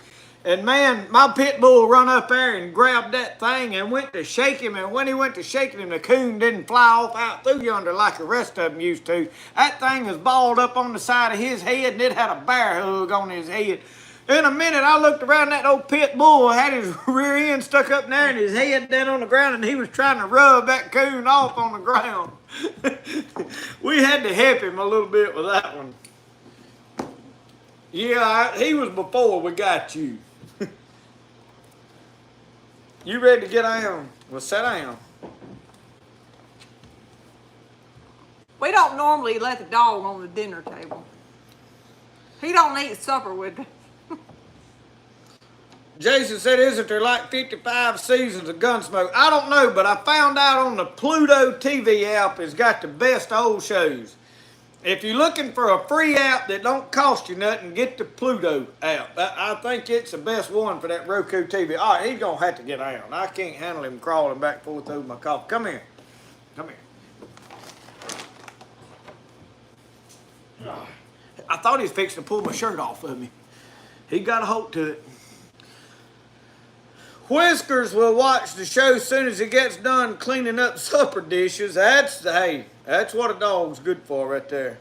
And man, my pit bull run up there and grabbed that thing and went to shake him, and when he went to shaking him, the coon didn't fly off out through yonder like the rest of them used to. That thing was balled up on the side of his head, and it had a bear hug on his head. In a minute, I looked around, that old pit bull had his rear end stuck up there and his head down on the ground, and he was trying to rub that coon off on the ground. We had to help him a little bit with that one. Yeah, he was before we got you. You ready to get down? Well, sit down. We don't normally let the dog on the dinner table. He don't eat supper with us. Jason said, isn't there like 55 seasons of Gunsmoke? I don't know, but I found out on the Pluto TV app it's got the best old shows. If you're looking for a free app that don't cost you nothing, get the Pluto app. I think it's the best one for that Roku TV. All right, he's going to have to get out. I can't handle him crawling back and forth over my coffee. Come here. Come here. I thought he was fixing to pull my shirt off of me. He got a hold to it. Whiskers will watch the show as soon as he gets done cleaning up supper dishes. That's what a dog's good for right there.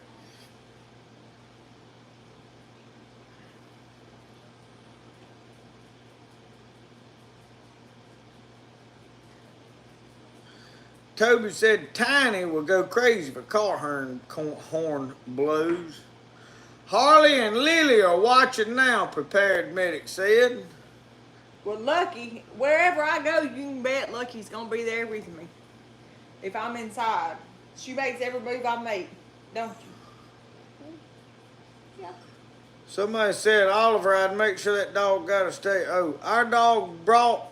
Toby said Tiny will go crazy for car horn blows. Harley and Lily are watching now, Prepared Medic said. Well, Lucky, wherever I go, you can bet Lucky's gonna be there with me. If I'm inside, she makes every move I make, don't you? Yeah. Somebody said, Oliver, I'd make sure that dog got to stay. Oh, our dog brought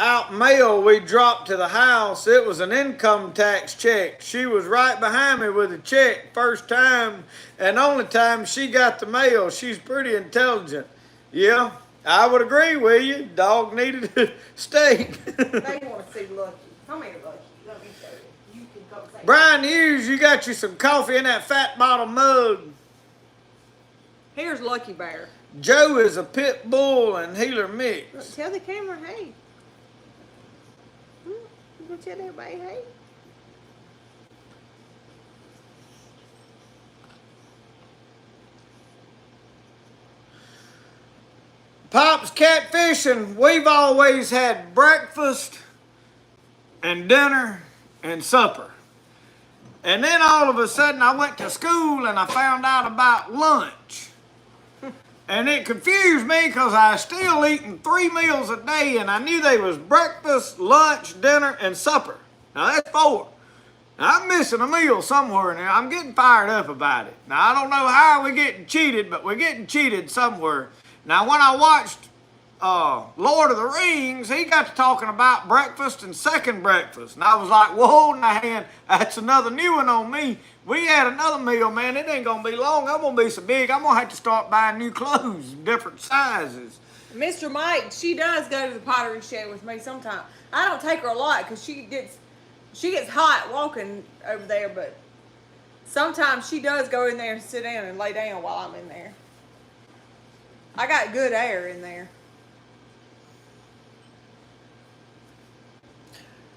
out mail we dropped to the house. It was an income tax check. She was right behind me with the check first time and only time she got the mail. She's pretty intelligent. Yeah. I would agree with you. Dog needed a steak. They want to see Lucky. Come here, Lucky. Let me show you. You can come say. Brian Hughes, you got you some coffee in that fat bottle mug. Here's Lucky Bear. Joe is a pit bull and healer mix. Look, tell the camera, hey. You gonna tell everybody, hey. Pop's Catfishing, we've always had breakfast and dinner and supper. And then all of a sudden I went to school and I found out about lunch. And it confused me because I was still eating 3 meals a day and I knew they was breakfast, lunch, dinner, and supper. Now that's 4. Now I'm missing a meal somewhere now. I'm getting fired up about it. Now I don't know how we're getting cheated, but we're getting cheated somewhere. Now, when I watched Lord of the Rings, he got to talking about breakfast and second breakfast. And I was like, whoa, now, that's another new one on me. We had another meal, man. It ain't going to be long. I'm going to be so big, I'm going to have to start buying new clothes, different sizes. Mr. Mike, she does go to the pottery shed with me sometimes. I don't take her a lot because she gets hot walking over there, but sometimes she does go in there and sit down and lay down while I'm in there. I got good air in there.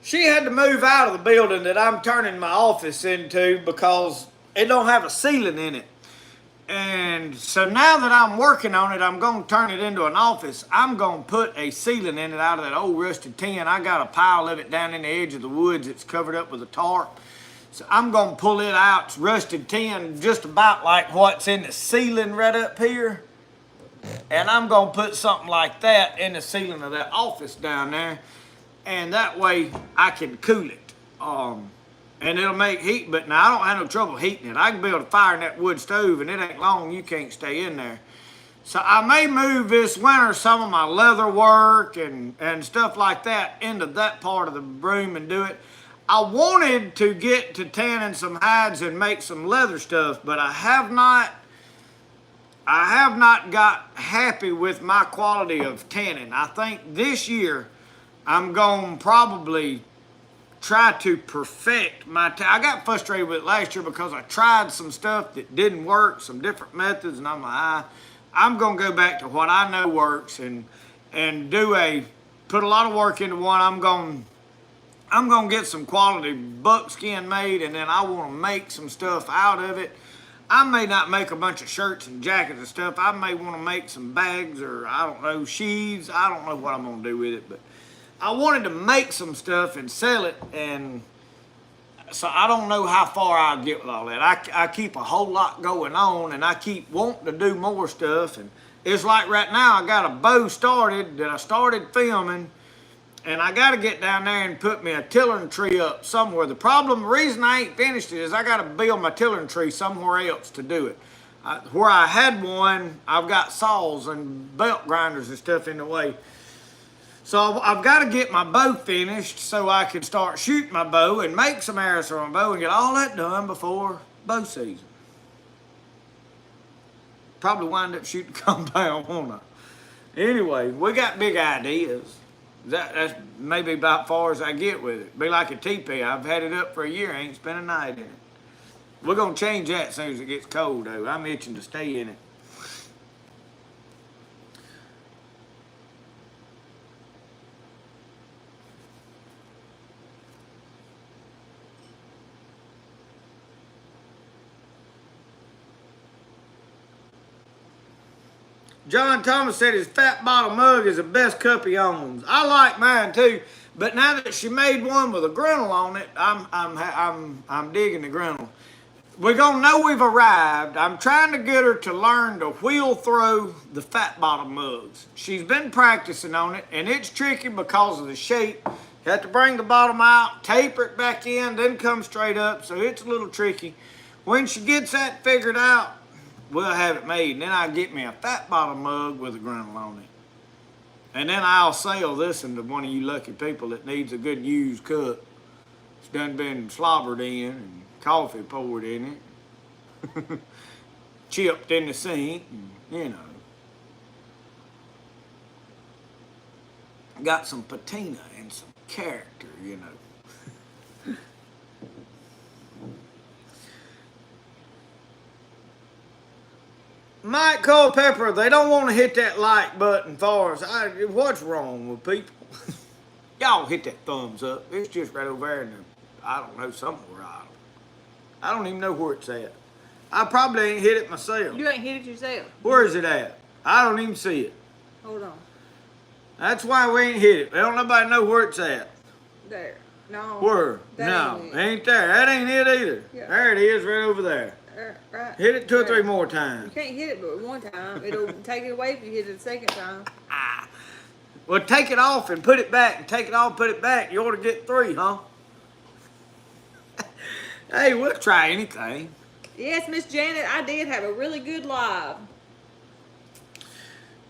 She had to move out of the building that I'm turning my office into because it don't have a ceiling in it. And so now that I'm working on it, I'm going to turn it into an office. I'm going to put a ceiling in it out of that old rusted tin. I got a pile of it down in the edge of the woods. It's covered up with a tarp. So I'm going to pull it out. It's rusted tin, just about like what's in the ceiling right up here. And I'm going to put something like that in the ceiling of that office down there. And that way I can cool it. And it'll make heat, but now I don't have no trouble heating it. I can build a fire in that wood stove, and it ain't long you can't stay in there. So I may move this winter some of my leather work and stuff like that into that part of the room and do it. I wanted to get to tanning some hides and make some leather stuff, but I have not got happy with my quality of tanning. I think this year I'm going to probably try to perfect my I got frustrated with it last year because I tried some stuff that didn't work, some different methods, and I'm like, I'm gonna go back to what I know works and put a lot of work into one. I'm gonna get some quality buckskin made, and then I want to make some stuff out of it. I may not make a bunch of shirts and jackets and stuff. I may want to make some bags or I don't know, sheaves. I don't know what I'm gonna do with it, but I wanted to make some stuff and sell it, and so I don't know how far I'll get with all that. I keep a whole lot going on, and I keep wanting to do more stuff, and it's like right now I got a bow started that I started filming, and I got to get down there and put me a tillering tree up somewhere. The reason I ain't finished it is I got to build my tillering tree somewhere else to do it. Where I had one, I've got saws and belt grinders and stuff in the way. So I've got to get my bow finished so I can start shooting my bow and make some arrows for my bow and get all that done before bow season. Probably wind up shooting compound, won't I? Anyway, we got big ideas. That's maybe about far as I get with it. Be like a teepee. I've had it up for a year. I ain't spent a night in it. We're going to change that as soon as it gets cold, though. I'm itching to stay in it. John Thomas said his fat bottle mug is the best cup he owns. I like mine too, but now that she made one with a grinnell on it, I'm digging the grinnell. We're gonna know we've arrived. I'm trying to get her to learn to wheel throw the fat bottle mugs. She's been practicing on it, and it's tricky because of the shape. You have to bring the bottom out, taper it back in, then come straight up, so it's a little tricky. When she gets that figured out, we'll have it made, and then I'll get me a fat bottle mug with a grinnell on it. And then I'll sell this to one of you lucky people that needs a good used cup. It's done been slobbered in and coffee poured in it. Chipped in the sink, and, you know. Got some patina and some character, you know. Mike Culpepper, they don't want to hit that like button for us. What's wrong with people? Y'all hit that thumbs up. It's just right over there in the, I don't know, somewhere. I don't even know where it's at. I probably ain't hit it myself. You ain't hit it yourself. Where is it at? I don't even see it. Hold on. That's why we ain't hit it. Don't nobody know where it's at. There. No. Where? That No, ain't it. ain't there. That ain't it either. Yeah. There it is, right over there. Right. Hit it two or there. three more You times. can't hit it but one time. It'll take it away if you hit it the second time. Well, take it off and put it back, and take it off, put it back. You ought to get 3, huh? Hey, we'll try anything. Yes, Miss Janet, I did have a really good live.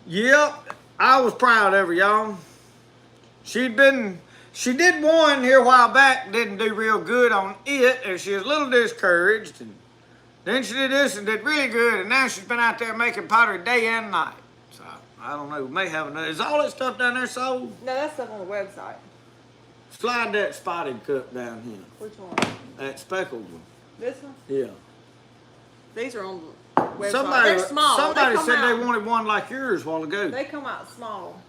Yep, I was proud of her, y'all. She did one here a while back, didn't do real good on it, and she was a little discouraged. And then she did this and did really good, and now she's been out there making pottery day and night. So I don't know. We may have another. Is all that stuff down there sold? No, that's stuff on the website. Slide that spotted cup down here. Which one? That speckled one. This one? Yeah. These are on the website. They're small. Somebody come said out, they wanted one like yours a while ago. They come out small.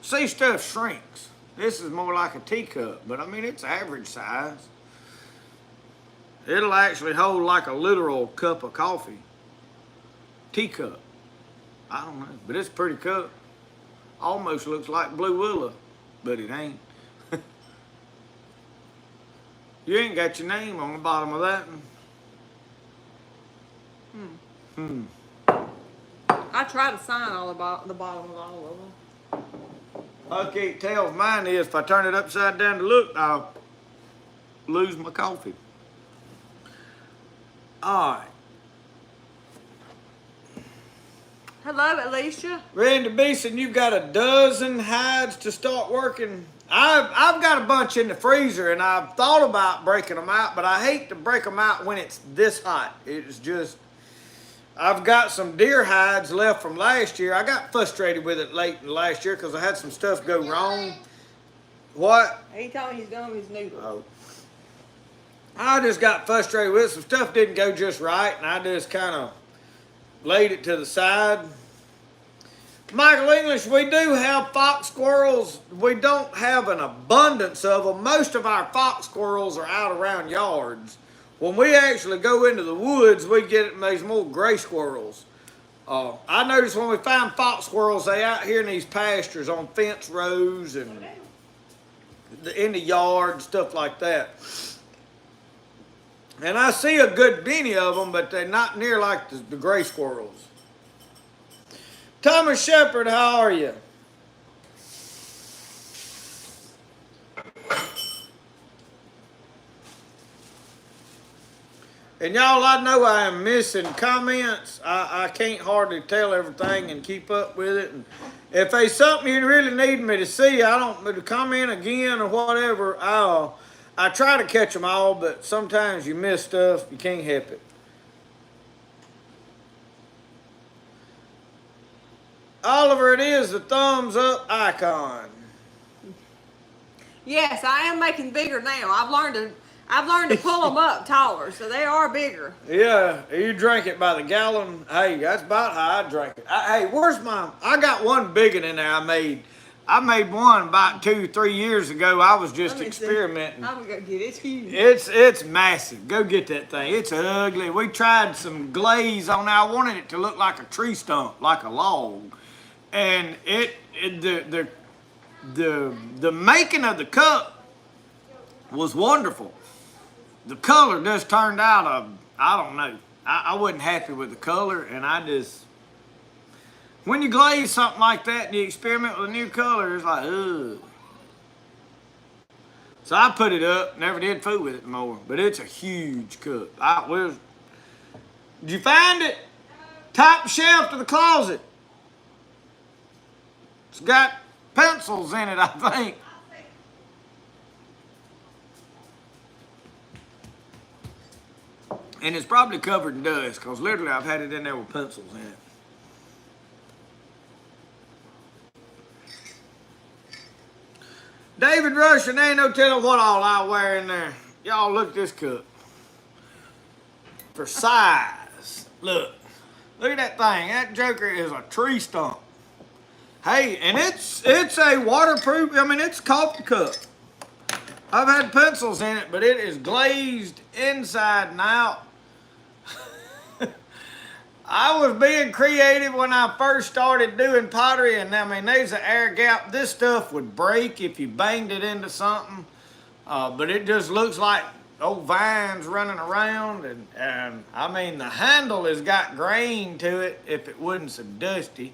See, stuff shrinks. This is more like a teacup, but I mean, it's average size. It'll actually hold like a literal cup of coffee. Teacup. I don't know, but it's a pretty cup. Almost looks like Blue Willow, but it ain't. You ain't got your name on the bottom of that one. I try to sign all the bottom of all of them. I can't tell if mine is. If I turn it upside down to look, I'll lose my coffee. All right. Hello, Alicia. Randy Beeson, you've got a dozen hides to start working. I've got a bunch in the freezer, and I've thought about breaking them out, but I hate to break them out when it's this hot. It's just, I've got some deer hides left from last year. I got frustrated with it late in last year because I had some stuff go wrong. What? He told me he's done with his noodles. Oh. I just got frustrated with it. Some stuff didn't go just right, and I just kind of laid it to the side. Michael English, we do have fox squirrels. We don't have an abundance of them. Most of our fox squirrels are out around yards. When we actually go into the woods, we get these more gray squirrels. I notice when we find fox squirrels, they out here in these pastures on fence rows and in the yard, stuff like that. And I see a good many of them, but they're not near like the gray squirrels. Thomas Shepard, how are you? And y'all, I know I am missing comments. I can't hardly tell everything and keep up with it. And if there's something you really need me to see, I don't comment again or whatever. I try to catch them all, but sometimes you miss stuff. You can't help it. Oliver, it is the thumbs up icon. Yes, I am making bigger now. I've learned to pull them up taller, so they are bigger. Yeah, you drink it by the gallon. Hey, that's about how I drink it. Hey, where's my? I got one big one in there. I made one about 2-3 years ago. I was just experimenting. I'm gonna go get it. It's huge. It's massive. Go get that thing. It's ugly. We tried some glaze on there. I wanted it to look like a tree stump, like a log, and the making of the cup was wonderful. The color just turned out I don't know. I wasn't happy with the color, and when you glaze something like that and you experiment with a new color, it's like, ugh. So I put it up, never did fool with it more, but it's a huge cup. Did you find it? Top shelf of the closet. It's got pencils in it, I think. And it's probably covered in dust, because literally I've had it in there with pencils in it. David Russian, ain't no telling what all I wear in there. Y'all look at this cup. For size. Look at that thing. That joker is a tree stump. Hey, and it's a waterproof, it's a coffee cup. I've had pencils in it, but it is glazed inside and out. I was being creative when I first started doing pottery, and there's an air gap. This stuff would break if you banged it into something, but it just looks like old vines running around, and the handle has got grain to it if it wasn't so dusty,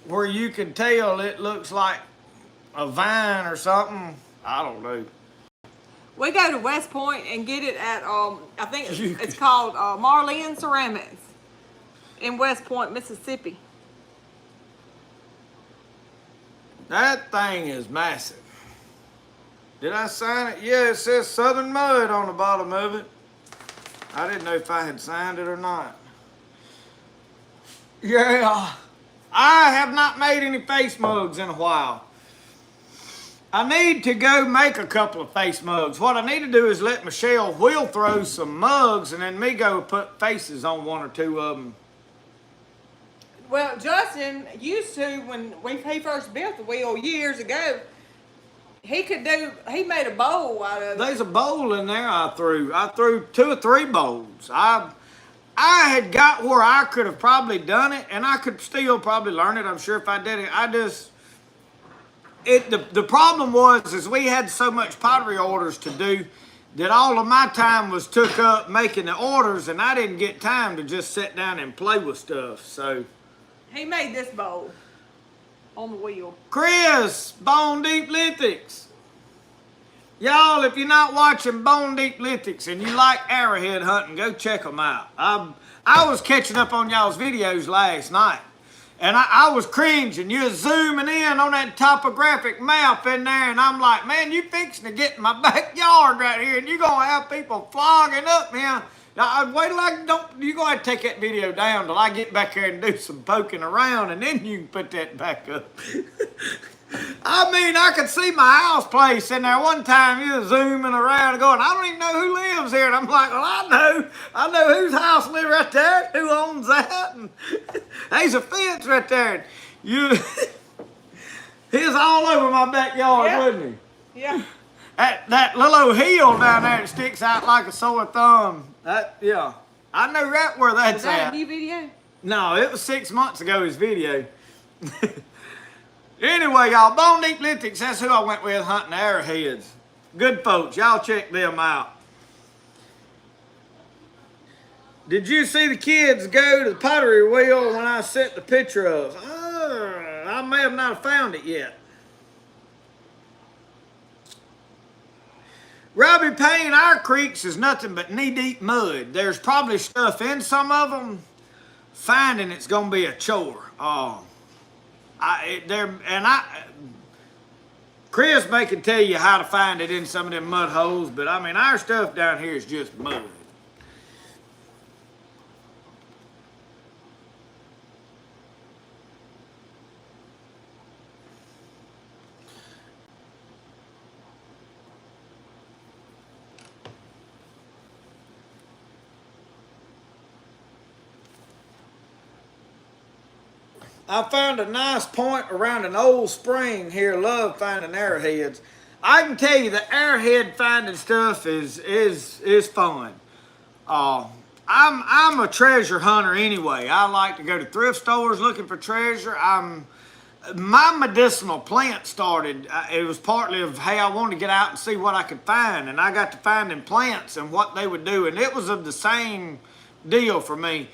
where you can tell it looks like a vine or something. I don't know. We go to West Point and get it at I think it's called Marlene Ceramics in West Point, Mississippi. That thing is massive. Did I sign it? Yeah, it says Southern Mud on the bottom of it. I didn't know if I had signed it or not. Yeah. I have not made any face mugs in a while. I need to go make a couple of face mugs. What I need to do is let Michelle wheel throw some mugs and then me go put faces on one or two of them. Well, Justin used to, he first built the wheel years ago, he made a bowl out of it. There's a bowl in there I threw. I threw 2 or 3 bowls. I had got where I could have probably done it, and I could still probably learn it, I'm sure, if I did it. The problem was is we had so much pottery orders to do that all of my time was took up making the orders, and I didn't get time to just sit down and play with stuff. So he made this bowl on the wheel. Chris, Bone Deep Lithics. Y'all, if you're not watching Bone Deep Lithics and you like arrowhead hunting, go check them out. I was catching up on y'all's videos last night, and I was cringing. You're zooming in on that topographic map in there, and I'm like, man, you fixing to get in my backyard right here, and you're going to have people flogging up here. Now, wait till you're going to have to take that video down till I get back here and do some poking around, and then you can put that back up. I mean, I could see my house place in there one time. You were zooming around and going, I don't even know who lives here. And I'm like, well, I know whose house lives right there, who owns that. And there's a fence right there. He was all over my backyard, Yeah. wasn't he? Yeah. That little old hill down there that sticks out like a sore thumb. Yeah. I know right where that's Was that at. a new video? No, it was 6 months ago, his video. Anyway, y'all, Bone Deep Lithics, that's who I went with hunting arrowheads. Good folks, y'all check them out. Did you see the kids go to the pottery wheel when I sent the picture of? I may have not found it yet. Robbie Payne, our creeks is nothing but knee-deep mud. There's probably stuff in some of them. Finding it's gonna be a chore. Chris may can tell you how to find it in some of them mud holes, but I mean, our stuff down here is just mud. I found a nice point around an old spring here. Love finding arrowheads. I can tell you the arrowhead finding stuff is fun. I'm a treasure hunter anyway. I like to go to thrift stores looking for treasure. My medicinal plant started. It was partly of hey, I wanted to get out and see what I could find, and I got to finding plants and what they would do, and it was of the same deal for me.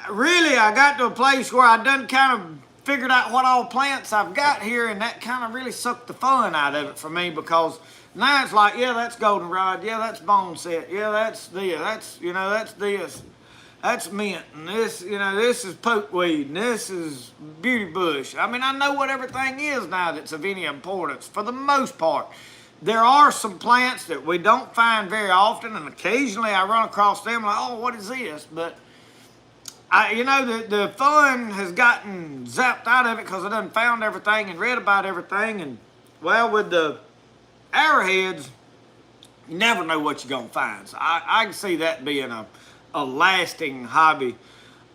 Really, I got to a place where I done kind of figured out what all plants I've got here, and that kind of really sucked the fun out of it for me, because now it's like, yeah, that's goldenrod, yeah, that's boneset, yeah, that's this, that's mint, and this, this is pokeweed, and this is beauty bush. I mean, I know what everything is now that's of any importance for the most part. There are some plants that we don't find very often, and occasionally I run across them like, oh, what is this? But the fun has gotten zapped out of it because I done found everything and read about everything. And, well, with the arrowheads, you never know what you're going to find. So I can see that being a lasting hobby.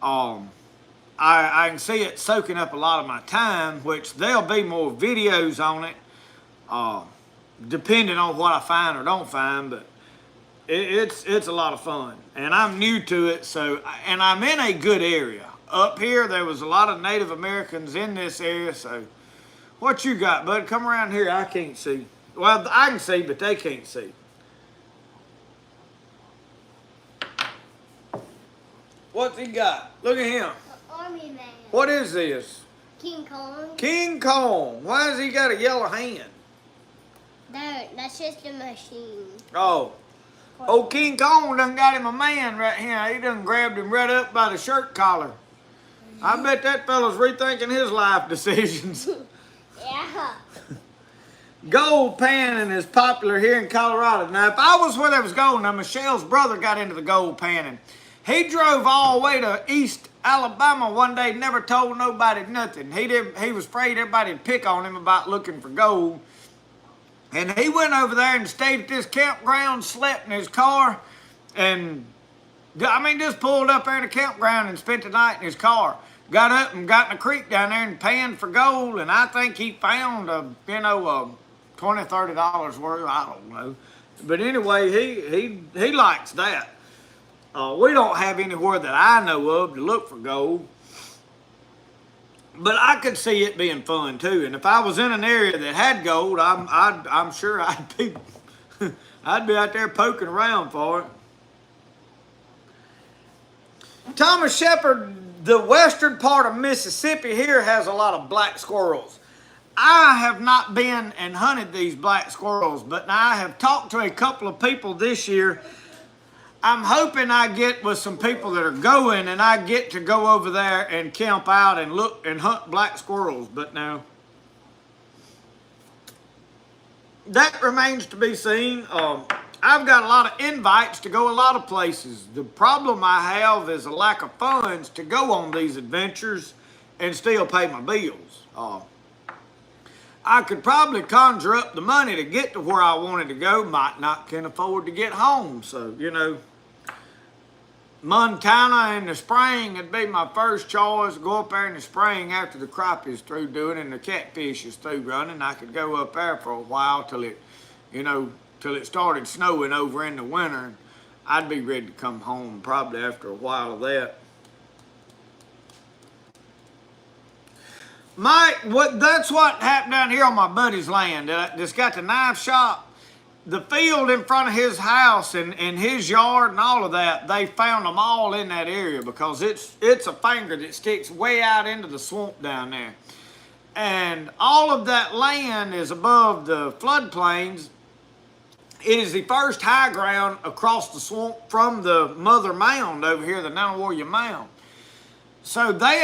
I can see it soaking up a lot of my time, which there'll be more videos on it, depending on what I find or don't find. But it's a lot of fun, and I'm new to it, and I'm in a good area. Up here, there was a lot of Native Americans in this area, so what you got, bud? Come around here. I can't see. Well, I can see, but they can't see. What's he got? Look at him. Army man. What is this? King Kong. King Kong. Why has he got a yellow hand? That's just a machine. Oh. Old King Kong done got him a man right here. He done grabbed him right up by the shirt collar. I bet that fella's rethinking his life decisions. Yeah. Gold panning is popular here in Colorado. Now, if I was where there was gold, now Michelle's brother got into the gold panning. He drove all the way to East Alabama one day, never told nobody nothing. He was afraid everybody'd pick on him about looking for gold. And he went over there and stayed at this campground, slept in his car, and just pulled up there in the campground and spent the night in his car. Got up and got in the creek down there and panned for gold, and I think he found a $20, $30 worth. I don't know, but anyway, he likes that. We don't have anywhere that I know of to look for gold, but I could see it being fun too. And if I was in an area that had gold, I'm sure I'd be I'd be out there poking around for it. Thomas Shepard, the western part of Mississippi here has a lot of black squirrels. I have not been and hunted these black squirrels, but I have talked to a couple of people this year. I'm hoping I get with some people that are going and I get to go over there and camp out and look and hunt black squirrels, but no. That remains to be seen. I've got a lot of invites to go a lot of places. The problem I have is a lack of funds to go on these adventures and still pay my bills. I could probably conjure up the money to get to where I wanted to go, might not can afford to get home. So, Montana in the spring would be my first choice. Go up there in the spring after the crop is through doing and the catfish is through running. I could go up there for a while till it started snowing over in the winter. I'd be ready to come home probably after a while of that. That's what happened down here on my buddy's land. That's got the knife shop. The field in front of his house and his yard and all of that, they found them all in that area because it's a finger that sticks way out into the swamp down there. And all of that land is above the floodplains. It is the first high ground across the swamp from the mother mound over here, the Nanawarrior Mound. So they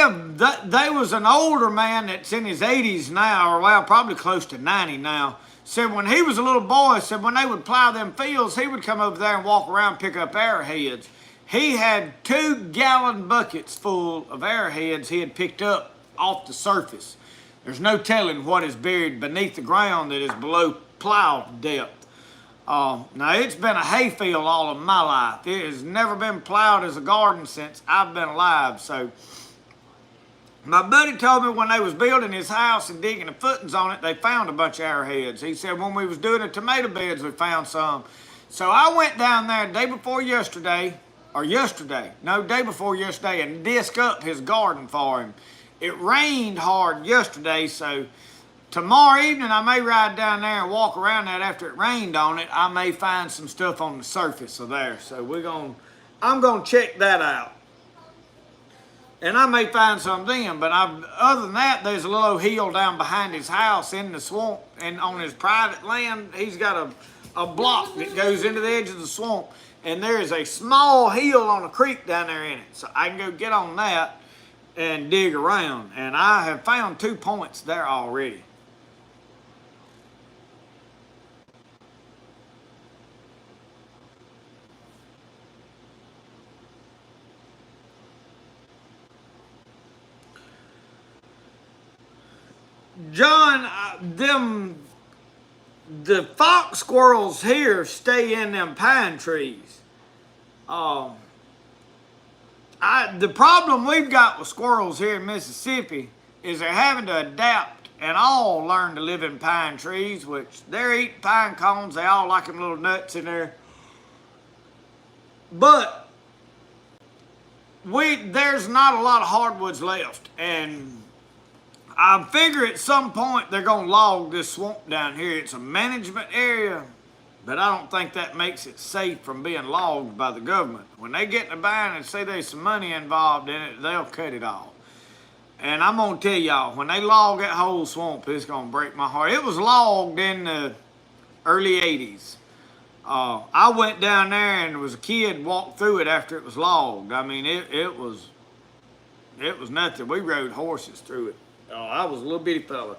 was an older man that's in his 80s now, or well, probably close to 90 now. Said when he was a little boy, said when they would plow them fields, he would come over there and walk around and pick up arrowheads. He had 2-gallon buckets full of arrowheads he had picked up off the surface. There's no telling what is buried beneath the ground that is below plow depth. Now, it's been a hayfield all of my life. It has never been plowed as a garden since I've been alive. So my buddy told me when they was building his house and digging the footings on it, they found a bunch of arrowheads. He said when we was doing the tomato beds, we found some. So I went down there day before yesterday, day before yesterday, and disc up his garden for him. It rained hard yesterday, so tomorrow evening I may ride down there and walk around that after it rained on it. I may find some stuff on the surface of there. So I'm gonna check that out. And I may find some then, but other than that, there's a little hill down behind his house in the swamp, and on his private land, he's got a block that goes into the edge of the swamp, and there is a small hill on a creek down there in it. So I can go get on that and dig around, and I have found 2 points there already. John, the fox squirrels here stay in them pine trees. The problem we've got with squirrels here in Mississippi is they're having to adapt and all learn to live in pine trees, which they're eating pine cones. They all like them little nuts in there. But there's not a lot of hardwoods left, and I figure at some point they're going to log this swamp down here. It's a management area, but I don't think that makes it safe from being logged by the government. When they get in the bind and say there's some money involved in it, they'll cut it off. And I'm going to tell y'all, when they log that whole swamp, it's going to break my heart. It was logged in the early 80s. I went down there and was a kid, walked through it after it was logged. I mean, it was nothing. We rode horses through it. I was a little bitty fella.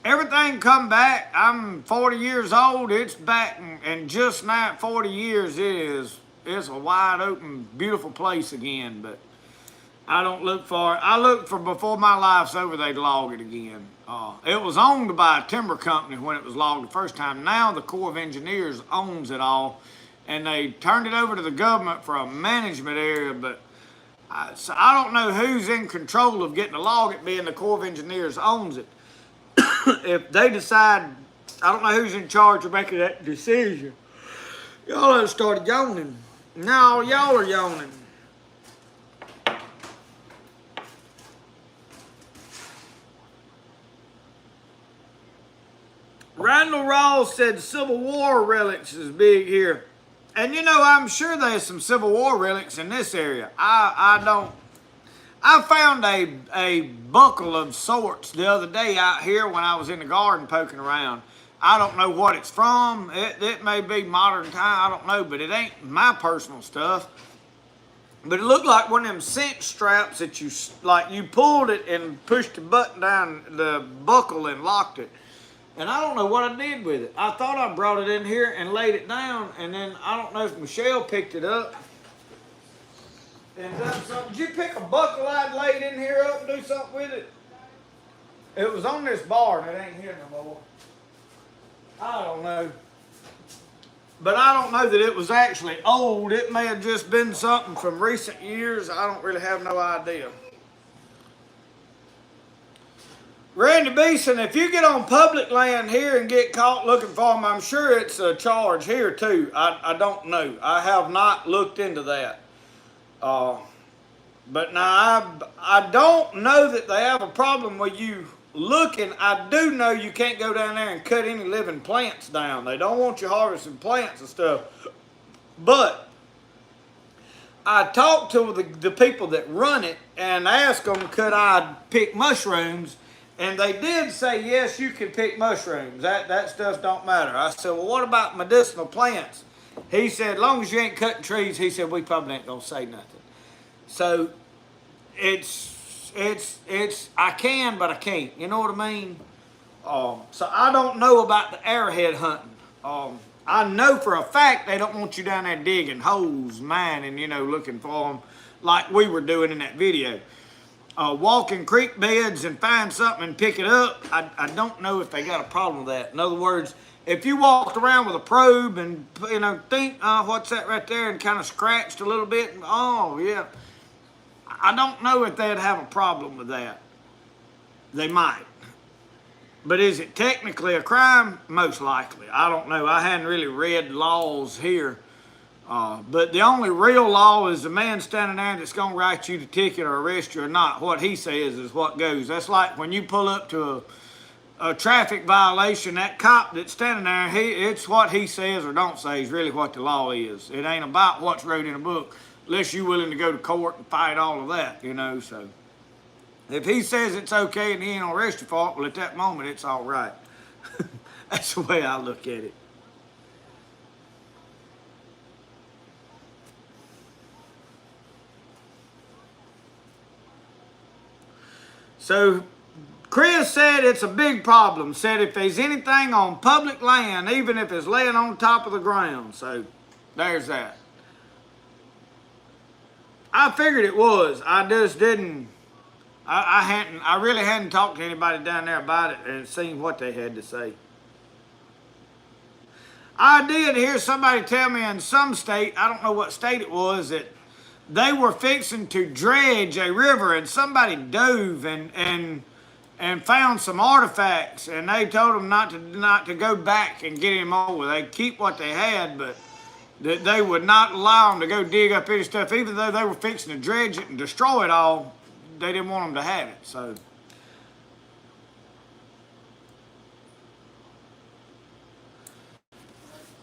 Everything come back. I'm 40 years old. It's back, and just now at 40 years, it is it's a wide open, beautiful place again. But I don't look for it. I look for before my life's over, they'd log it again. It was owned by a timber company when it was logged the first time. Now the Corps of Engineers owns it all, and they turned it over to the government for a management area. But so I don't know who's in control of getting the log it, being the Corps of Engineers owns it. If they decide, I don't know who's in charge of making that decision. Y'all have started yawning. Now y'all are yawning. Randall Rawls said Civil War relics is big here. And you know, I'm sure there's some Civil War relics in this area. I found a buckle of sorts the other day out here when I was in the garden poking around. I don't know what it's from. It may be modern time, I don't know, but it ain't my personal stuff. But it looked like one of them cinch straps that you pulled it and pushed the button down the buckle and locked it. And I don't know what I did with it. I thought I brought it in here and laid it down, and then I don't know if Michelle picked it up and done something. Did you pick a buckle I'd laid in here up and do something with it? It was on this bar and it ain't here no more. I don't know. But I don't know that it was actually old. It may have just been something from recent years. I don't really have no idea. Randy Beeson, if you get on public land here and get caught looking for them, I'm sure it's a charge here too. I don't know. I have not looked into that. But now I don't know that they have a problem with you looking. I do know you can't go down there and cut any living plants down. They don't want you harvesting plants and stuff. But I talked to the people that run it and asked them could I pick mushrooms. And they did say, yes, you can pick mushrooms. That stuff don't matter. I said, well, what about medicinal plants? He said, as long as you ain't cutting trees, he said, we probably ain't going to say nothing. So it's I can, but I can't. You know what I mean? So I don't know about the arrowhead hunting. I know for a fact they don't want you down there digging holes, mining, looking for them like we were doing in that video. Walk in creek beds and find something and pick it up, I don't know if they got a problem with that. In other words, if you walked around with a probe and, think, what's that right there, and kind of scratched a little bit, and, oh, yeah. I don't know if they'd have a problem with that. They might. But is it technically a crime? Most likely. I don't know. I hadn't really read laws here. But the only real law is the man standing there that's going to write you the ticket or arrest you or not. What he says is what goes. That's like when you pull up to a traffic violation, that cop that's standing there, it's what he says or don't say is really what the law is. It ain't about what's wrote in a book unless you're willing to go to court and fight all of that, So if he says it's okay and he ain't going to arrest you for it, well, at that moment, it's all right. That's the way I look at it. So Chris said it's a big problem. Said if there's anything on public land, even if it's laying on top of the ground. So there's that. I figured it was. I just didn't. I really hadn't talked to anybody down there about it and seen what they had to say. I did hear somebody tell me in some state, I don't know what state it was, that they were fixing to dredge a river and somebody dove and found some artifacts, and they told them not to go back and get any more. They'd keep what they had, but that they would not allow them to go dig up any stuff, even though they were fixing to dredge it and destroy it all. They didn't want them to have it. So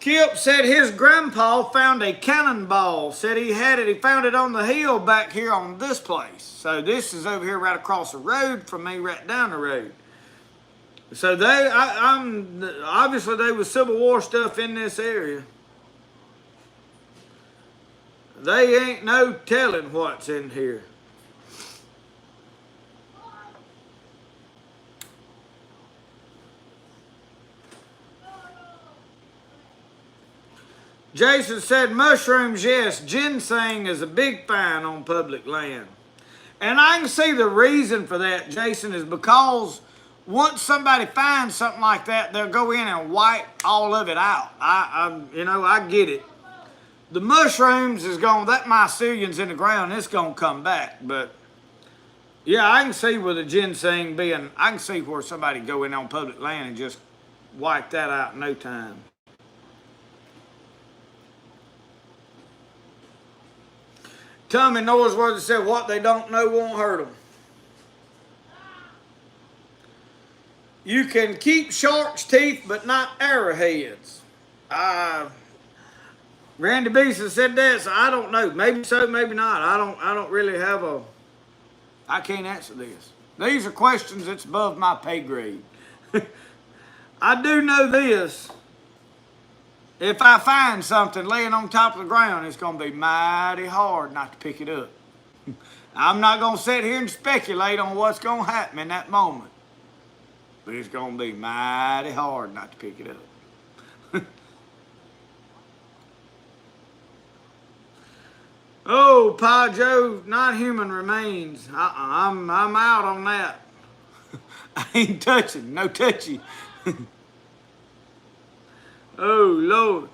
Kip said his grandpa found a cannonball. Said he found it on the hill back here on this place. So this is over here right across the road from me, right down the road. So obviously there was Civil War stuff in this area. They ain't no telling what's in here. Jason said mushrooms, yes. Ginseng is a big find on public land. And I can see the reason for that, Jason, is because once somebody finds something like that, they'll go in and wipe all of it out. I get it. The mushrooms is that mycelium's in the ground, it's gonna come back. But yeah, I can see with the ginseng I can see where somebody go in on public land and just wipe that out in no time. Tommy Norsworth said, what they don't know won't hurt them. You can keep shark's teeth, but not arrowheads. Randy Beeson said that, so I don't know. Maybe so, maybe not. I don't really have I can't answer this. These are questions that's above my pay grade. I do know this. If I find something laying on top of the ground, it's going to be mighty hard not to pick it up. I'm not going to sit here and speculate on what's going to happen in that moment. But it's going to be mighty hard not to pick it up. Oh, Pa Joe, not human remains. I'm out on that. I ain't touching, no touchy. Oh, Lord.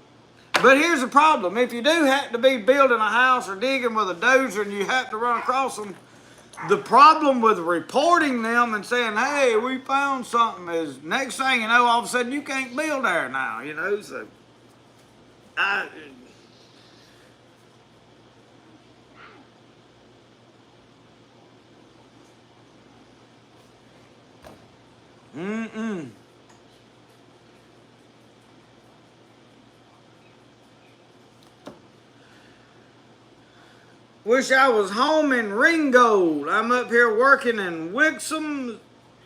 But here's the problem. If you do happen to be building a house or digging with a dozer and you happen to run across them, the problem with reporting them and saying, hey, we found something is next thing you know, all of a sudden you can't build there now, so Wish I was home in Ringgold. I'm up here working in Wixom,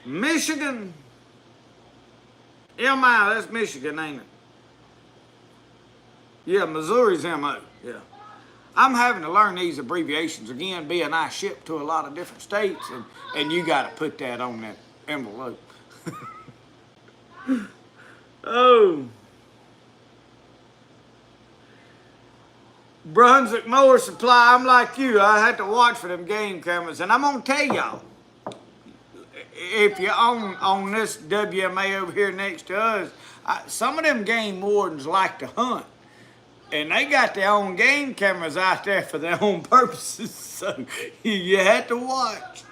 Michigan. MI, that's Michigan, ain't it? Yeah, Missouri's MO, yeah. I'm having to learn these abbreviations again, being I ship to a lot of different states, and you got to put that on that envelope. Oh. Brunswick Mower Supply, I'm like you. I had to watch for them game cameras. And I'm going to tell y'all, if you're on this WMA over here next to us, some of them game wardens like to hunt. And they got their own game cameras out there for their own purposes. So you had to watch.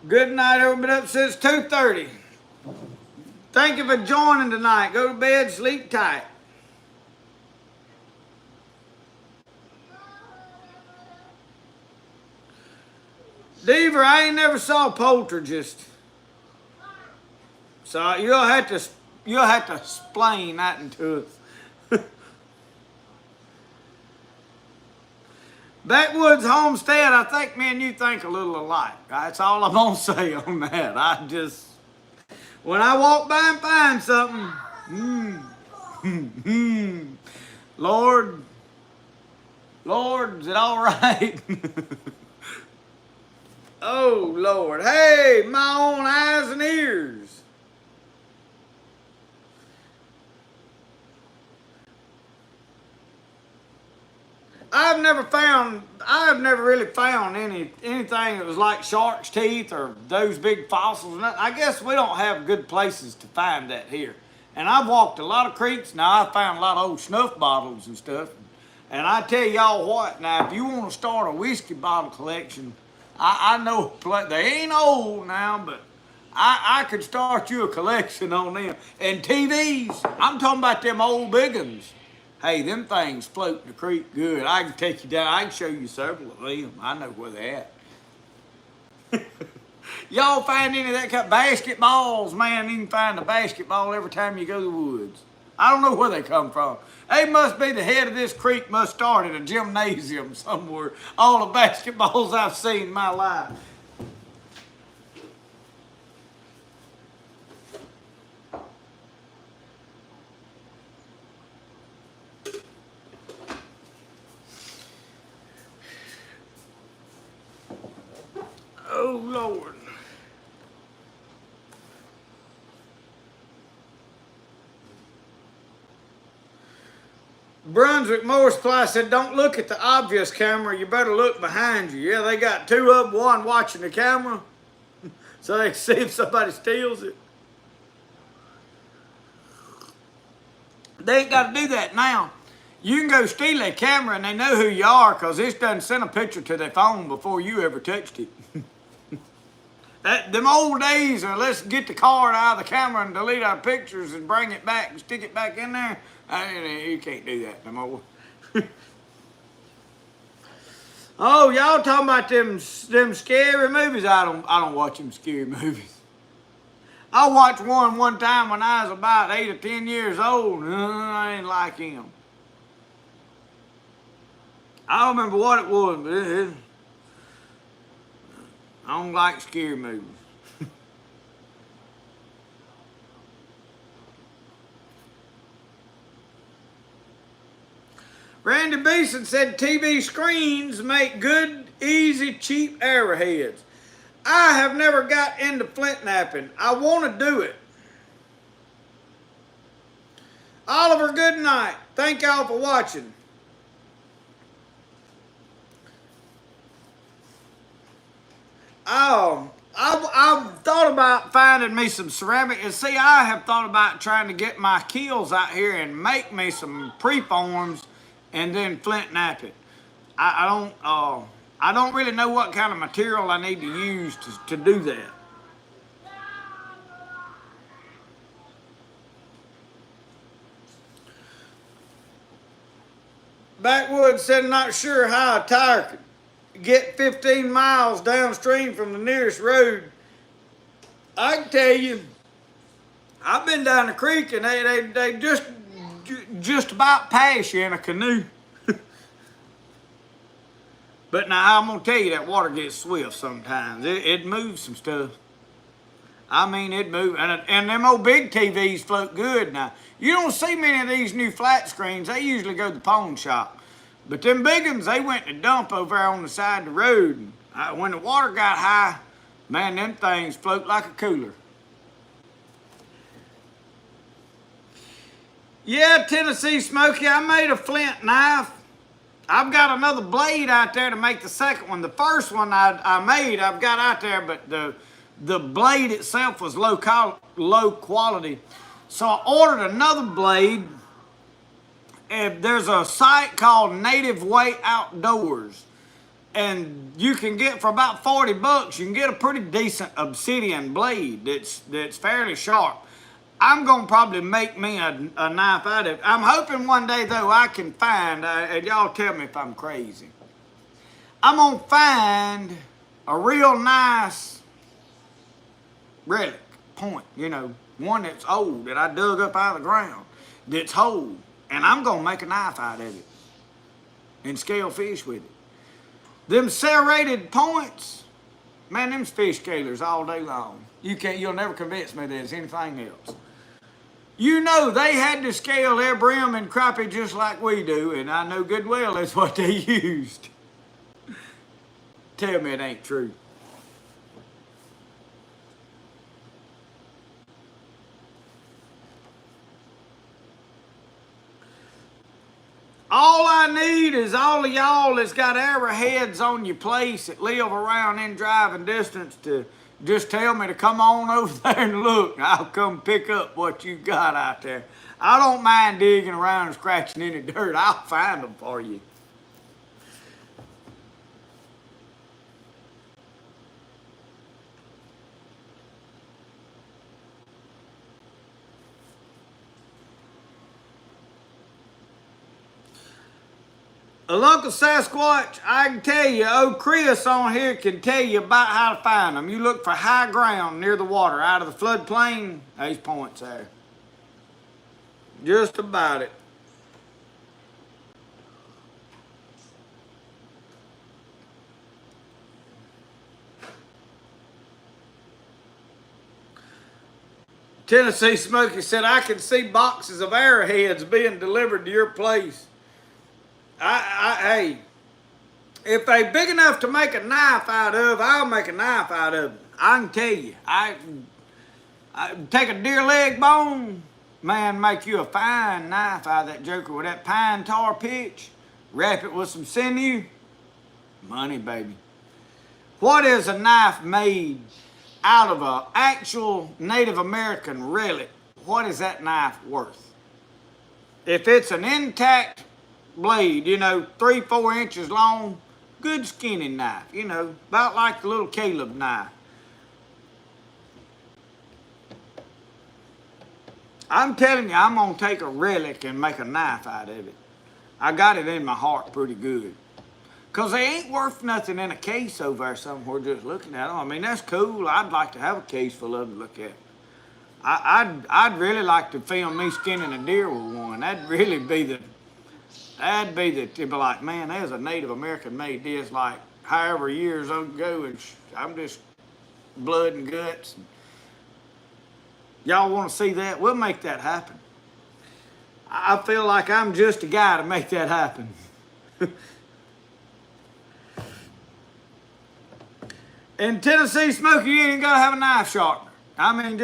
Good night, everybody. Up since 2:30. Thank you for joining tonight. Go to bed, sleep tight. Deaver, I ain't never saw Poltergeist. So you'll have to explain that into us. Backwoods Homestead, I think me and you think a little alike. That's all I'm gonna say on that. When I walk by and find something, Lord, is it all right? Oh, Lord. Hey, my own eyes and ears. I've never really found anything that was like shark's teeth or those big fossils. I guess we don't have good places to find that here. And I've walked a lot of creeks. Now, I found a lot of old snuff bottles and stuff. And I tell y'all what, now, if you want to start a whiskey bottle collection, I know they ain't old now, but I could start you a collection on them. And TVs, I'm talking about them old big ones. Hey, them things float in the creek good. I can take you down. I can show you several of them. I know where they're at. Y'all find any of that kind of basketballs? Man, you can find a basketball every time you go to the woods. I don't know where they come from. They must be the head of this creek must start at a gymnasium somewhere. All the basketballs I've seen in my life. Oh, Lord. Brunswick Mower Supply said, don't look at the obvious camera, you better look behind you. Yeah, they got two of them, one watching the camera, so they can see if somebody steals it. They ain't got to do that now. You can go steal a camera and they know who you are because it's done sent a picture to their phone before you ever touched it. Them old days are let's get the card out of the camera and delete our pictures and bring it back and stick it back in there. You can't do that no more. Oh, y'all talking about them scary movies? I don't watch them scary movies. I watched one time when I was about 8 or 10 years old. I ain't like him. I don't remember what it was, but I don't like scary movies. Randy Beeson said TV screens make good, easy, cheap arrowheads. I have never got into flint knapping. I want to do it. Oliver, good night. Thank y'all for watching. I've thought about finding me some ceramic, and see, I have thought about trying to get my kills out here and make me some preforms and then flint knap it. I don't really know what kind of material I need to use to do that. Backwoods said, not sure how a tire could get 15 miles downstream from the nearest road. I can tell you, I've been down the creek and they just about pass you in a canoe. But now I'm gonna tell you that water gets swift sometimes. It moves some stuff. I mean, it moves, and them old big TVs float good now. You don't see many of these new flat screens. They usually go to the pawn shop. But them big ones, they went to dump over there on the side of the road. When the water got high, man, them things float like a cooler. Yeah, Tennessee Smoky, I made a flint knife. I've got another blade out there to make the second one. The first one I made, I've got out there, but the blade itself was low quality. So I ordered another blade. There's a site called Native Way Outdoors, and you can get for about $40, you can get a pretty decent obsidian blade that's fairly sharp. I'm gonna probably make me a knife out of it. I'm hoping one day though I can find, and y'all tell me if I'm crazy, I'm gonna find a real nice relic point, one that's old that I dug up out of the ground, that's whole, and I'm gonna make a knife out of it and scale fish with it. Them serrated points, man, them's fish scalers all day long. You'll never convince me there's anything else. They had to scale their brim and crappie just like we do, and I know good well that's what they used. Tell me it ain't true. All I need is all of y'all that's got arrowheads on your place that live around in driving distance to just tell me to come on over there and look. I'll come pick up what you got out there. I don't mind digging around and scratching any dirt. I'll find them for you. Uncle Sasquatch, I can tell you, old Chris on here can tell you about how to find them. You look for high ground near the water, out of the floodplain, there's points there. Just about it. Tennessee Smoky said, I can see boxes of arrowheads being delivered to your place. Hey, if they big enough to make a knife out of, I'll make a knife out of it. I can tell you. I take a deer leg bone, Man, make you a fine knife out of that joker with that pine tar pitch. Wrap it with some sinew. Money, baby. What is a knife made out of an actual Native American relic? What is that knife worth? If it's an intact blade, 3-4 inches long, good skinny knife, about like the little Caleb knife. I'm telling you, I'm going to take a relic and make a knife out of it. I got it in my heart pretty good. Because they ain't worth nothing in a case over there somewhere just looking at them. I mean, that's cool. I'd like to have a case full of them to look at. I'd really like to film me skinning a deer with one. That'd be like, man, there's a Native American made this like however years ago, and I'm just blood and guts. Y'all want to see that? We'll make that happen. I feel like I'm just a guy to make that happen. In Tennessee, Smokey, you ain't got to have a knife sharpener. I mean,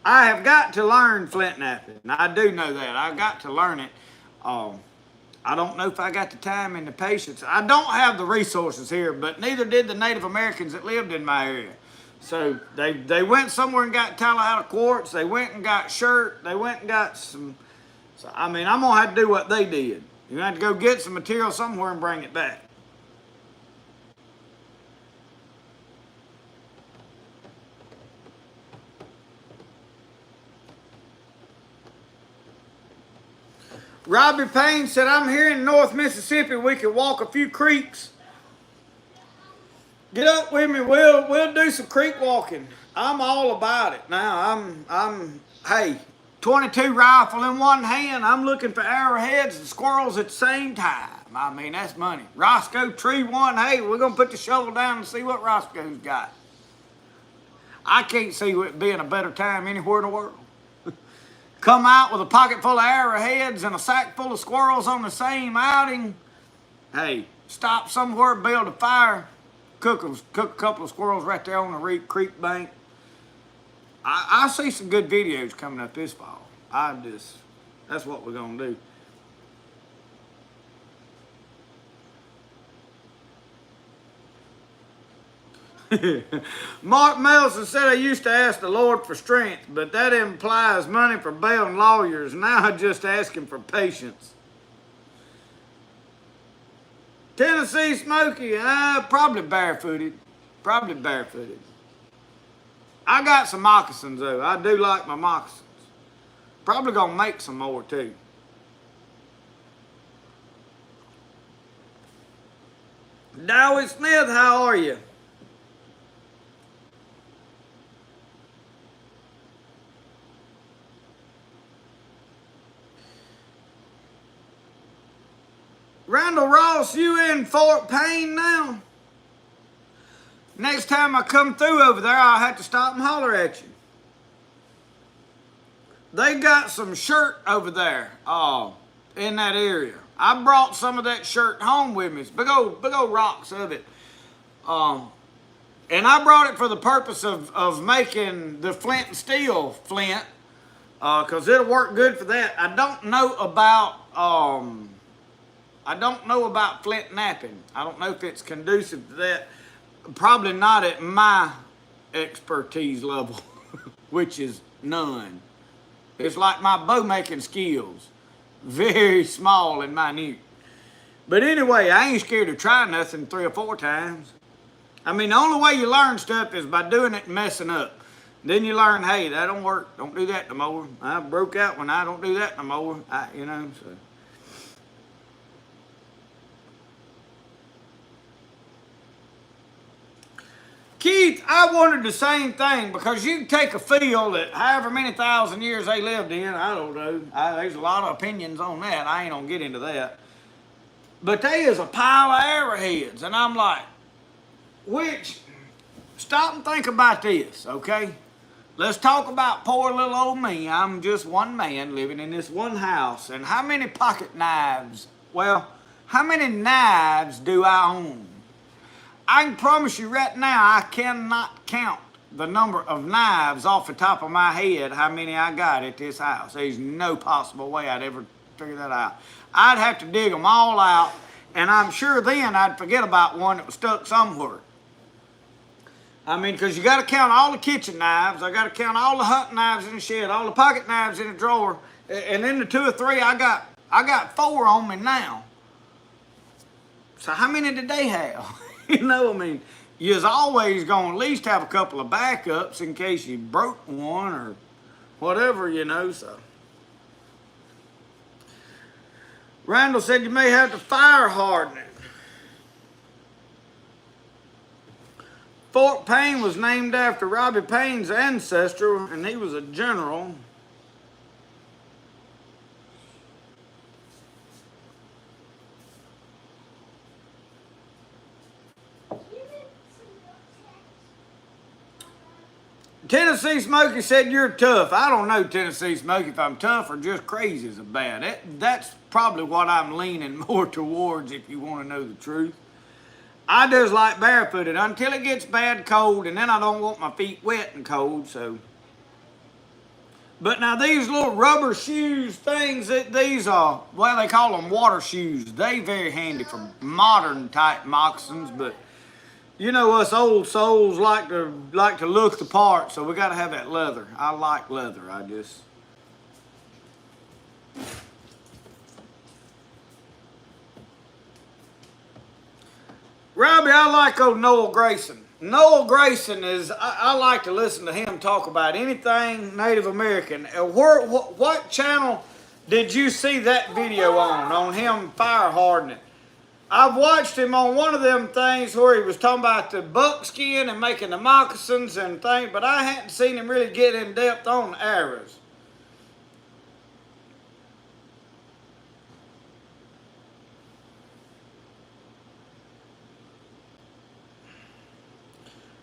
I have got to learn flint knapping. I do know that. I've got to learn it. I don't know if I got the time and the patience. I don't have the resources here, but neither did the Native Americans that lived in my area. So they went somewhere and got Tallahassee quartz. They went and got shirt. They went and got some. So, I mean, I'm going to have to do what they did. You have to go get some material somewhere and bring it back. Robbie Payne said, I'm here in North Mississippi. We could walk a few creeks. Get up with me. We'll do some creek walking. I'm all about it. Now, hey, 22 rifle in one hand. I'm looking for arrowheads and squirrels at the same time. I mean, that's money. Roscoe, tree one. Hey, we're going to put the shovel down and see what Roscoe's got. I can't see it being a better time anywhere in the world. Come out with a pocket full of arrowheads and a sack full of squirrels on the same outing. Hey, stop somewhere, build a fire, cook a couple of squirrels right there on the creek bank. I see some good videos coming up this fall. That's what we're going to do. Mark Melson said, I used to ask the Lord for strength, but that implies money for bail and lawyers. Now I just ask him for patience. Tennessee Smokey, probably barefooted. Probably barefooted. I got some moccasins, though. I do like my moccasins. Probably going to make some more, too. Dowie Smith, how are you? Randall Ross, you in Fort Payne now? Next time I come through over there, I'll have to stop and holler at you. They got some shirt over there in that area. I brought some of that shirt home with me. It's big old rocks of it. And I brought it for the purpose of making the flint and steel flint, because it'll work good for that. I don't know about flint knapping. I don't know if it's conducive to that. Probably not at my expertise level, which is none. It's like my bow making skills. Very small and minute. But anyway, I ain't scared to try nothing 3 or 4 times. I mean, the only way you learn stuff is by doing it and messing up. Then you learn, hey, that don't work. Don't do that no more. I broke out when I don't do that no more. So. Keith, I wondered the same thing, because you can take a field that however many thousand years they lived in, I don't know. There's a lot of opinions on that. I ain't gonna get into that. But there is a pile of arrowheads, and I'm like, stop and think about this, okay? Let's talk about poor little old me. I'm just one man living in this one house, and how many pocket knives? Well, how many knives do I own? I can promise you right now, I cannot count the number of knives off the top of my head, how many I got at this house. There's no possible way I'd ever figure that out. I'd have to dig them all out, and I'm sure then I'd forget about one that was stuck somewhere. I mean, because you got to count all the kitchen knives. I got to count all the hunting knives in the shed, all the pocket knives in the drawer, and then the 2 or 3 I got 4 on me now. So how many did they have? You know, I mean, you're always going to at least have a couple of backups in case you broke one or whatever, you know, so. Randall said you may have to fire harden it. Fort Payne was named after Robbie Payne's ancestor, and he was a general. Tennessee Smokey said you're tough. I don't know, Tennessee Smokey, if I'm tough or just crazy is bad. That's probably what I'm leaning more towards, if you want to know the truth. I just like barefooted until it gets bad cold, and then I don't want my feet wet and cold, so. But now these little rubber shoes things, these are, well, they call them water shoes. They very handy for modern type moccasins, but you know us old souls like to look the part, so we got to have that leather. I like leather. Robbie, I like old Noel Grayson. Noel Grayson is, I like to listen to him talk about anything Native American. What channel did you see that video on him fire hardening? I've watched him on one of them things where he was talking about the buckskin and making the moccasins and things, but I hadn't seen him really get in depth on the arrows.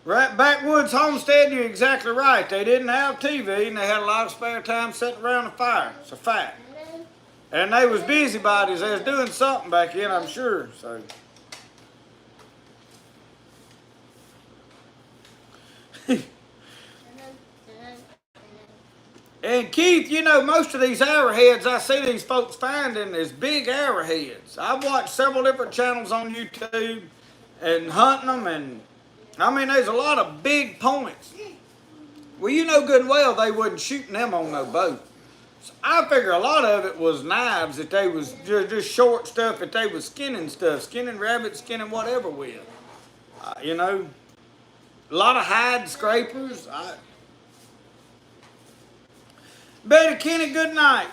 Right, Backwoods Homestead, you're exactly right. They didn't have TV, and they had a lot of spare time sitting around the fire. It's a fact. And they was busybodies. They was doing something back then, I'm sure. So. And Keith, you know, most of these arrowheads I see these folks finding is big arrowheads. I've watched several different channels on YouTube and hunting them, and I mean, there's a lot of big points. Well, you know good and well they wasn't shooting them on no boat. So I figure a lot of it was knives that they was just short stuff that they was skinning stuff, skinning rabbits, skinning whatever with. You know, a lot of hide scrapers. Betty Kenny, good night.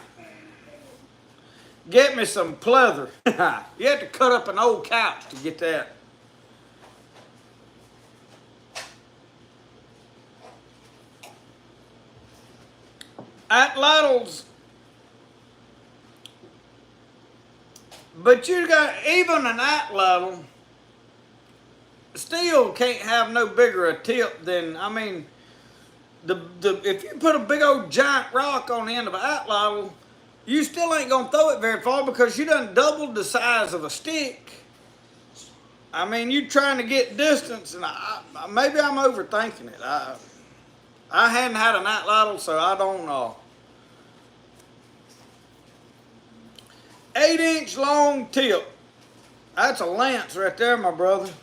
Get me some pleather. You have to cut up an old couch to get that. Atlatls, but you got even an atlatl still can't have no bigger a tip than, I mean, if you put a big old giant rock on the end of an atlatl, you still ain't gonna throw it very far because you done doubled the size of a stick. I mean, you trying to get distance, and maybe I'm overthinking it. I hadn't had an atlatl, so I don't know. 8-inch long tip. That's a lance right there, my brother.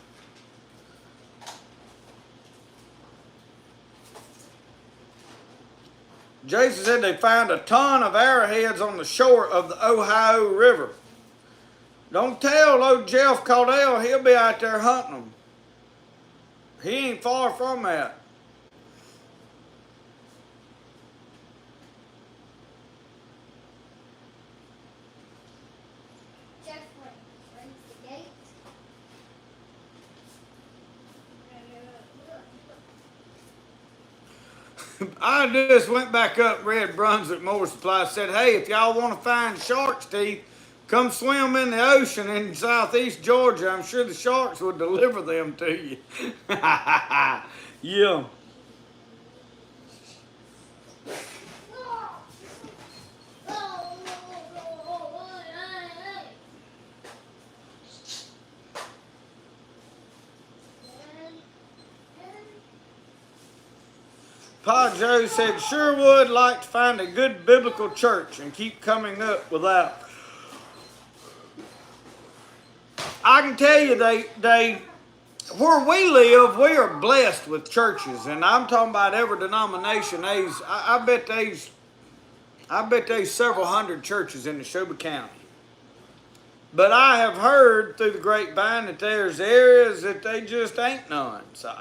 Jason said they found a ton of arrowheads on the shore of the Ohio River. Don't tell old Jeff Caudell, he'll be out there hunting them. He ain't far from that. I just went back up Red Brunswick Motor Supply, said, hey, if y'all want to find shark's teeth, come swim in the ocean in southeast Georgia. I'm sure the sharks would deliver them to you. Yeah. Pa Joe said, sure would like to find a good biblical church and keep coming up without. I can tell you, they where we live, we are blessed with churches, and I'm talking about every denomination. I bet there's several hundred churches in Neshoba County. But I have heard through the grapevine that there's areas that they just ain't none. So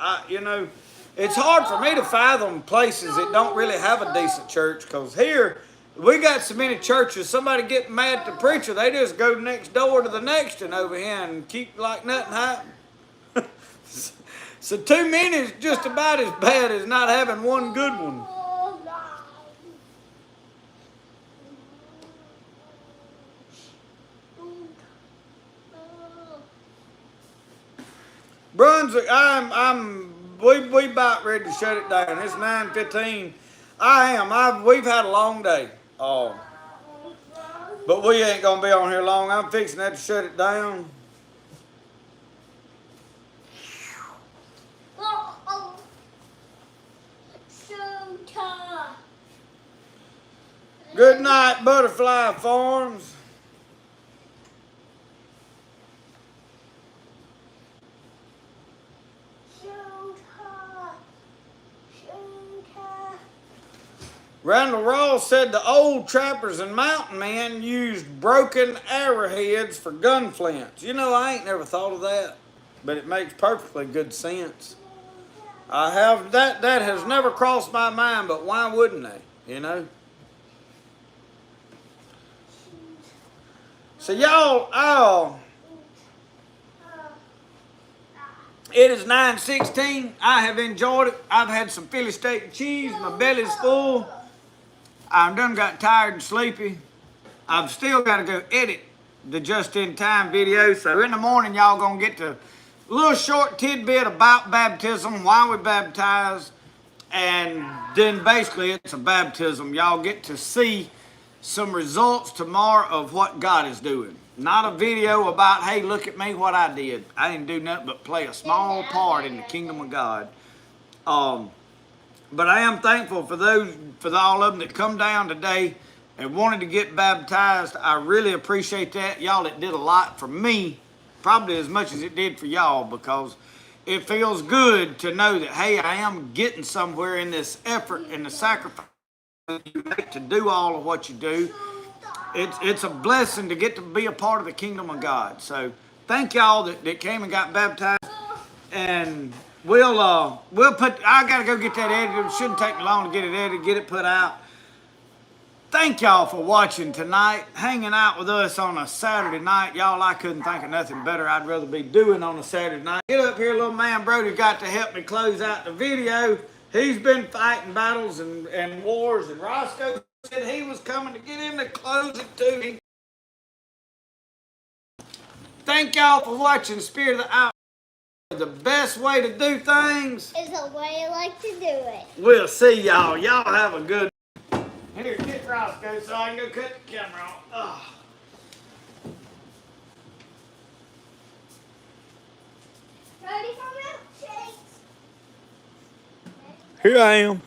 it's hard for me to fathom places that don't really have a decent church, because here we got so many churches. Somebody get mad at the preacher, they just go next door to the next one over here and keep like nothing happened. So too many is just about as bad as not having one good one. Brunswick, we about ready to shut it down. It's 9:15. We've had a long day. But we ain't gonna be on here long. I'm fixing that to shut it down. Good night, Butterfly Farms. Randall Ross said the old trappers and mountain men used broken arrowheads for gun flints. I ain't never thought of that, but it makes perfectly good sense. That has never crossed my mind, but why wouldn't they? So y'all, it is 9:16. I have enjoyed it. I've had some Philly steak and cheese. My belly's full. I'm done got tired and sleepy. I've still got to go edit the just-in-time video. So in the morning, y'all gonna get the little short tidbit about baptism, why we baptize, and then basically it's a baptism. Y'all get to see some results tomorrow of what God is doing. Not a video about, hey, look at me, what I did. I didn't do nothing but play a small part in the kingdom of God. But I am thankful for all of them that come down today and wanted to get baptized. I really appreciate that. Y'all, it did a lot for me, probably as much as it did for y'all, because it feels good to know that, hey, I am getting somewhere in this effort and the sacrifice you make to do all of what you do. It's a blessing to get to be a part of the kingdom of God. So thank y'all that came and got baptized. And we'll put, I gotta go get that edited. It shouldn't take me long to get it edited, get it put out. Thank y'all for watching tonight, hanging out with us on a Saturday night. Y'all, I couldn't think of nothing better I'd rather be doing on a Saturday night. Get up here, little man Brody got to help me close out the video. He's been fighting battles and wars, and Roscoe said he was coming to get him to close it too. Thank y'all for watching Spirit of the Out. The best way to do things is the way I like to do it. We'll see y'all. Y'all have a good. Here, get Roscoe so I can go cut the camera off. Oh. Ready for milkshakes? Here I am.